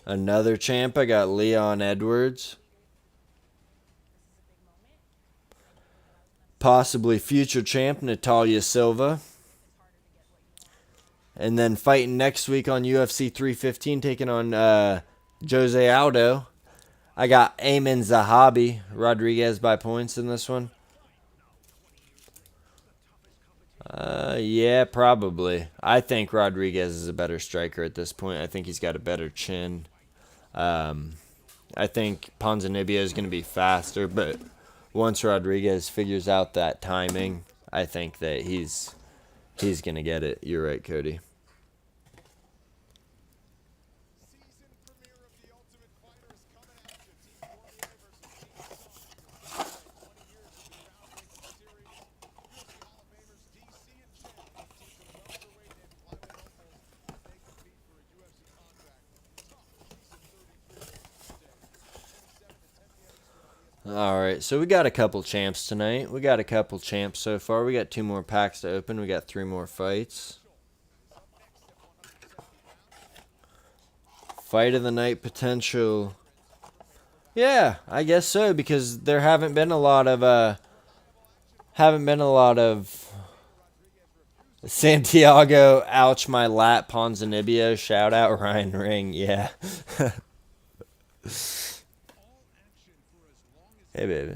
Another champ. I got Leon Edwards. possibly future champ Natalia Silva. And then fighting next week on UFC 315, taking on Jose Aldo. I got Ayman Zahabi, Rodriguez by points in this one. Yeah, probably. I think Rodriguez is a better striker at this point. I think he's got a better chin. I think Ponzinibbio is going to be faster, but once Rodriguez figures out that timing, I think that he's going to get it. You're right, Cody. Season premiere of The Ultimate Fighter is coming at you. Team Cormier versus Team Sun. This is 20 years of the groundbreaking series. UFC Hall of Famers DC and Chin compete for the welterweight and flyweight hopefuls as they compete for a UFC contract. Tough season 33 Tuesday, 27 to 10 p.m. Eastern on ESPN. All right, so we got a couple champs tonight. We got a couple champs so far. We got 2 more packs to open. We got 3 more fights. Fight of the night potential. Yeah, I guess so, because there haven't been a lot of Santiago, ouch my lat, Ponzinibbio, shout out Ryan Ring, yeah. Hey, baby.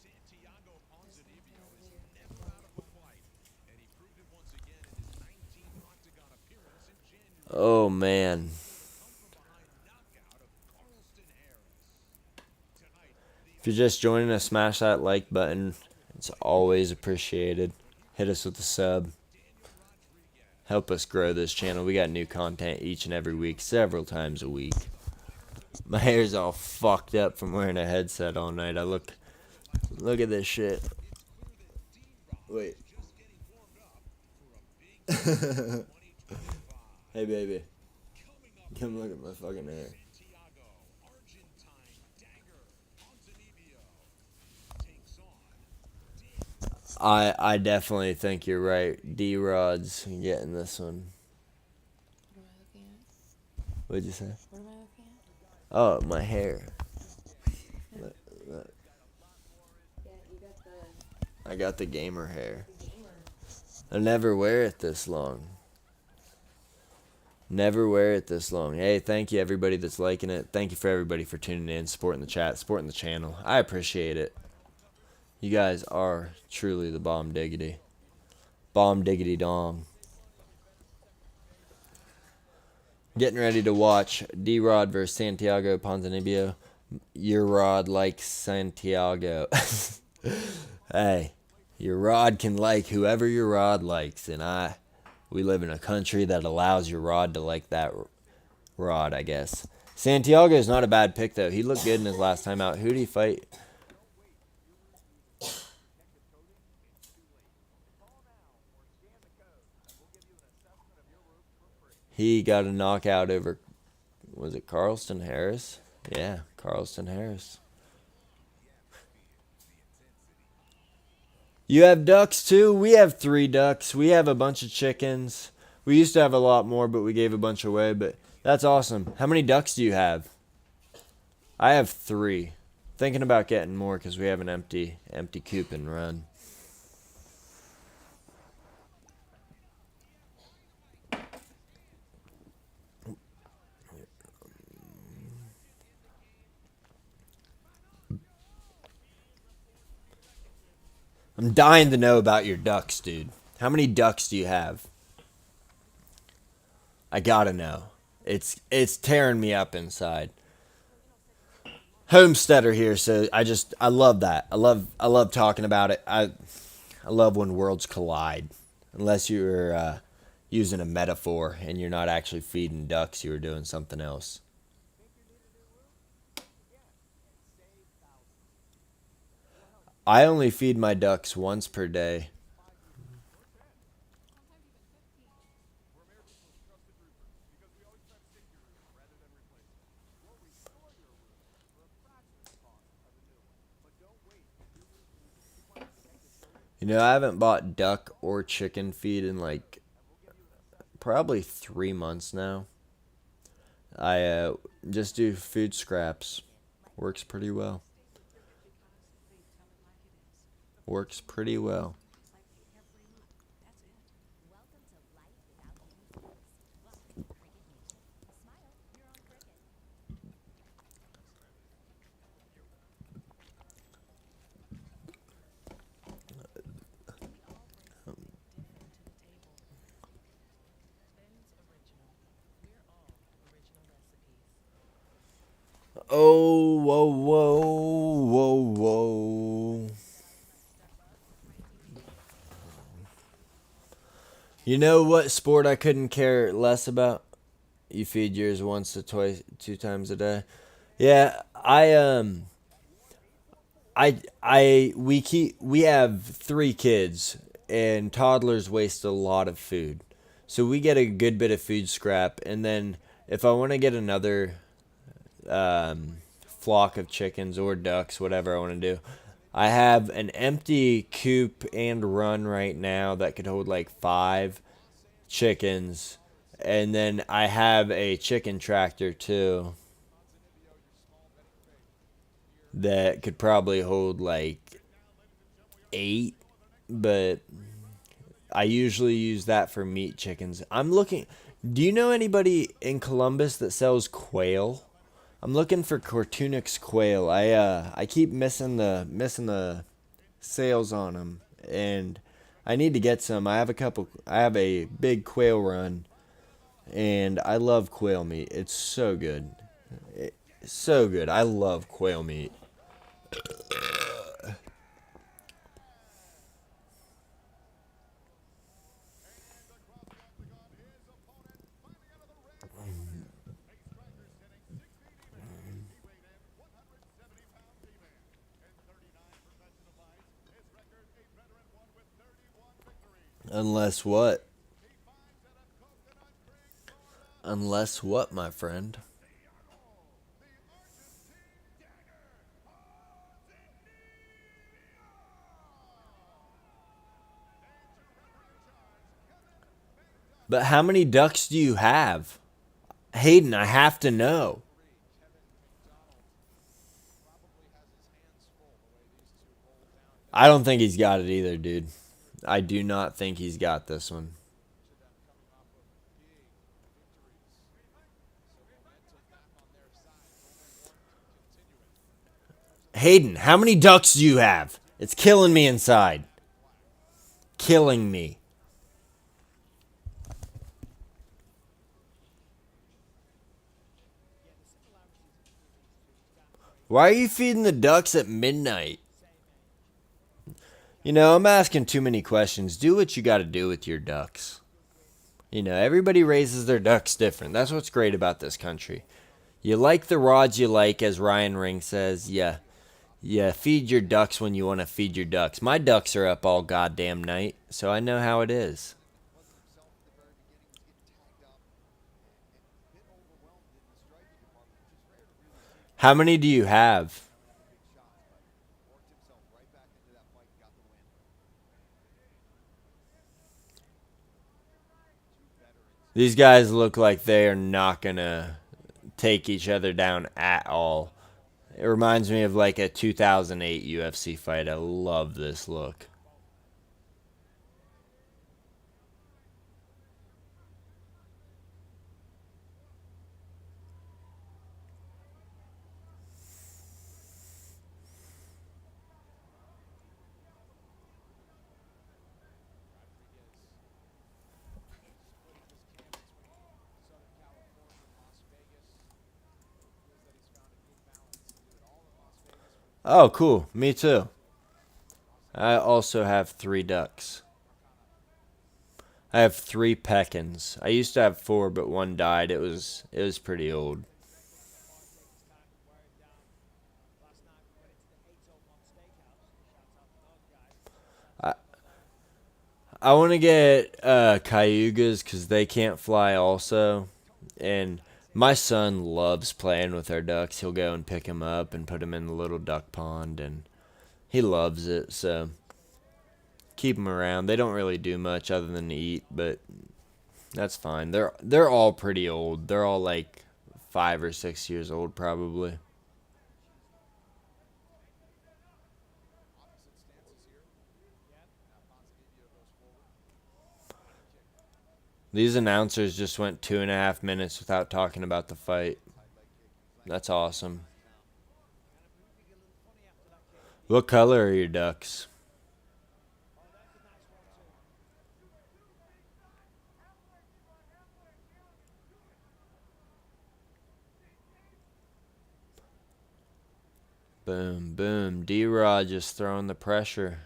Santiago Ponzinibbio is never out of a fight, and he proved it once again in his 19th Octagon appearance in January. Oh, man. If you're just joining us, smash that like button. It's always appreciated. Hit us with a sub. Help us grow this channel. We got new content each and every week, several times a week. My hair's all fucked up from wearing a headset all night. Look at this shit. Wait. Hey, baby. Come look at my fucking hair. I definitely think you're right. D-Rod's getting this one. What am I looking at? What'd you say? What am I looking at? Oh, my hair. Look. Yeah, you got the I got the gamer hair. gamer. I never wear it this long. Never wear it this long. Hey, thank you everybody that's liking it. Thank you for everybody for tuning in, supporting the chat, supporting the channel. I appreciate it. You guys are truly the bomb diggity. Bomb diggity dong. Getting ready to watch D-Rod versus Santiago Ponzinibbio. Your Rod likes Santiago. Hey, your Rod can like whoever your Rod likes, and we live in a country that allows your Rod to like that Rod, I guess. Santiago is not a bad pick, though. He looked good in his last time out. Who did he fight? He got a knockout over, was it Carlston Harris? Yeah, Carlston Harris. You have ducks too? We have 3 ducks. We have a bunch of chickens. We used to have a lot more, but we gave a bunch away. But that's awesome. How many ducks do you have? I have 3. Thinking about getting more because we have an empty coop and run. I'm dying to know about your ducks, dude. How many ducks do you have? I gotta know. It's tearing me up inside. Homesteader here, so I love that. I love talking about it. I love when worlds collide. Unless you're using a metaphor and you're not actually feeding ducks, you were doing something else. I only feed my ducks once per day. You know, I haven't bought duck or chicken feed in like probably 3 months now. I just do food scraps. Works pretty well. Works pretty well. Oh, whoa, whoa, whoa, whoa. You know what sport I couldn't care less about? You feed yours once or twice, 2 times a day. Yeah, we have 3 kids, and toddlers waste a lot of food. So we get a good bit of food scrap, and then if I want to get another flock of chickens or ducks, whatever I want to do, I have an empty coop and run right now that could hold like 5 chickens, and then I have a chicken tractor too that could probably hold like 8, but I usually use that for meat chickens. I'm looking. Do you know anybody in Columbus that sells quail? I'm looking for Cortunix quail. I keep missing the sales on them, and I need to get some. I have a couple. I have a big quail run, and I love quail meat. It's so good. It's so good. I love quail meat. Unless what? Unless what, my friend? But how many ducks do you have? Hayden, I have to know. I don't think he's got it either, dude. I do not think he's got this one. Hayden, how many ducks do you have? It's killing me inside. Killing me. Why are you feeding the ducks at midnight? You know, I'm asking too many questions. Do what you got to do with your ducks. You know, everybody raises their ducks different. That's what's great about this country. You like the rods you like, as Ryan Ring says. Yeah, feed your ducks when you want to feed your ducks. My ducks are up all goddamn night, so I know how it is. How many do you have? These guys look like they are not going to take each other down at all. It reminds me of like a 2008 UFC fight. I love this look. Oh, cool. Me too. I also have 3 ducks. I have 3 peckins. I used to have 4, but one died. It was pretty old. I I want to get cayugas because they can't fly also, and my son loves playing with our ducks. He'll go and pick them up and put them in the little duck pond, and he loves it. So keep them around. They don't really do much other than eat, but that's fine. They're all pretty old. They're all like 5 or 6 years old probably. These announcers just went 2.5 minutes without talking about the fight. That's awesome. What color are your ducks? Boom, boom. D-Rod just throwing the pressure.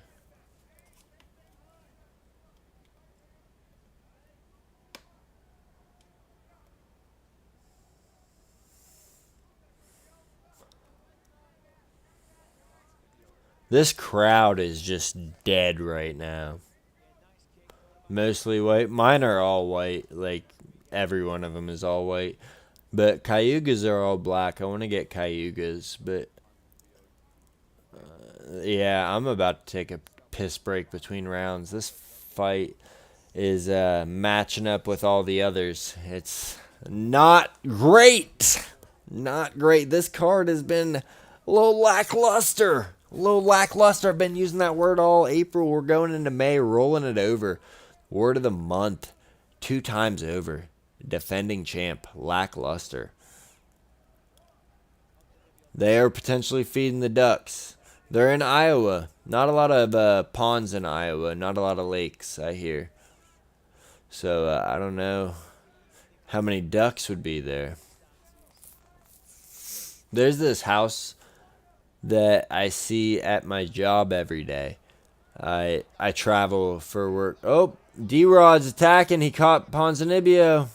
This crowd is just dead right now. Mostly white. Mine are all white. Like, every one of them is all white. But Cayugas are all black. I want to get Cayugas, but yeah, I'm about to take a piss break between rounds. This fight is matching up with all the others. It's not great. Not great. This card has been a little lackluster. A little lackluster. I've been using that word all April. We're going into May, rolling it over. Word of the month. 2 times over. Defending champ. Lackluster. They are potentially feeding the ducks. They're in Iowa. Not a lot of ponds in Iowa. Not a lot of lakes, I hear. So I don't know how many ducks would be there. There's this house that I see at my job every day. I travel for work. Oh, D-Rod's attacking. He caught Ponzinibbio.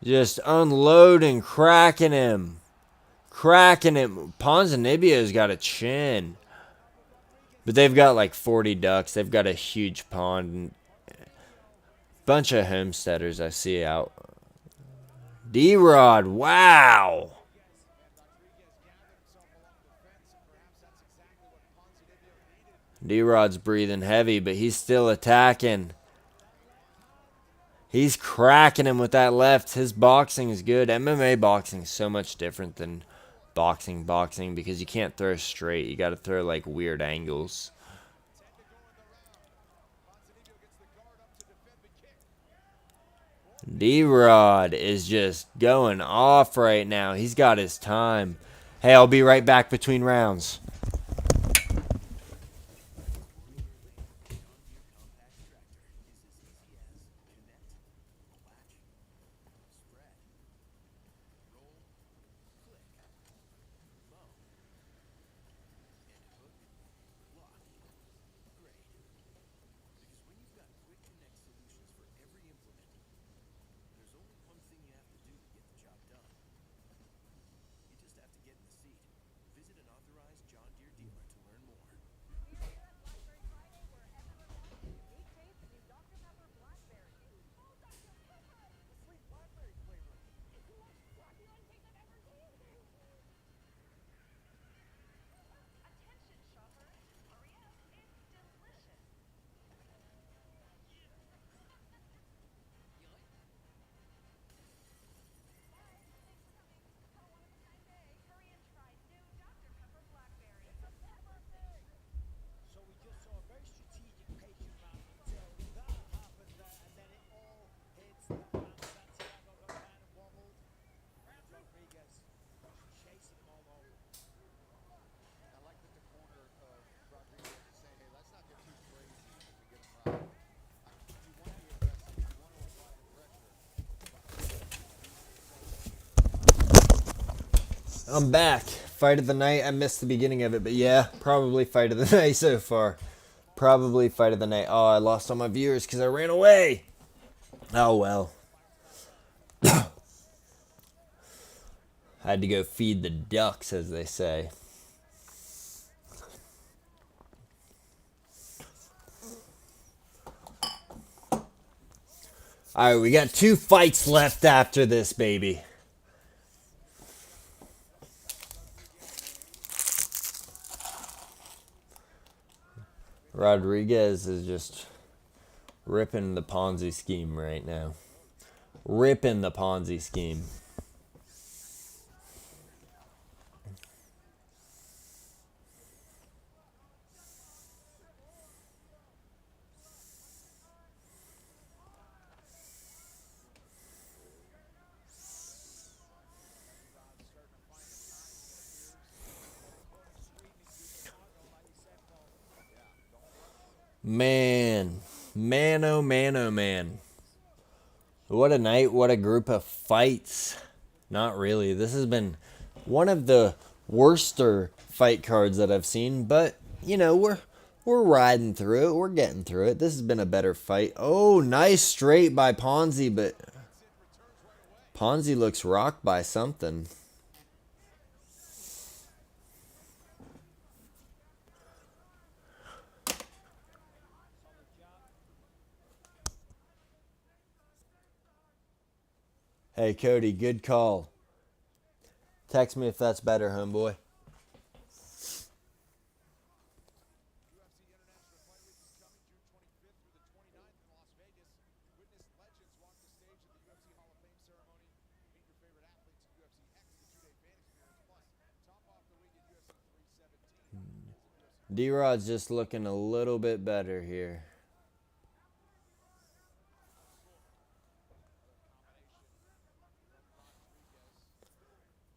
Just unloading, cracking him. Cracking him. Ponzinibbio's got a chin. But they've got like 40 ducks. They've got a huge pond. Bunch of homesteaders I see out. D-Rod, wow. D-Rod's breathing heavy, but he's still attacking. He's cracking him with that left. His boxing is good. MMA boxing is so much different than boxing because you can't throw straight. You got to throw like weird angles. D-Rod is just going off right now. He's got his time. Hey, I'll be right back between rounds. Attention shoppers, hurry up, it's delicious. Hurry and try new Dr. Pepper Blackberry. It's a Pepper thing! So we just saw a very strategic patient round until that happened there, and then it all hits that round. Santiago got kind of wobbled, and Rodriguez chasing him all over. I like that the corner of Rodriguez is saying, hey, let's not get too crazy if we get him right. You want to be aggressive. You want to apply the pressure. I'm back. Fight of the night. I missed the beginning of it, but yeah, probably fight of the night so far. Probably fight of the night. Oh, I lost all my viewers because I ran away. Oh, well. I had to go feed the ducks, as they say. All right, we got 2 fights left after this, baby. Rodriguez is just ripping the Ponzi scheme right now. Ripping the Ponzi scheme. Man, man, oh man, oh man. What a night, what a group of fights. Not really. This has been one of the worster fight cards that I've seen, but you know, we're riding through it. We're getting through it. This has been a better fight. Oh, nice straight by Ponzi, but Ponzi looks rocked by something. Hey, Cody, good call. Text me if that's better, homeboy. UFC International Fight Week is coming June 25th through the 29th in Las Vegas. Witness legends walk the stage at the UFC Hall of Fame ceremony. Meet your favorite athletes in UFC X, the two-day fan experience. Plus, top off the week at UFC 317. D-Rod's just looking a little bit better here.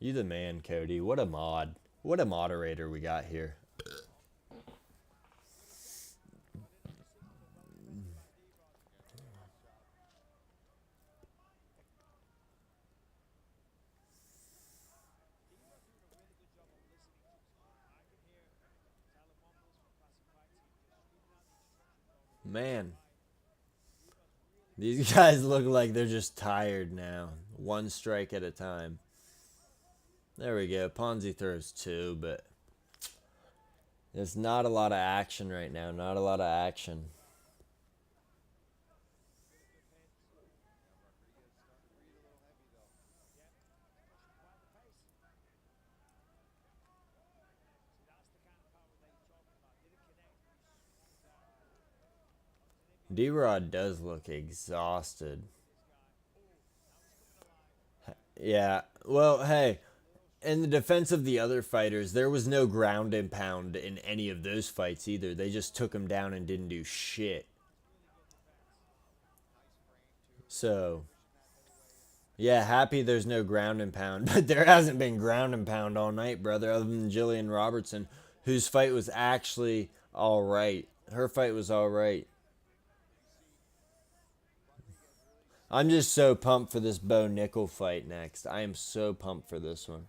You the man, Cody. What a mod. What a moderator we got here. Man. These guys look like they're just tired now. One strike at a time. There we go. Ponzi throws two, but there's not a lot of action right now. Not a lot of action. D-Rod does look exhausted. Yeah. Well, hey, in the defense of the other fighters, there was no ground and pound in any of those fights either. They just took him down and didn't do shit. So, yeah, happy there's no ground and pound. But there hasn't been ground and pound all night, brother, other than Jillian Robertson, whose fight was actually all right. Her fight was all right. I'm just so pumped for this Bo Nickel fight next. I am so pumped for this one.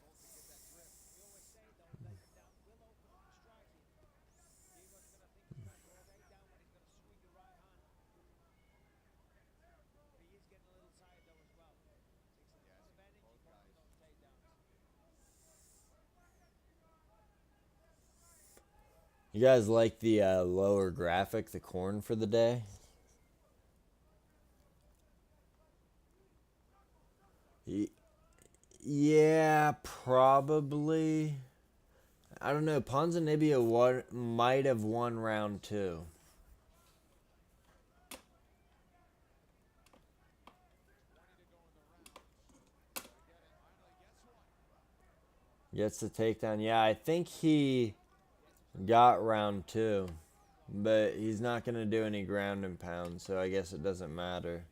You guys like the lower graphic, the corn for the day? Yeah, probably. I don't know. Ponzinibbio might have won round two. Gets the takedown. Yeah, I think he got round two. But he's not going to do any ground and pound, so I guess it doesn't matter.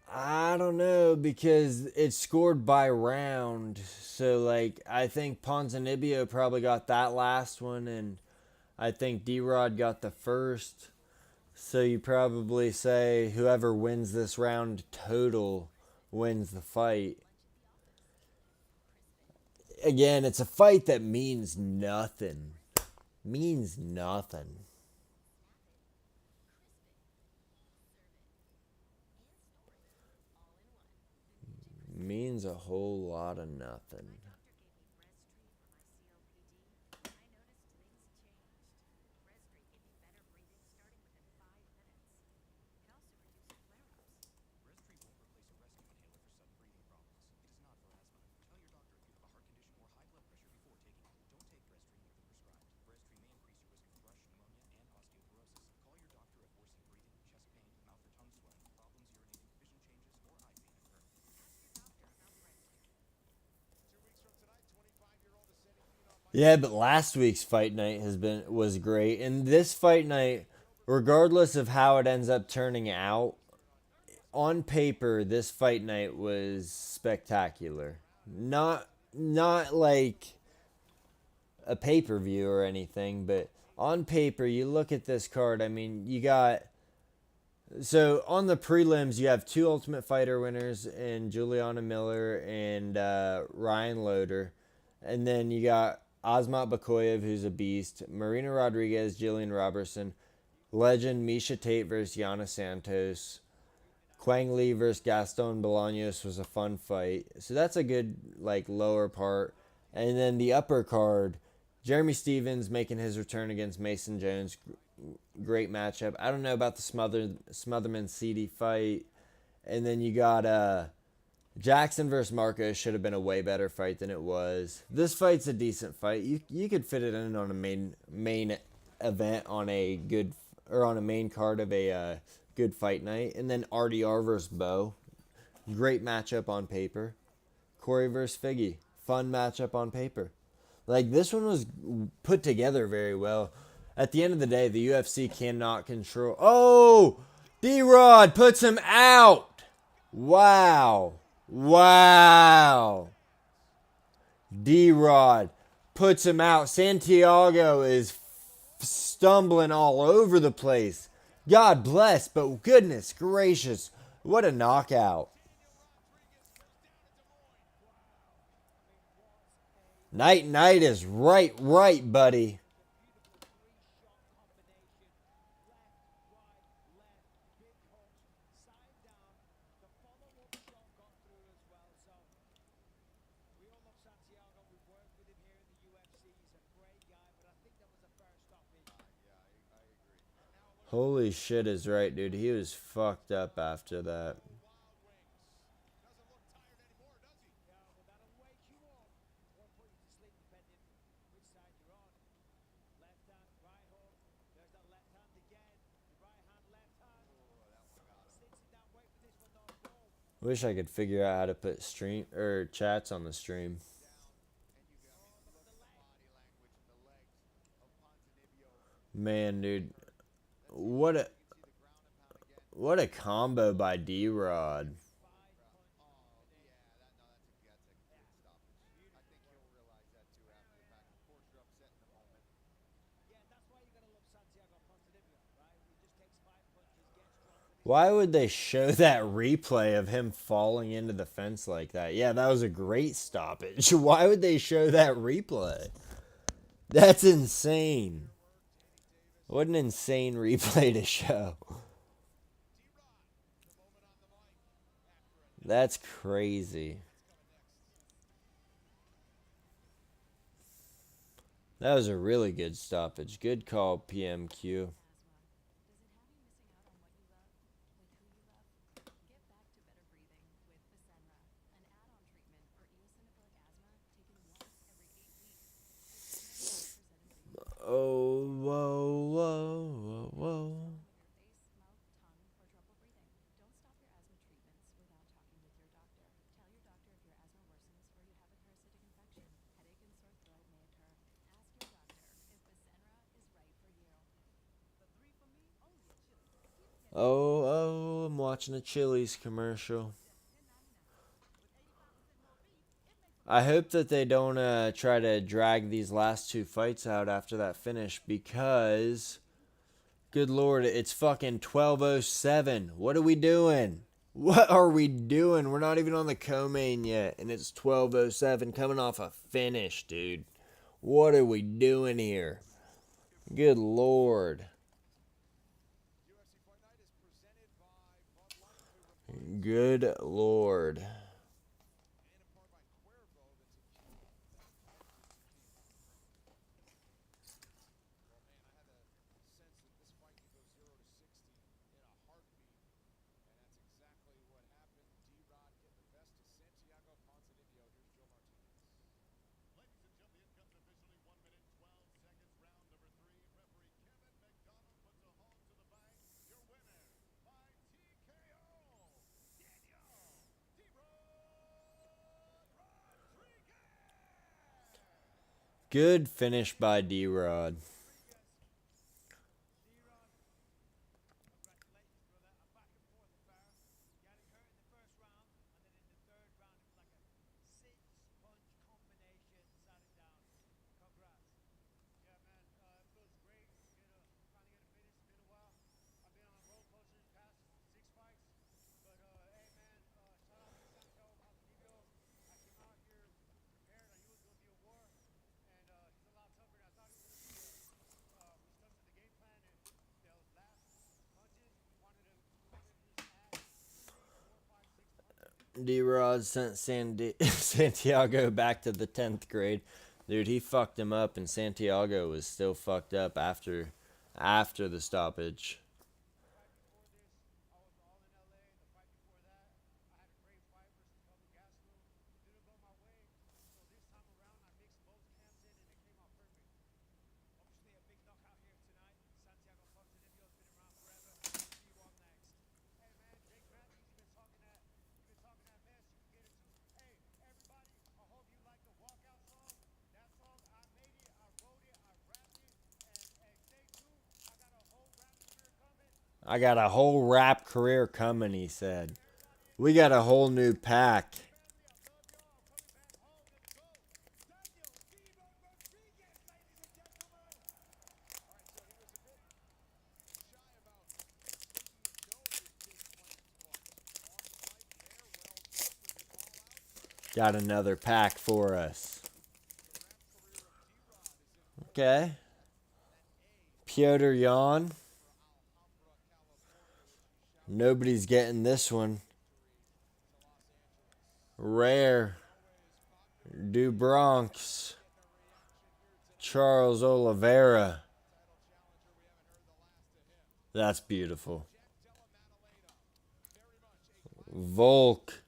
I don't know, because it's scored by round. So, like, I think Ponzinibbio probably got that last one, and I think D-Rod got the first. So you probably say whoever wins this round total wins the fight. Again, it's a fight that means nothing. Means nothing. Means a whole lot of nothing. Yeah, but last week's fight night was great, and this fight night, regardless of how it ends up turning out, on paper, this fight night was spectacular. Not like a pay-per-view or anything, but on paper, you look at this card. I mean, you got so on the prelims, you have two Ultimate Fighter winners in Juliana Miller and Ryan Loder, and then you got Asmat Bakoyev, who's a beast, Marina Rodriguez, Jillian Robertson, legend Misha Tate versus Yana Santos, Quang Lee versus Gaston Bolaños was a fun fight. So that's a good like lower part, and then the upper card, Jeremy Stevens making his return against Mason Jones. Great matchup. I don't know about the Smotherman CD fight. And then you got Jackson versus Marcos should have been a way better fight than it was. This fight's a decent fight. You could fit it in on a main event on a good or on a main card of a good fight night. And then RDR versus Bo. Great matchup on paper. Corey versus Figgy. Fun matchup on paper. Like this one was put together very well. At the end of the day, the UFC cannot control. Oh, D-Rod puts him out. Wow. Wow. D-Rod puts him out. Santiago is stumbling all over the place. God bless, but goodness gracious, what a knockout. Night is right, buddy. Holy shit is right, dude. He was fucked up after that. Wish I could figure out how to put stream or chats on the stream. Man, dude, what a combo by D-Rod. Why would they show that replay of him falling into the fence like that? Yeah, that was a great stoppage. Why would they show that replay? That's insane. What an insane replay to show. That's crazy. That was a really good stoppage. Good call, PMQ. Oh, whoa, whoa, whoa, whoa. Oh, I'm watching a Chili's commercial. I hope that they don't try to drag these last two fights out after that finish because, good lord, it's fucking 12:07. What are we doing? What are we doing? We're not even on the co-main yet, and it's 12:07 coming off a finish, dude. What are we doing here? Good lord. Good lord. Good finish by D-Rod. D-Rod sent Santiago back to the 10th grade. Dude, he fucked him up, and Santiago was still fucked up after the stoppage. Fight before this, I was all in LA. The fight before that, I had a great fight versus Bubba Gastelum. Didn't go my way, so this time around I mixed both camps in and it came out perfect. Obviously a big knockout here tonight. Santiago Ponzinibbio's been around forever. See you up next. Hey man, Jake Matthews, you've been talking that mess. You can get it too. Hey everybody, I hope you like the walkout song. That song, I made it, I wrote it, I rapped it, and stay tuned. I got a whole rap career coming. I got a whole rap career coming, he said. We got a whole new pack. Got another pack for us. Okay. Piotr Jan. Nobody's getting this one. Rare. Du Bronx. Charles Oliveira. That's beautiful. Volk.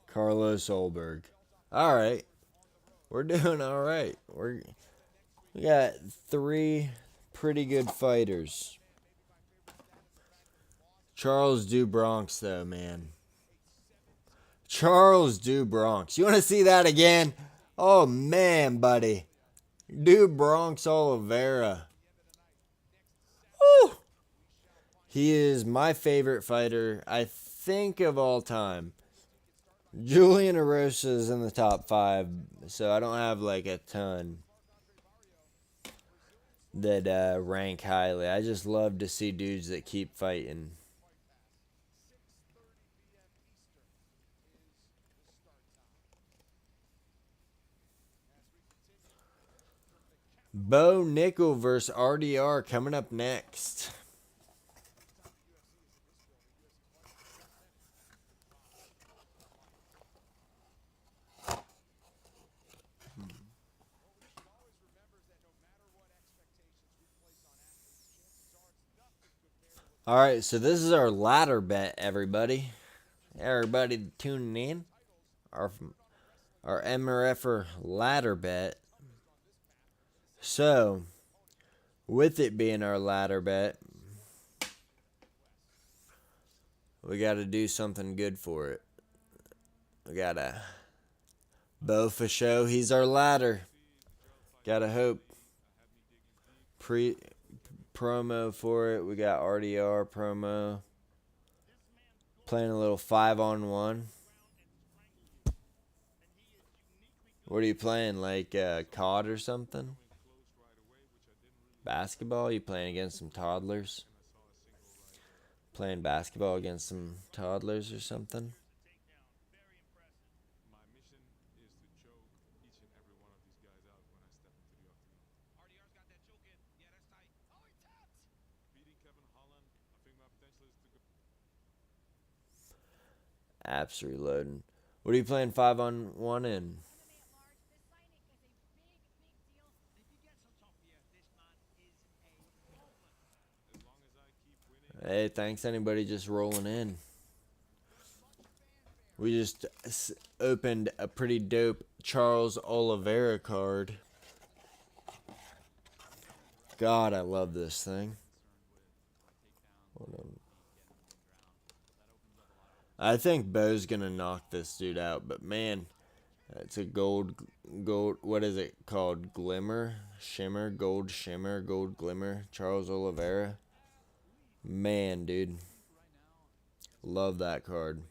Carlos Olberg. All right. We're doing all right. We got 3 pretty good fighters. Charles Du Bronx, though, man. Charles Du Bronx. You want to see that again? Oh, man, buddy. Du Bronx Oliveira. Woo! He is my favorite fighter, I think, of all time. Julian Erosa is in the top 5, so I don't have like a ton that rank highly. I just love to see dudes that keep fighting. Bo Nickel versus RDR coming up next. All right, so this is our ladder bet, everybody. Everybody tuning in. Our MRFer ladder bet. So, with it being our ladder bet, we got to do something good for it. We got to Bo for show. He's our ladder. Gotta hope. Promo for it. We got RDR promo. Playing a little 5-on-1. What are you playing? Like COD or something? Basketball? You playing against some toddlers? Playing basketball against some toddlers or something? Apps reloading. What are you playing 5-on-1 in? Hey, thanks anybody just rolling in. We just opened a pretty dope Charles Oliveira card. God, I love this thing. Hold on. I think Bo's gonna knock this dude out, but man, it's a gold, what is it called? Glimmer? Shimmer? Gold Shimmer? Gold Glimmer? Charles Oliveira. Man, dude. Love that card.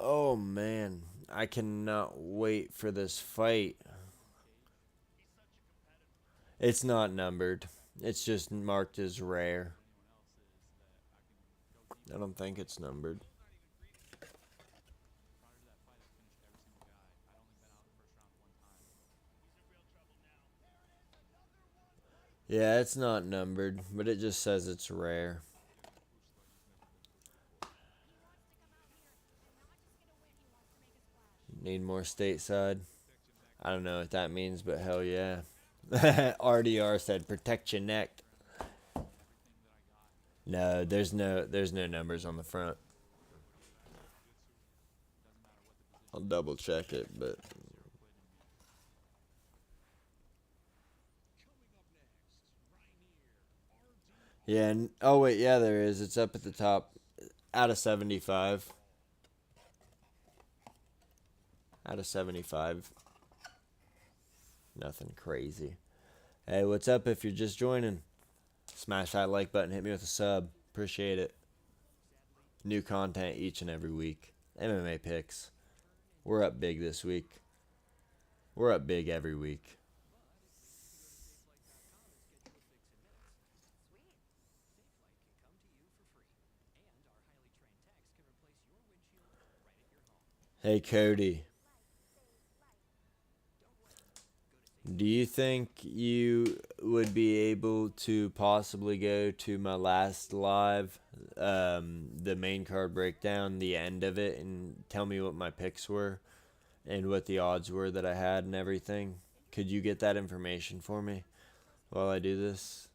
Oh man, I cannot wait for this fight. It's not numbered. It's just marked as rare. I don't think it's numbered. Prior to that fight, I finished every single guy. I'd only been out in the first round one time. Yeah, it's not numbered, but it just says it's rare. Need more stateside. I don't know what that means, but hell yeah. RDR said protect your neck. No, there's no numbers on the front. I'll double check it, but yeah. Oh wait, yeah, there is. It's up at the top. Out of 75. Out of 75. Nothing crazy. Hey, what's up if you're just joining? Smash that like button. Hit me with a sub. Appreciate it. New content each and every week. MMA picks. We're up big this week. We're up big every week. Hey, Cody. Do you think you would be able to possibly go to my last live, the main card breakdown, the end of it, and tell me what my picks were and what the odds were that I had and everything? Could you get that information for me while I do this?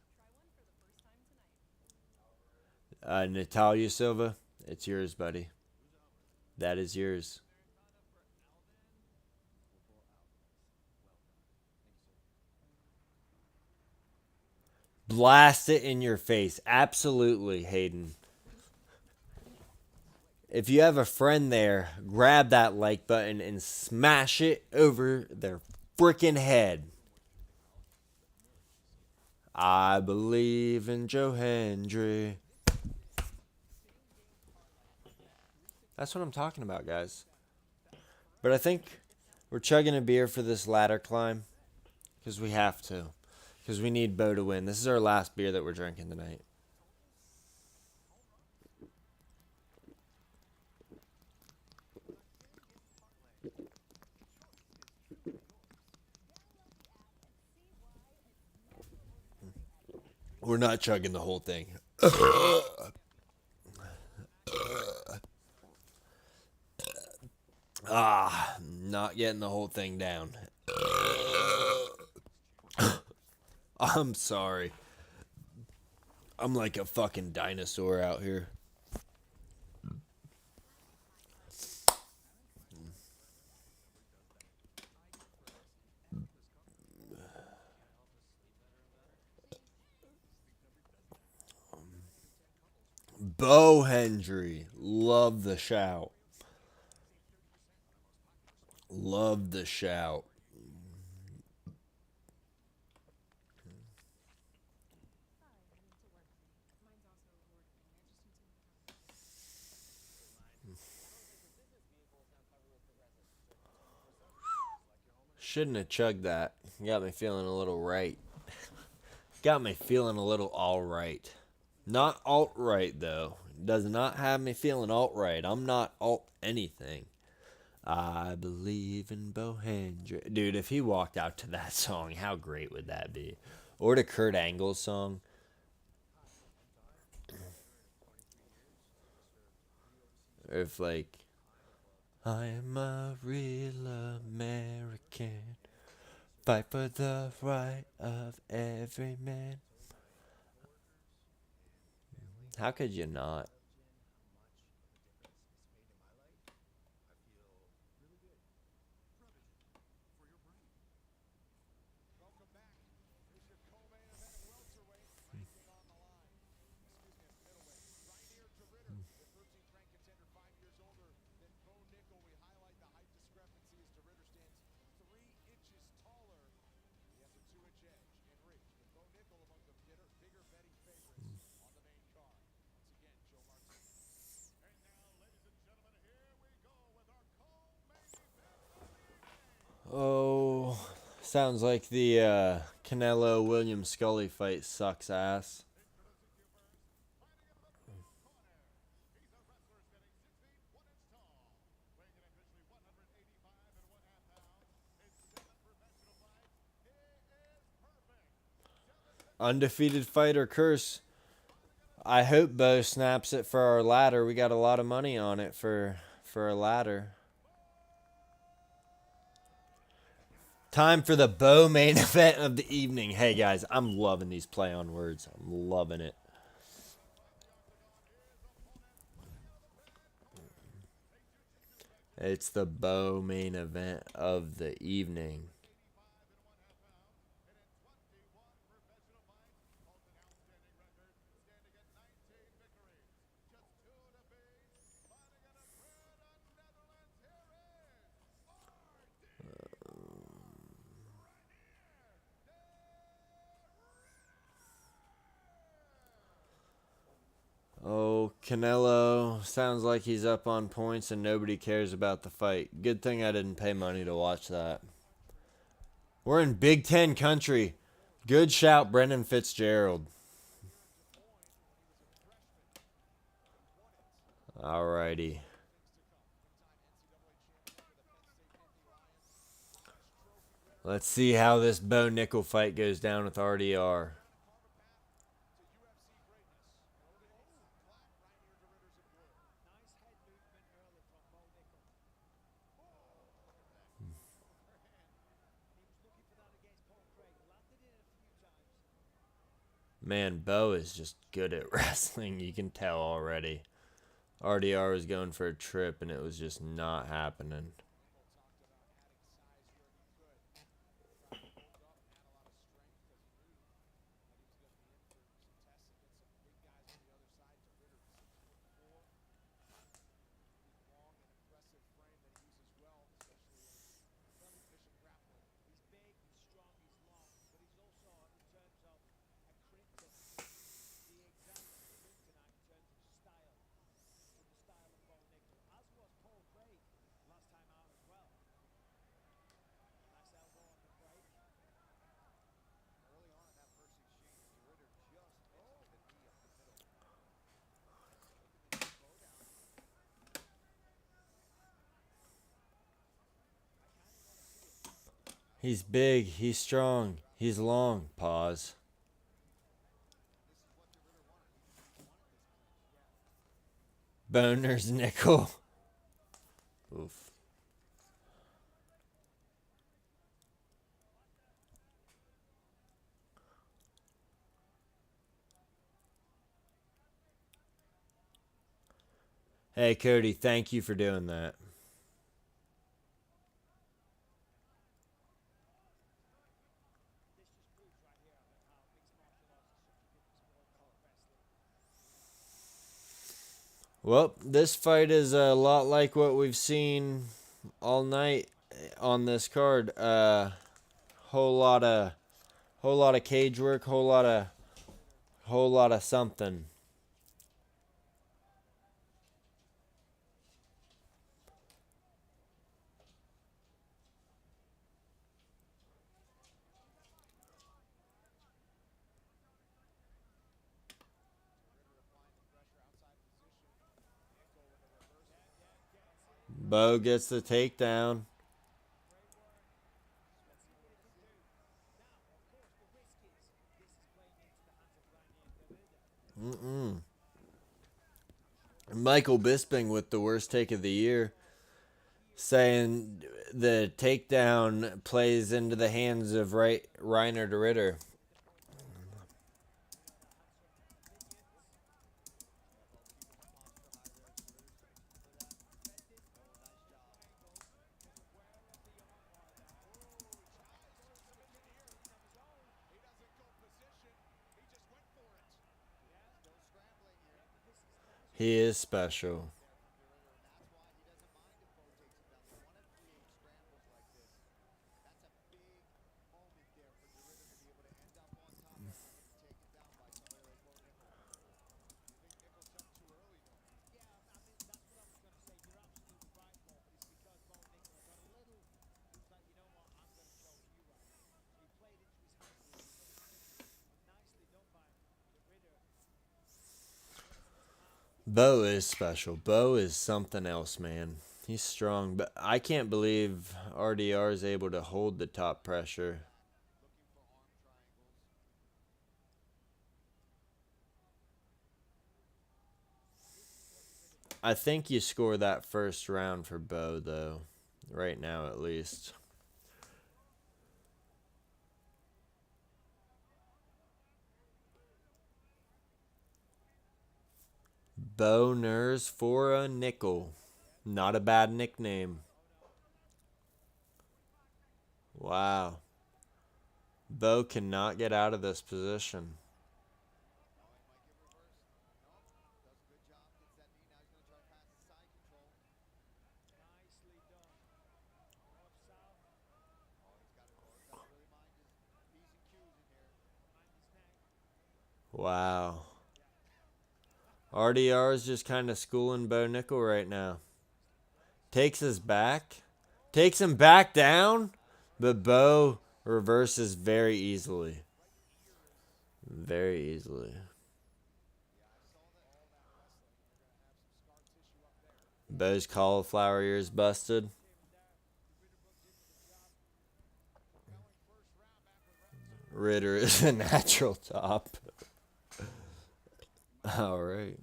Natalia Silva, it's yours, buddy. That is yours. Blast it in your face. Absolutely, Hayden. If you have a friend there, grab that like button and smash it over their freaking head. I believe in Joe Hendry. That's what I'm talking about, guys. But I think we're chugging a beer for this ladder climb because we have to. Because we need Bo to win. This is our last beer that we're drinking tonight. We're not chugging the whole thing. Not getting the whole thing down. I'm sorry. I'm like a fucking dinosaur out here. Bo Hendry. Love the shout. Love the shout. Shouldn't have chugged that. Got me feeling a little right. Got me feeling a little alright. Not alt-right, though. Does not have me feeling alt-right. I'm not alt anything. I believe in Bo Hendry. Dude, if he walked out to that song, how great would that be? Or to Kurt Angle's song. Or if, like, I am a real American. Fight for the right of every man. How could you not? Welcome back. Here's your co-main event at welterweight. Ranking on the line. Excuse me, at middleweight. Reinier to Ritter, the 13th ranked contender, 5 years older than Bo Nickel. We highlight the height discrepancy as de Ritter stands 3 inches taller. He has a 2-inch edge in reach. With Bo Nickel among the bigger betting favorites on the main card. Once again, Joe Martinez. And now, ladies and gentlemen, here we go with our co-main event of the evening. Oh, sounds like the Canelo William Scully fight sucks ass. Introducing you first, fighting out of the blue corner, Undefeated fighter curse. I hope Bo snaps it for our ladder. We got a lot of money on it for a ladder. Time for the Bo main event of the evening. Hey guys, I'm loving these play on words. I'm loving it. It's the Bo main event of the evening. Oh, Canelo sounds like he's up on points and nobody cares about the fight. Good thing I didn't pay money to watch that. We're in Big Ten country. Good shout, Brendan Fitzgerald. Alrighty. Let's see how this Bo Nickel fight goes down with RDR. Man, Bo is just good at wrestling. You can tell already. RDR was going for a trip and it was just not happening. He's big, he's strong, he's long. Pause. Boner's Nickel. Oof. Hey, Cody, thank you for doing that. Well, this fight is a lot like what we've seen all night on this card. Whole lot of cage work, whole lot of something. Bo gets the takedown. Michael Bisping with the worst take of the year, saying the takedown plays into the hands of Reiner de Ritter. He is special. Bo is special. Bo is something else, man. He's strong, but I can't believe RDR is able to hold the top pressure. I think you score that first round for Bo, though. Right now, at least. Boners for a nickel. Not a bad nickname. Wow. Bo cannot get out of this position. Nicely done. North south. Mind his neck. Wow. RDR is just kind of schooling Bo Nickel right now. Takes his back. Takes him back down. But Bo reverses very easily. Very easily. Bo's cauliflower ears busted. Ritter is a natural top. All right.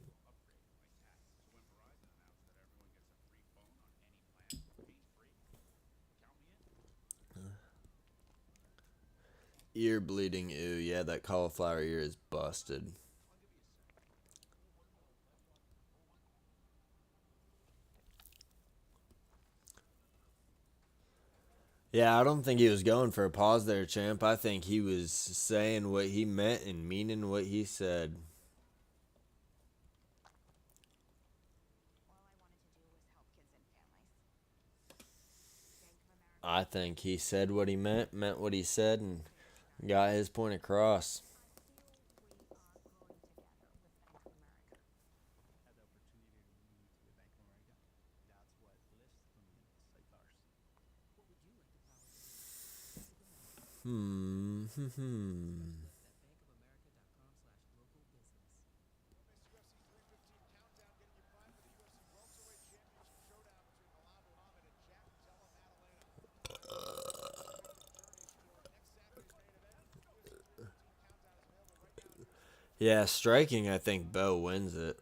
Ear bleeding. Ew, yeah, that cauliflower ear is busted. Yeah, I don't think he was going for a pause there, champ. I think he was saying what he meant and meaning what he said. I think he said what he meant what he said, and got his point across. Hmm. Yeah, striking, I think Bo wins it.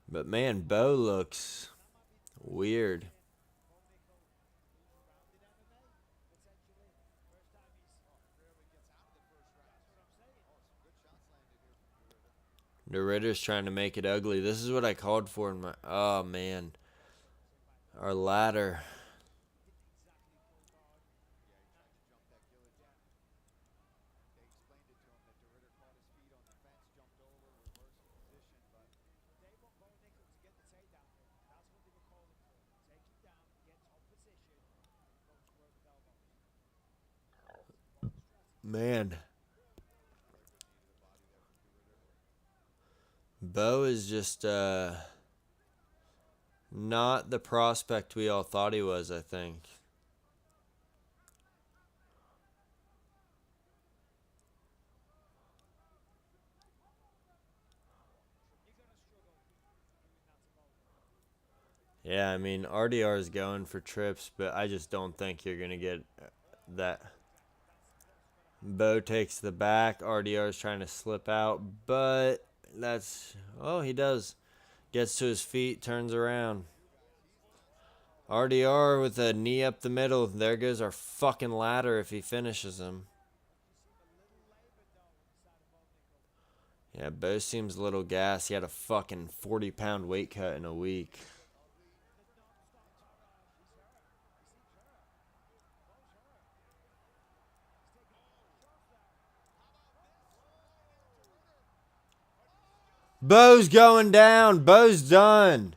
But man, Bo looks weird. The Ritter's trying to make it ugly. This is what I called for in my... Oh, man. Our ladder. Man. Bo is just not the prospect we all thought he was, I think. Yeah, I mean, RDR is going for trips, but I just don't think you're going to get that. Bo takes the back. RDR is trying to slip out, but that's... Oh, he does. Gets to his feet, turns around. RDR with a knee up the middle. There goes our fucking ladder if he finishes him. Yeah, Bo seems a little gas. He had a fucking 40-pound weight cut in a week. Bo's going down. Bo's done.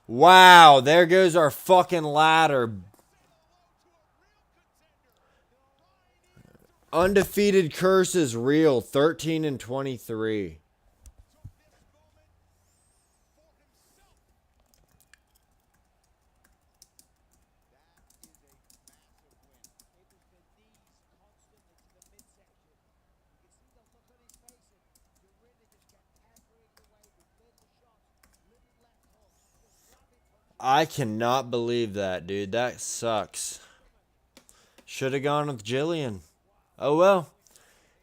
Wow, there goes our fucking ladder. Undefeated curse is real. 13-23. I cannot believe that, dude. That sucks. Should have gone with Jillian. Oh well.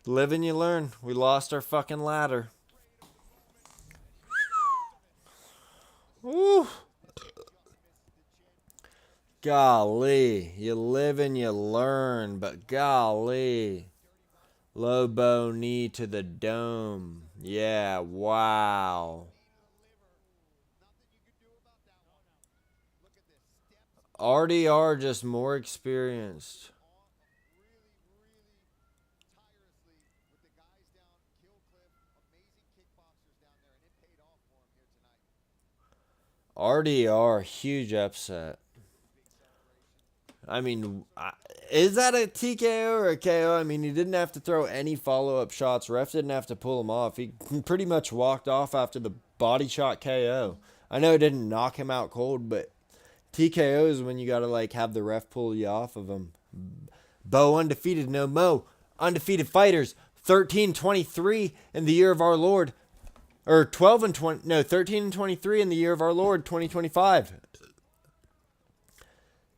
Live and you learn. We lost our fucking ladder. Whew. Golly, you live and you learn, but golly. Lobo knee to the dome. Yeah, wow. RDR just more experienced. RDR, huge upset. I mean, is that a TKO or a KO? I mean, he didn't have to throw any follow-up shots. Ref didn't have to pull him off. He pretty much walked off after the body shot KO. I know it didn't knock him out cold, but TKO is when you got to, like, have the ref pull you off of him. Bo undefeated, no mo. Undefeated fighters, 13-23 in the year of our Lord. Or 12 and 20, no, 13 and 23 in the year of our Lord, 2025.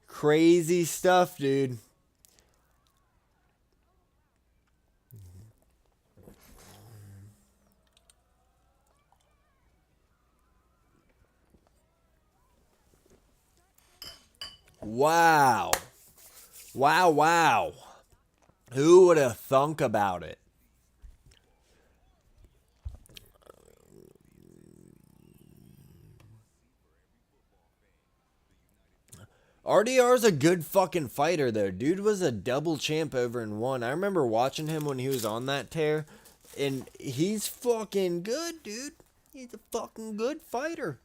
Crazy stuff, dude. Wow. Wow, wow. Who would have thunk about it? RDR's a good fucking fighter, though. Dude was a double champ over in one. I remember watching him when he was on that tear, and he's fucking good, dude. He's a fucking good fighter.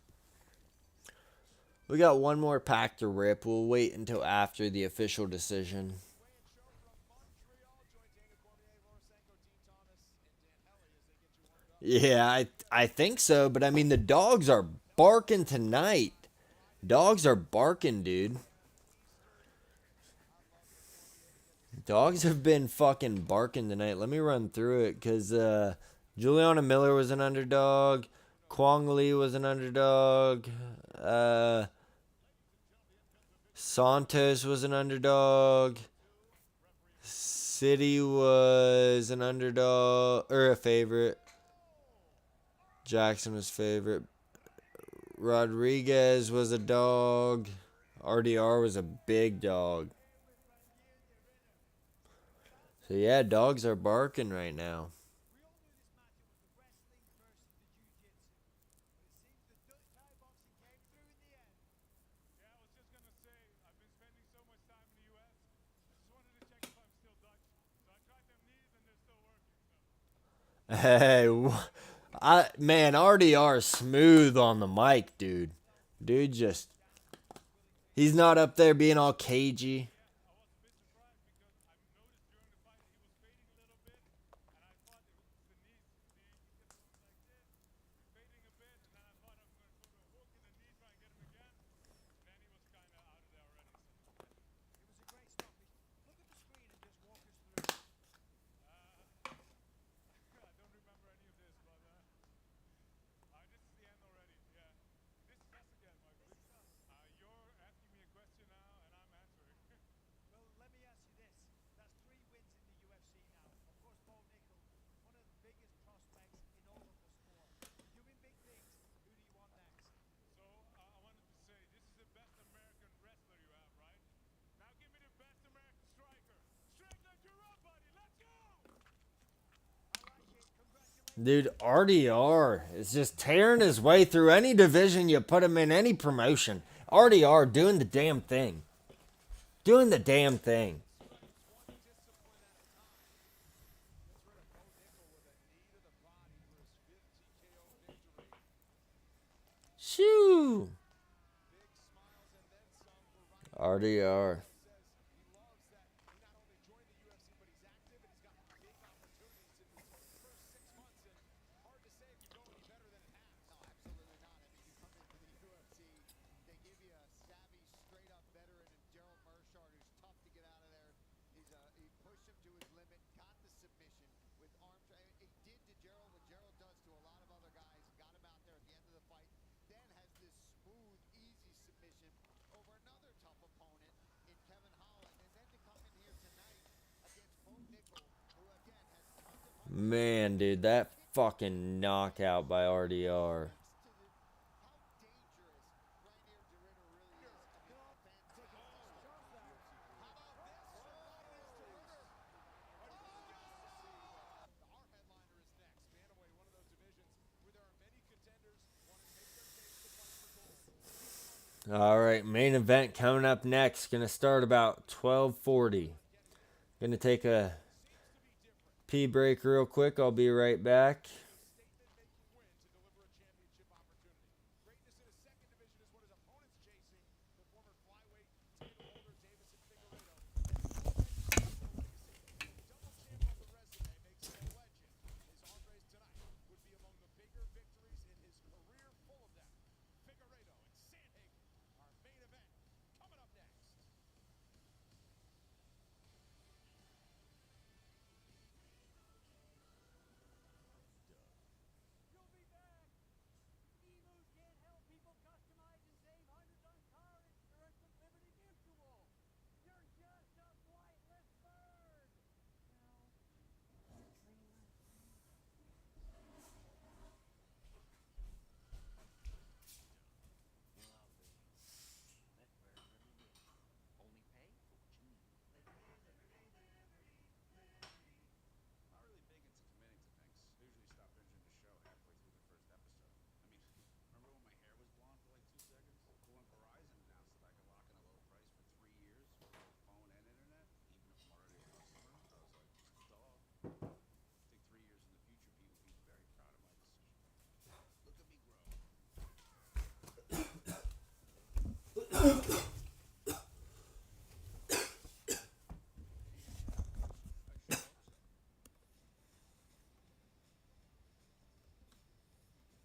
We got one more pack to rip. We'll wait until after the official decision. Yeah, I think so, but I mean, the dogs are barking tonight. Dogs are barking, dude. Dogs have been fucking barking tonight. Let me run through it, because Juliana Miller was an underdog. Kwong Lee was an underdog. Santos was an underdog. City was an underdog, or a favorite. Jackson was favorite. Rodriguez was a dog. RDR was a big dog. So yeah, dogs are barking right now. Hey, man, RDR is smooth on the mic, dude. Dude just, he's not up there being all cagey. Dude, RDR is just tearing his way through any division you put him in, any promotion. RDR doing the damn thing. Doing the damn thing. Shoo. RDR. Man, dude, that fucking knockout by RDR. All right, main event coming up next. Gonna start about 12:40. Gonna take a pee break real quick. I'll be right back. Statement-making win to deliver a championship opportunity. Greatness in his second division is what his opponent's chasing. The former flyweight title holder Davison Figueiredo has already built a legacy. Double champ on the resume makes him a legend. His arm race tonight would be among the bigger victories in his career, full of them. Figueiredo and Sandhagen, our main event, coming up next. You'll be back. Emus can't help people customize and save hundreds on car insurance with Liberty Mutual. You're just a flightless bird. Only pay for what you need. Not really big into committing to things. I usually stop binging the show halfway through the first episode. I mean, remember when my hair was blonde for like 2 seconds? But when Verizon announced that I could lock in a low price for 3 years for both phone and internet, even if I'm already a customer, I was like, duh. I think 3 years in the future, people will be very proud of my decision. Look at me grow. I sure hope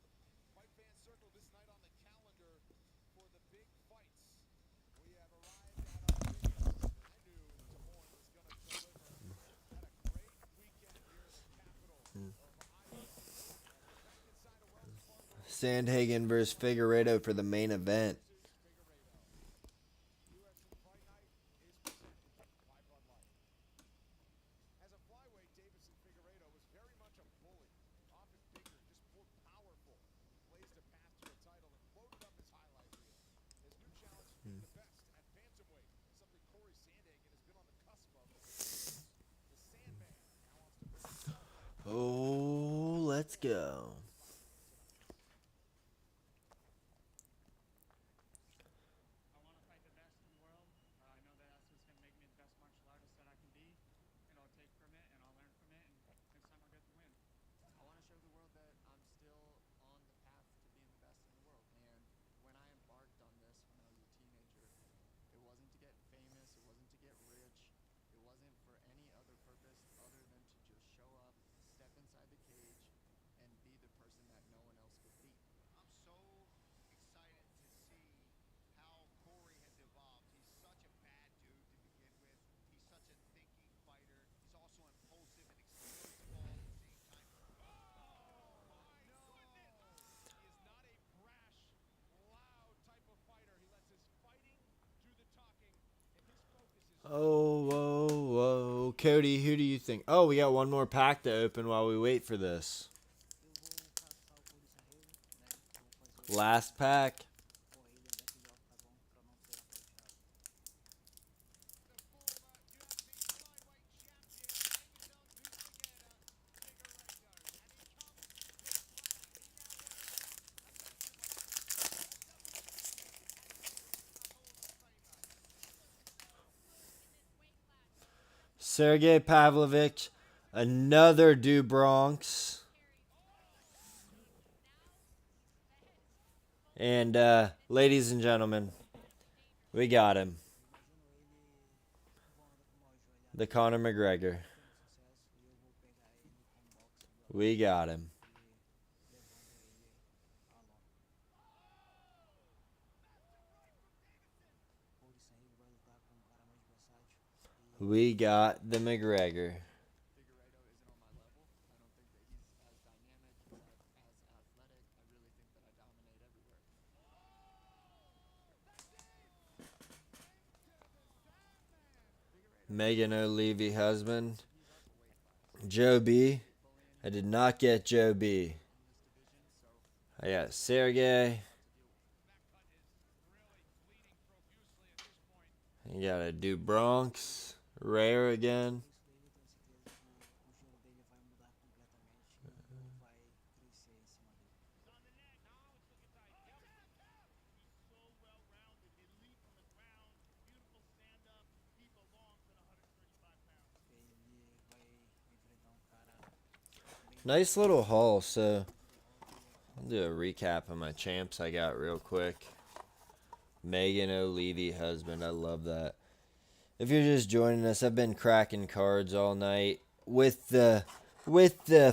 so. Fight fans circle this night on the calendar for the big fights. We have arrived at our biggest. I knew Des Moines was going to deliver. Had a great weekend here in the capital of Iowa. Back inside of Wells Fargo. Sandhagen versus Figueiredo for the main event. This is Figueiredo. UFC Fight Night is presented by Bud Light. As a flyweight, Davison Figueiredo was very much a bully. Often bigger, just more powerful. Blazed a path to a title and loaded up his highlight reel. His new challenge is being the best at bantamweight, something Corey Sandhagen has been on the cusp of for years. The Sandman now wants to bring himself up. Oh, let's go. I want to fight the best in the world. I know that that's what's going to make me the best martial artist that I can be. And I'll take from it and I'll learn from it. And next time I'll get the win. I want to show the world that I'm still on the path to being the best in the world. And when I embarked on this when I was a teenager, it wasn't to get famous, it wasn't to get rich, it wasn't for any other purpose other than to just show up, step inside the cage, and be the person that no one else could beat. I'm so excited to see how Corey has evolved. He's such a bad dude to begin with. He's such a thinking fighter. He's also impulsive and explosive all at the same time. Oh, my goodness! He is not a brash, loud type of fighter. He lets his fighting do the talking, and his focus is Oh, whoa, whoa. Cody, who do you think? Oh, we got one more pack to open while we wait for this. Last pack. the former UFC flyweight champion, Davison Figueiredo, Figueiredo, and he comes with class. He now wears a bantamweight, a double champion, and he is a Hall of Famer. He looks so good in this weight class. Sergey Pavlovich. Another Do Bronx. And, ladies and gentlemen, we got him. The Conor McGregor. We got him. We got the McGregor. Figueiredo isn't on my level. I don't think that he's as dynamic, as athletic. I really think that I dominate everywhere. Megan O'Leary husband. He's up a weight class. Joe B. Bullying I did not get Joe B. in this division, so I got Sergey. to deal with. That cut is really bleeding profusely at this point. You got a Do Bronx. Rare again. He's on the net. Now it's looking tight. Yep. He's so well-rounded. nice little haul. So I'll do a recap of my champs I got real quick. Megan O'Leary husband. I love that. If you're just joining us, I've been cracking cards all night with the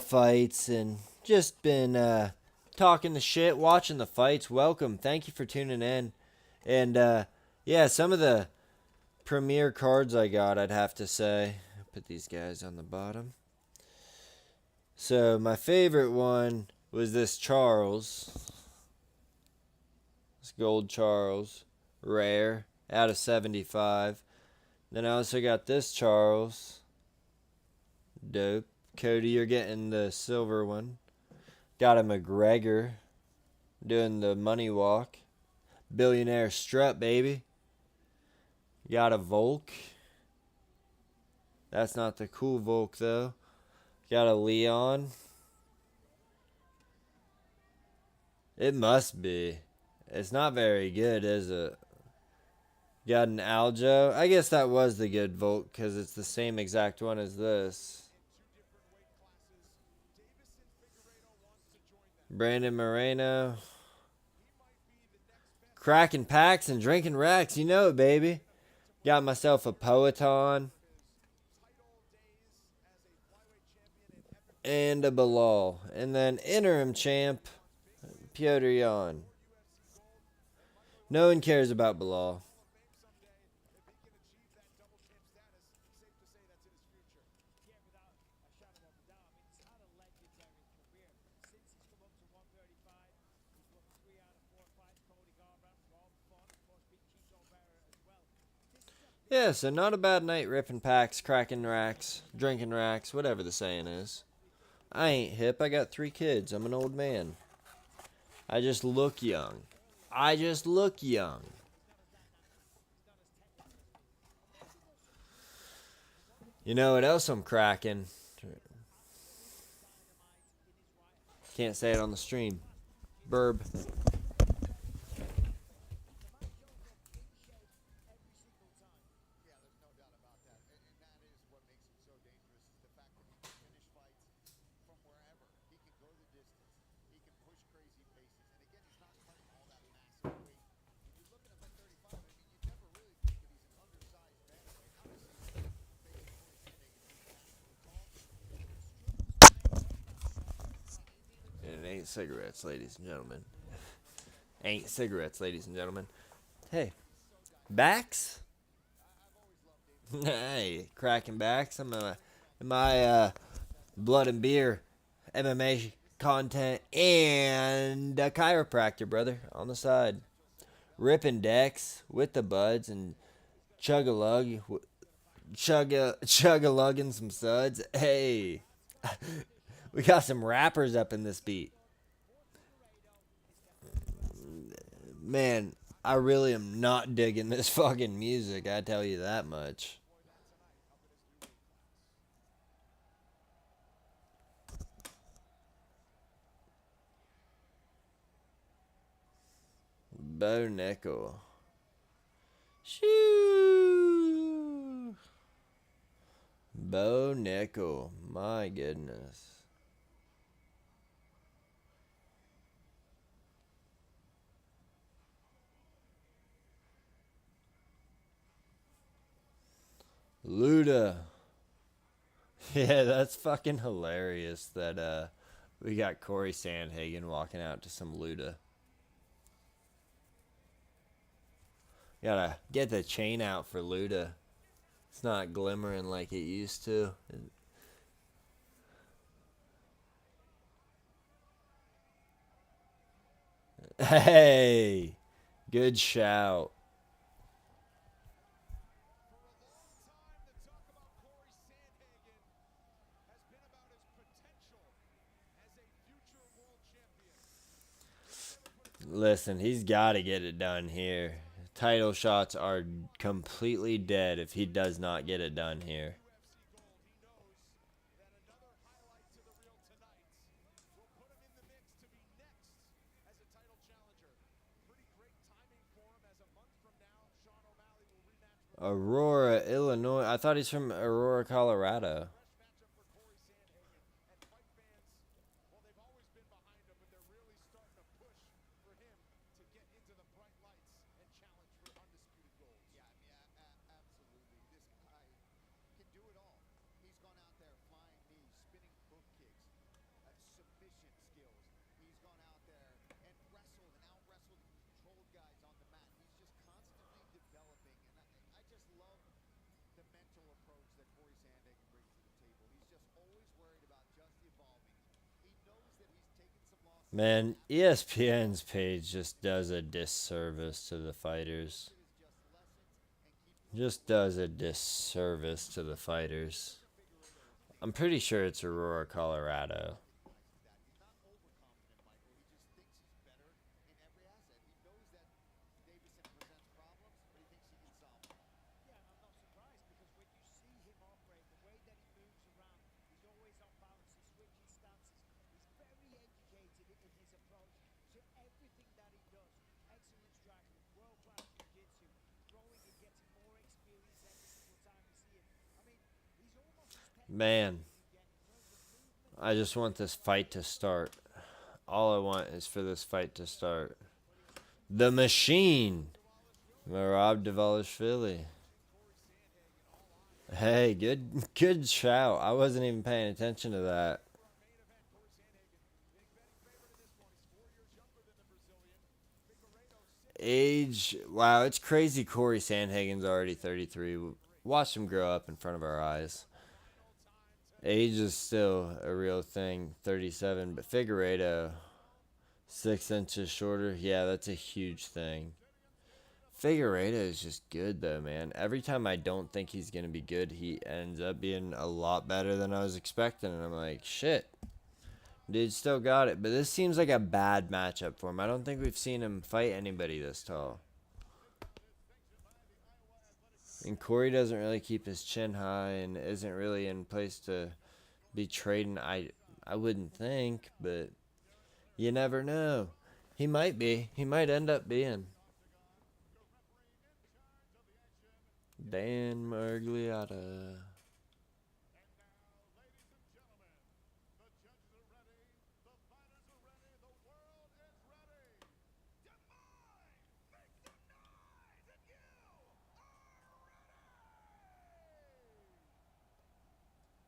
fights and just been talking the shit, watching the fights. Welcome. Thank you for tuning in. And yeah, some of the premier cards I got, I'd have to say. I'll put these guys on the bottom. So my favorite one was this Charles. This gold Charles. Rare. Out of 75. Then I also got this Charles. Dope. Cody, you're getting the silver one. Got a McGregor. Doing the money walk. Billionaire strut, baby. Got a Volk. That's not the cool Volk, though. Got a Leon. It must be. It's not very good, is it? Got an Aljo. I guess that was the good Volk because it's the same exact one as this. Brandon Moreno. Cracking packs and drinking racks. You know it, baby. Got myself a Poeton. And a Bilal. And then interim champ, Piotr Jan. No one cares about Bilal. Yeah, without a shadow of a doubt. I mean, he's had a legendary career. Since he's come up to 135, he's won 3 out of 4 fights. Cody Garbrandt, Rob Font, of course, beat Chito Vera as well. This is a Yeah, so not a bad night ripping packs, cracking racks, drinking racks, whatever the saying is. I ain't hip. I got 3 kids. I'm an old man. I just look young. I just look young. You know what else I'm cracking? Can't say it on the stream. Burb. Yeah, there's no doubt about that. And that is what makes him so dangerous is the fact that he can finish fights from wherever. He can go the distance. He can push crazy paces. And again, he's not cutting all that massive weight. When you look at him at 35, I mean, you never really think that he's an undersized bantamweight. Obviously, facing Corey Sandhagen, he's naturally tall. And it ain't cigarettes, ladies and gentlemen. Ain't cigarettes, ladies and gentlemen. Hey, backs? Hey, cracking backs. I'm my blood and beer MMA content and a chiropractor, brother, on the side. Ripping decks with the buds and chug-a-lug, chug-a-lugging some suds. Hey, we got some rappers up in this beat. Man, I really am not digging this fucking music, I tell you that much. Bo Nickel. Shoo! Bo Nickel. My goodness. Luda. Yeah, that's fucking hilarious that we got Corey Sandhagen walking out to some Luda. Gotta get the chain out for Luda. It's not glimmering like it used to. Hey, good shout. Listen, he's got to get it done here. Title shots are completely dead if he does not get it done here. Aurora, Illinois. I thought he's from Aurora, Colorado. Man, ESPN's page just does a disservice to the fighters. Just does a disservice to the fighters. I'm pretty sure it's Aurora, Colorado. He's not overconfident, Michael. He just thinks he's better in every asset. He knows that Davison presents problems, but he thinks he can solve them. Yeah, and I'm not surprised because when you see him operate, the way that he moves around, he's always on balance, he switches stances. He's very educated in his approach to everything that he does. Excellent striking, world-class jiu-jitsu, throwing and getting more experience every single time we see him. I mean, he's almost as technical Man, as you get in terms of movement. I just want this fight to start. All I want is for this fight to start. The Machine, Merab Dvalishvili. Hey, good shout. I wasn't even paying attention to that. Age, wow, it's crazy. Corey Sandhagen's already 33. Watched him grow up in front of our eyes. Age is still a real thing, 37. But Figueiredo, 6 inches shorter. Yeah, that's a huge thing. Figueiredo is just good though, man. Every time I don't think he's gonna be good, he ends up being a lot better than I was expecting, and I'm like, shit, dude, still got it. But this seems like a bad matchup for him. I don't think we've seen him fight anybody this tall. And Corey doesn't really keep his chin high and isn't really in place to be trading. I wouldn't think, but you never know. He might be. He might end up being. Dan Margliotta. Introducing you first, fighting out of the blue corner. His background is boxing and Muay Thai. At 5 feet 5 inches tall, 135 pounds. This veteran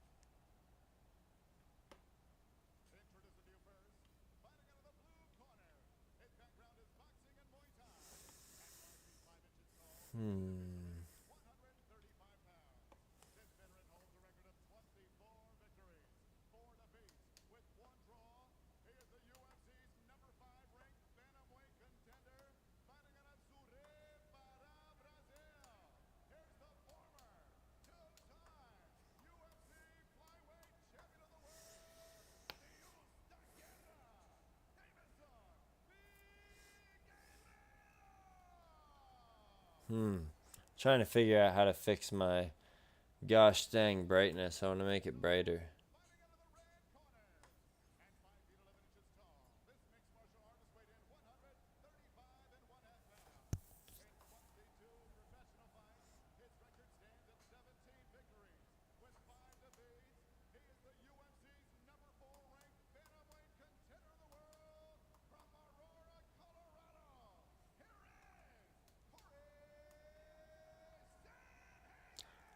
holds a record of 24 victories, 4 defeats, with 1 draw. He is the UFC's number 5 ranked bantamweight contender, fighting out of Suré Pará, Brazil. Here's the former 2-time UFC flyweight champion of the world, Trying to figure out how to fix my gosh dang brightness. I want to make it brighter.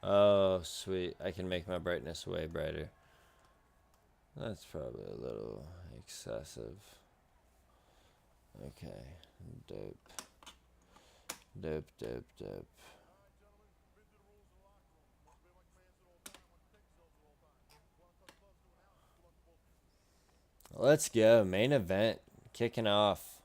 Oh, sweet. I can make my brightness way brighter. That's probably a little excessive. Okay. Dope. Dope, dope, dope. Let's go. Main event. Kicking off.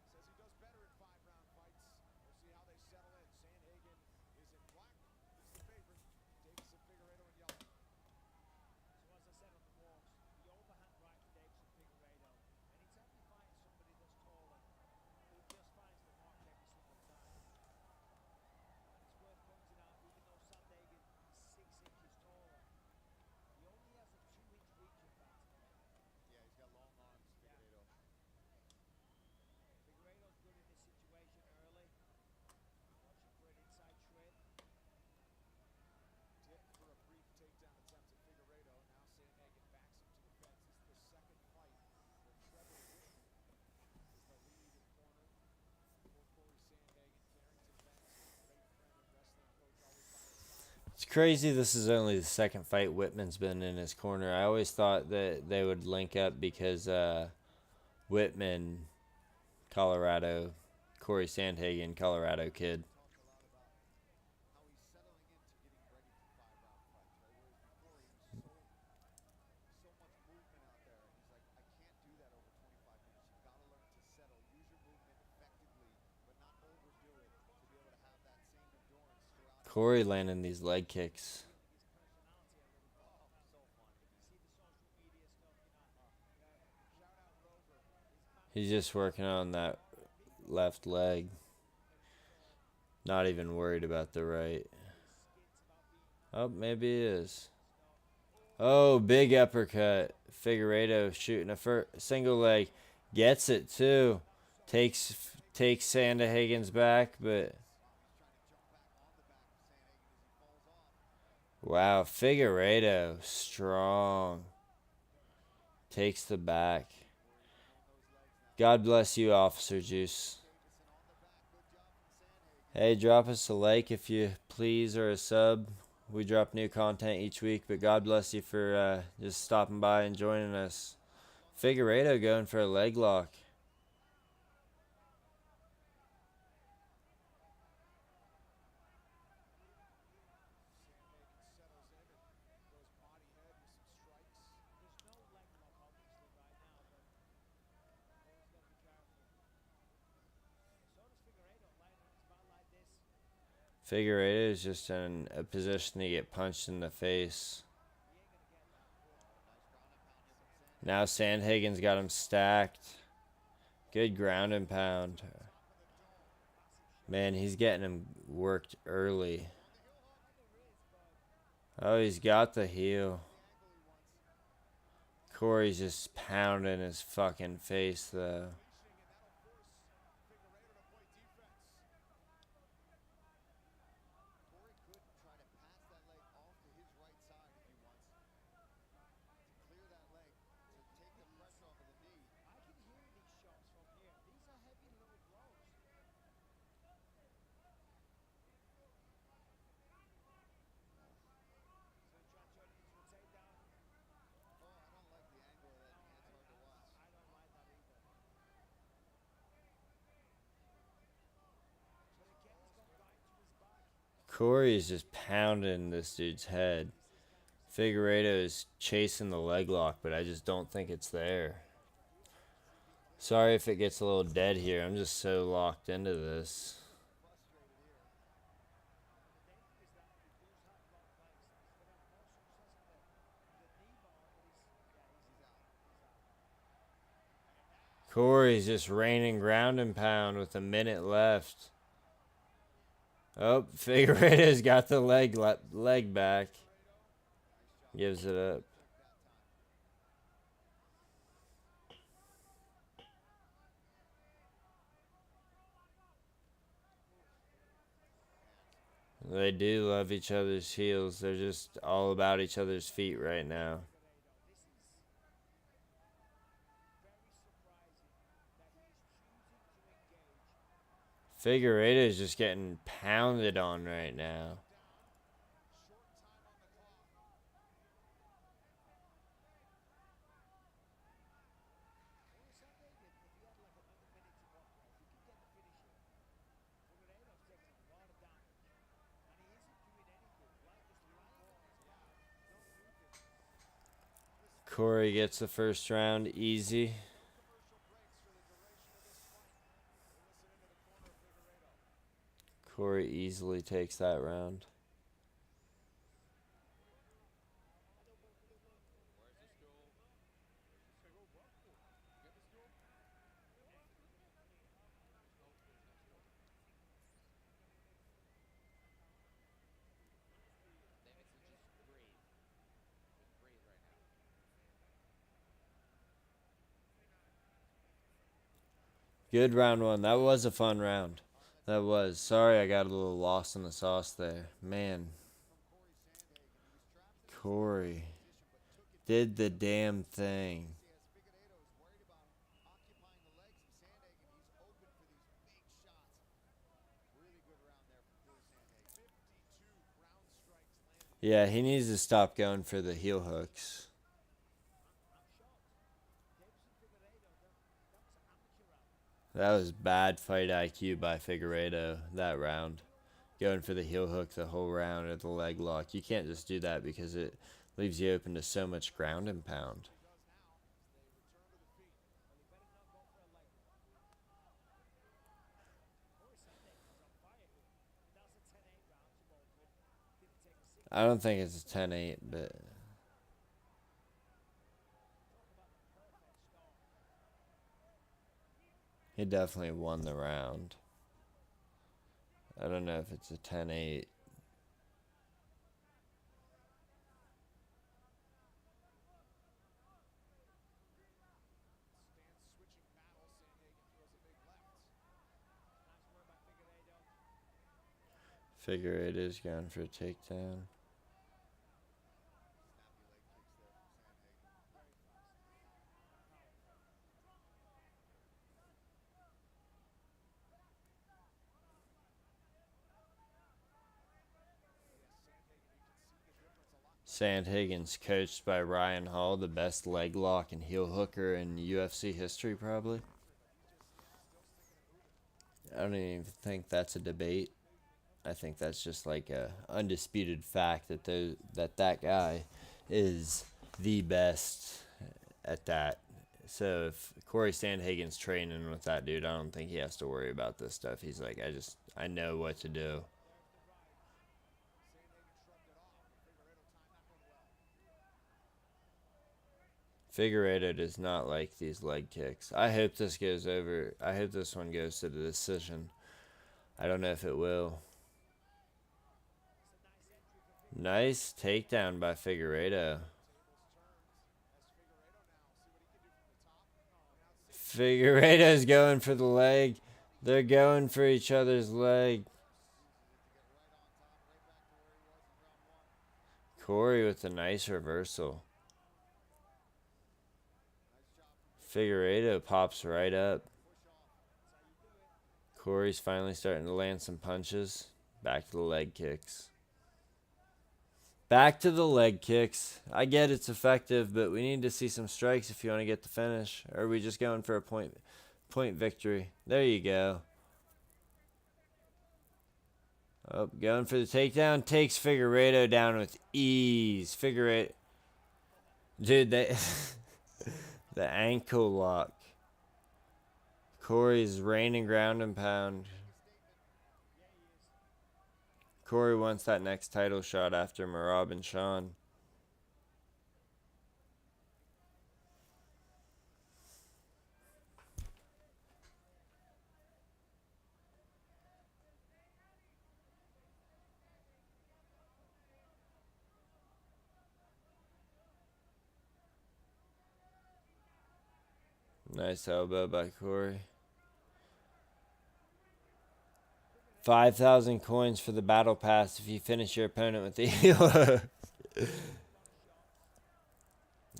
Says he does better in 5-round fights. We'll see how they settle in. Sandhagen is in black. It's crazy this is only the second fight Whitman's been in his corner. I always thought that they would link up because Whitman, Colorado, Corey Sandhagen, Colorado kid. Talked a lot about how he's settling into getting ready for 5-round fights, right? Whereas before he was so much movement out there. He's like, I can't do that over 25 minutes. You've got to learn to settle, use your movement effectively, but not overdo it to be able to have that same endurance throughout. Corey landing these leg kicks. Oh, so funny, man. Shout out Rover. He's just working on that left leg. Not even worried about the right. Oh, maybe he is. Oh, big uppercut. Figueiredo shooting a single leg. Gets it too. Takes Sandhagen's back, but wow, Figueiredo strong. Takes the back. God bless you, Officer Juice. Hey, drop us a like if you please, or a sub. We drop new content each week, but God bless you for just stopping by and joining us. Figueiredo going for a leg lock. Figueiredo is just in a position to get punched in the face. Now Sandhagen's got him stacked. Good ground and pound. Man, he's getting him worked early. Oh, he's got the heel. Corey's just pounding his fucking face, though. Corey is just pounding this dude's head. Figueiredo is chasing the leg lock, but I just don't think it's there. Sorry if it gets a little dead here. I'm just so locked into this. Corey's just raining ground and pound with a minute left. Oh, Figueiredo's got the leg back. Gives it up. They do love each other's heels. They're just all about each other's feet right now. Figueiredo is just getting pounded on right now. Corey gets the first round easy. Corey easily takes that round. Good round one. That was a fun round. That was. Sorry I got a little lost in the sauce there. Man. Corey did the damn thing. Yeah, he needs to stop going for the heel hooks. That was bad fight IQ by Figueiredo that round. Going for the heel hook the whole round or the leg lock. You can't just do that because it leaves you open to so much ground and pound. I don't think it's a 10-8, but he definitely won the round. I don't know if it's a 10-8. Figueiredo's going for a takedown. Sandhagen's coached by Ryan Hall, the best leg lock and heel hooker in UFC history, probably. I don't even think that's a debate. I think that's just like a undisputed fact that that guy is the best at that. So if Corey Sandhagen's training with that dude, I don't think he has to worry about this stuff. He's like, I know what to do. Figueiredo does not like these leg kicks. I hope this goes over. I hope this one goes to the decision. I don't know if it will. Nice takedown by Figueiredo. Figueiredo's going for the leg. They're going for each other's leg. Corey with a nice reversal. Figueiredo pops right up. Corey's finally starting to land some punches. Back to the leg kicks. Back to the leg kicks. I get it's effective, but we need to see some strikes if you want to get the finish. Or are we just going for a point victory? There you go. Oh, going for the takedown. Takes Figueiredo down with ease. Figueiredo. Dude, they the ankle lock. Corey's reigning ground and pound. Corey wants that next title shot after Merab and Sean. Nice elbow by Corey. 5,000 coins for the battle pass if you finish your opponent with the heel.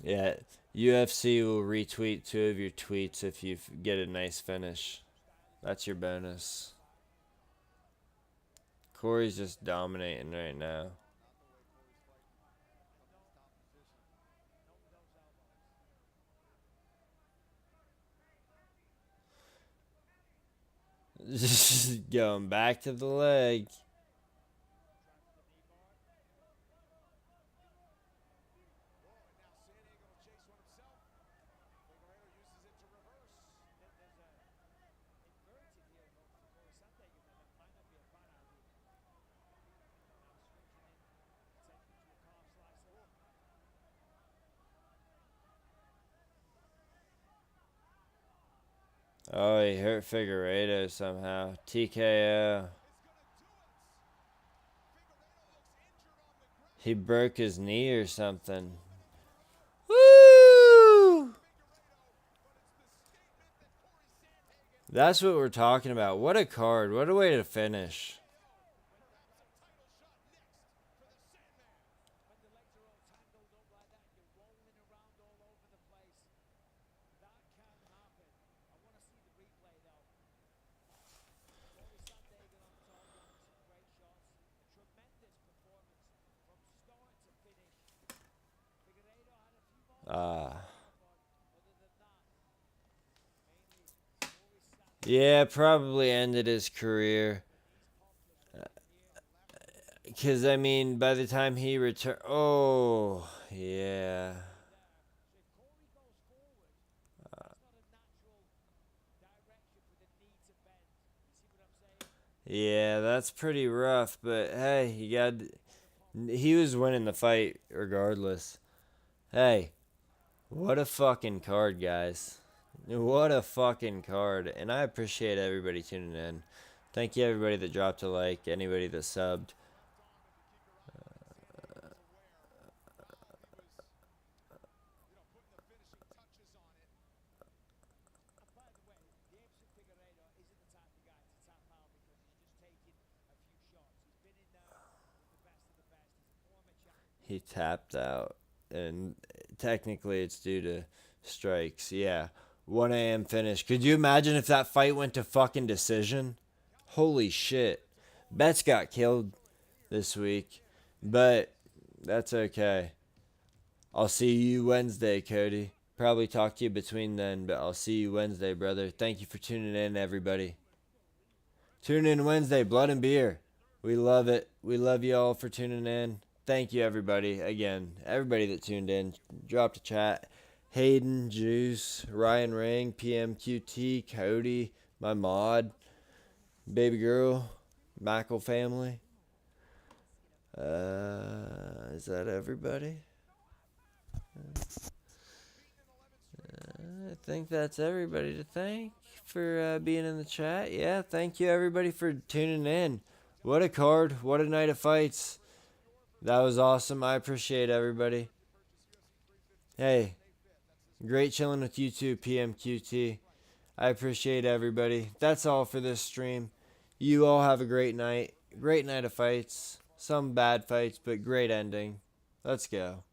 Yeah, UFC will retweet 2 of your tweets if you get a nice finish. That's your bonus. Corey's just dominating right now. Just going back to the leg. Oh, he hurt Figueiredo somehow. TKO. He broke his knee or something. Woo! That's what we're talking about. What a card. What a way to finish. Yeah, probably ended his career. Because, I mean, by the time he returned. Oh, yeah. So if Corey goes forward, that's not a natural direction for the knee to bend. You see what I'm saying? Yeah, that's pretty rough. But, hey, he was winning the fight regardless. Hey, what a fucking card, guys. What a fucking card. And I appreciate everybody tuning in. Thank you, everybody that dropped a like, anybody that subbed. And by the way, Davidson Figueiredo isn't the type of guy to tap out because he's just taking a few shots. He's been in there with the best of the best. He's a former champion. He tapped out. And technically, it's due to strikes. Yeah. 1 a.m. finish. Could you imagine if that fight went to fucking decision? Holy shit. Betts got killed this week. But that's okay. I'll see you Wednesday, Cody. Probably talk to you between then, but I'll see you Wednesday, brother. Thank you for tuning in, everybody. Tune in Wednesday, Blood and Beer. We love it. We love you all for tuning in. Thank you, everybody. Again, everybody that tuned in, dropped a chat. Hayden, Juice, Ryan Ring, PMQT, Cody, my mod, baby girl, Mackle family. Is that everybody? I think that's everybody to thank for being in the chat. Yeah, thank you everybody for tuning in. What a card. What a night of fights. That was awesome. I appreciate everybody. Hey, great chilling with you too, PMQT. I appreciate everybody. That's all for this stream. You all have a great night. Great night of fights. Some bad fights, but great ending. Let's go.